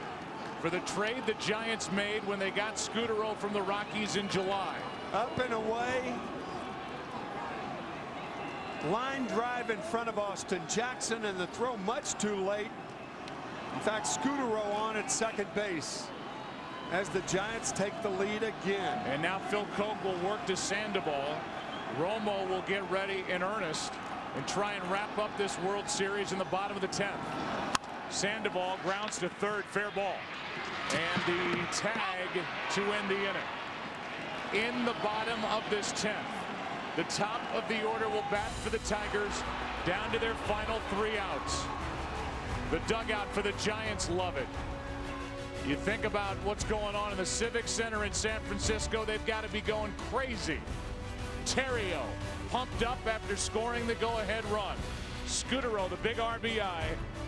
for the trade the Giants made when they got Scutaro from the Rockies in July. Up and away. Line drive in front of Austin Jackson, and the throw much too late. In fact, Scutaro on at second base as the Giants take the lead again. And now Phil Coke will work to Sandoval. Romo will get ready in earnest and try and wrap up this World Series in the bottom of the 10th. Sandoval grounds to third, fair ball. And the tag to end the inning. In the bottom of this 10th, the top of the order will bat for the Tigers down to their final 3 outs. The dugout for the Giants love it. You think about what's going on in the Civic Center in San Francisco, they've got to be going crazy. Theriot pumped up after scoring the go-ahead run. Scutaro, the big RBI,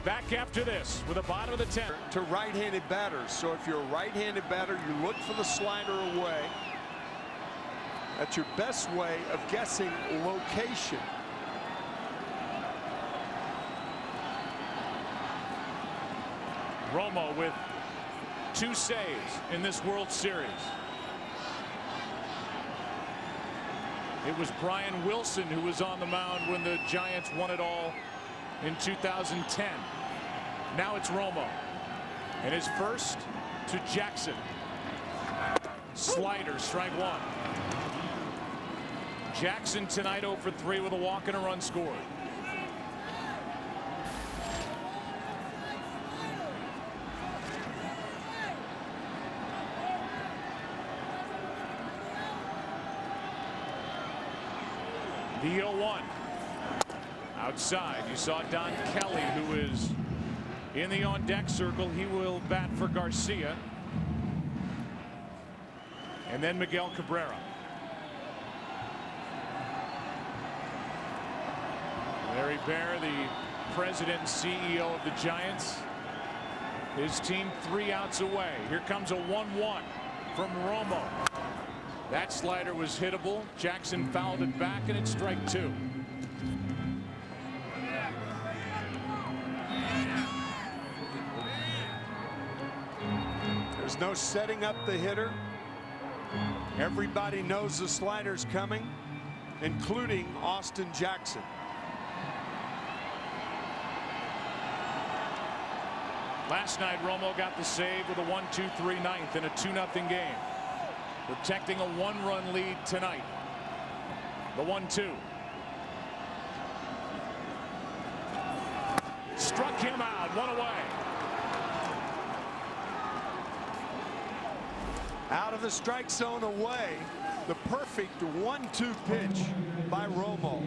back after this with the bottom of the 10th. To right-handed batters. So if you're a right-handed batter, you look for the slider away. That's your best way of guessing location. Romo with 2 saves in this World Series. It was Brian Wilson who was on the mound when the Giants won it all in 2010. Now it's Romo. And his first to Jackson. Slider, strike one. Jackson tonight 0 for 3 with a walk and a run scored. The 0-1. Outside, you saw Don Kelly, who is in the on-deck circle. He will bat for Garcia. And then Miguel Cabrera. Larry Baer, the president and CEO of the Giants. His team 3 outs away. Here comes a 1-1 from Romo. That slider was hittable. Jackson fouled it back, and it's strike 2. There's no setting up the hitter. Everybody knows the slider's coming, including Austin Jackson. Last night, Romo got the save with a 1-2-3 ninth in a 2-0 game. Protecting a 1-run lead tonight. The 1-2. Struck him out, 1 away. Out of the strike zone away, the perfect 1-2 pitch by Romo.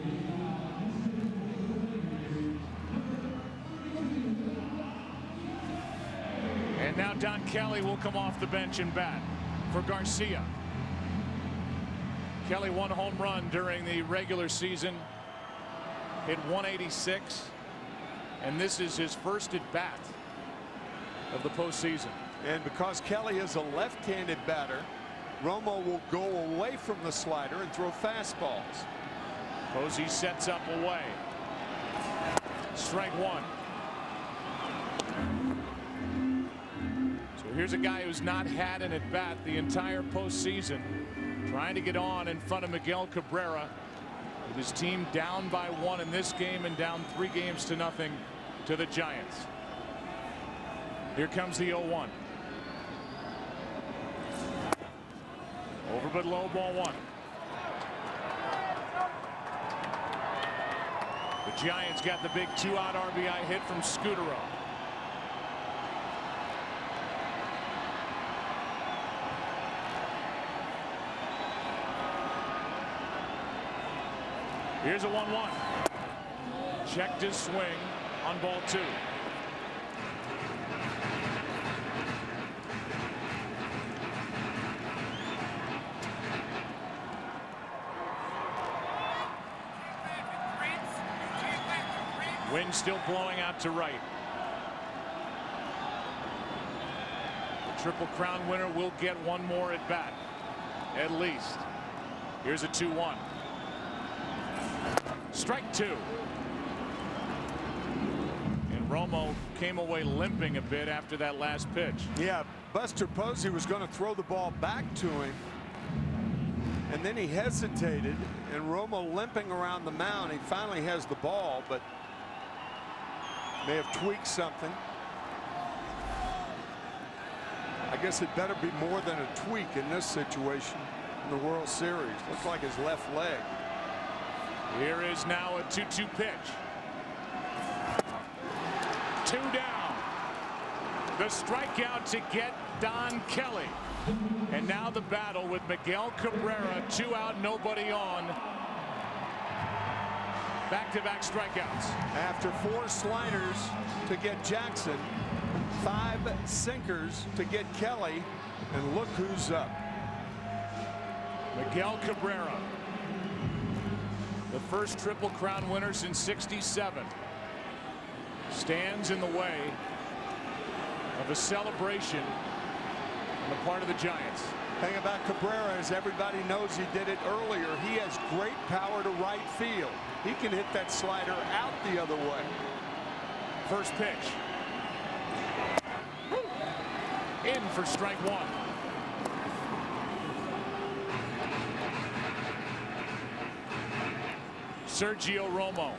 And now Don Kelly will come off the bench and bat for Garcia. Kelly 1 home run during the regular season, hit 186, and this is his first at bat of the postseason. And because Kelly is a left-handed batter, Romo will go away from the slider and throw fastballs. Posey sets up away. Strike 1. So here's a guy who's not had an at bat the entire postseason, trying to get on in front of Miguel Cabrera, with his team down by 1 in this game and down 3 games to nothing to the Giants. Here comes the 0-1. Over but low, ball 1. The Giants got the big 2-out RBI hit from Scutaro. Here's a 1-1. Checked his swing on ball 2. Wind still blowing out to right. The Triple Crown winner will get one more at bat, at least. Here's a 2-1. Strike 2. And Romo came away limping a bit after that last pitch. Yeah, Buster Posey was going to throw the ball back to him, and then he hesitated, and Romo limping around the mound. He finally has the ball, but may have tweaked something. I guess it better be more than a tweak in this situation in the World Series. Looks like his left leg. Here is now a 2-2 pitch. 2 down. The strikeout to get Don Kelly. And now the battle with Miguel Cabrera. 2 out, nobody on. Back-to-back strikeouts. After 4 sliders to get Jackson, 5 sinkers to get Kelly, and look who's up. Miguel Cabrera, the first Triple Crown winner since '67, stands in the way of a celebration on the part of the Giants. Thing about Cabrera is everybody knows he did it earlier. He has great power to right field. He can hit that slider out the other way. First pitch. In for strike 1. Sergio Romo,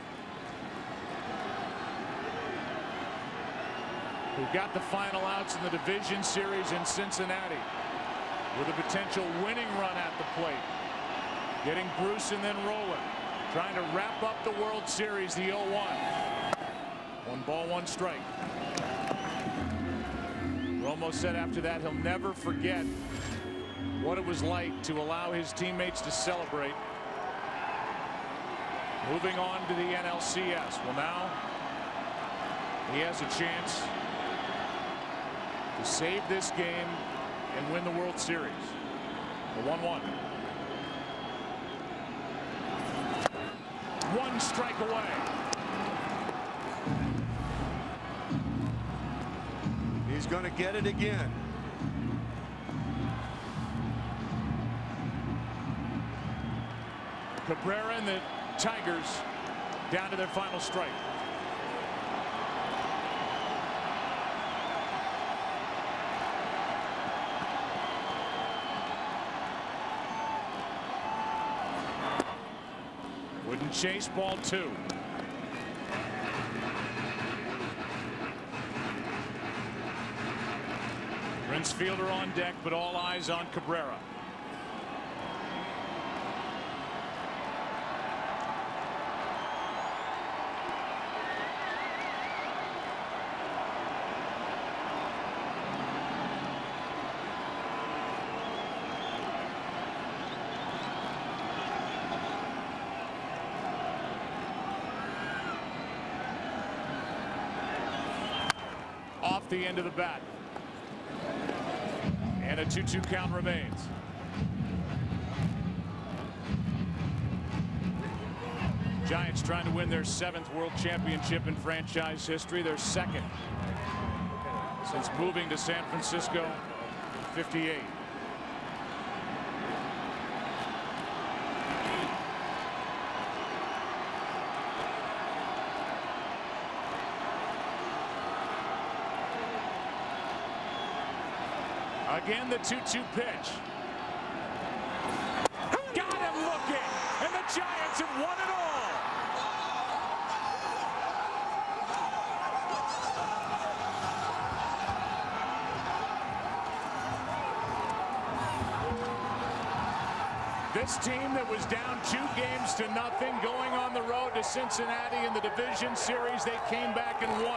who got the final outs in the division series in Cincinnati, with a potential winning run at the plate, getting Bruce and then rolling, trying to wrap up the World Series, the 0-1. 1 ball, 1 strike. Romo said after that he'll never forget what it was like to allow his teammates to celebrate. Moving on to the NLCS. Well, now he has a chance to save this game and win the World Series. The 1-1. 1 strike away. He's going to get it again. Cabrera and the Tigers down to their final strike. Wooden chase, ball 2. Prince Fielder on deck, but all eyes on Cabrera. Off the end of the bat. And a 2-2 count remains. Giants trying to win their 7th World Championship in franchise history, their 2nd since moving to San Francisco in '58. Again, the 2-2 pitch. Got him looking, and the Giants have won it all. This team that was down 2-0 going on the road to Cincinnati in the division series, they came back and won.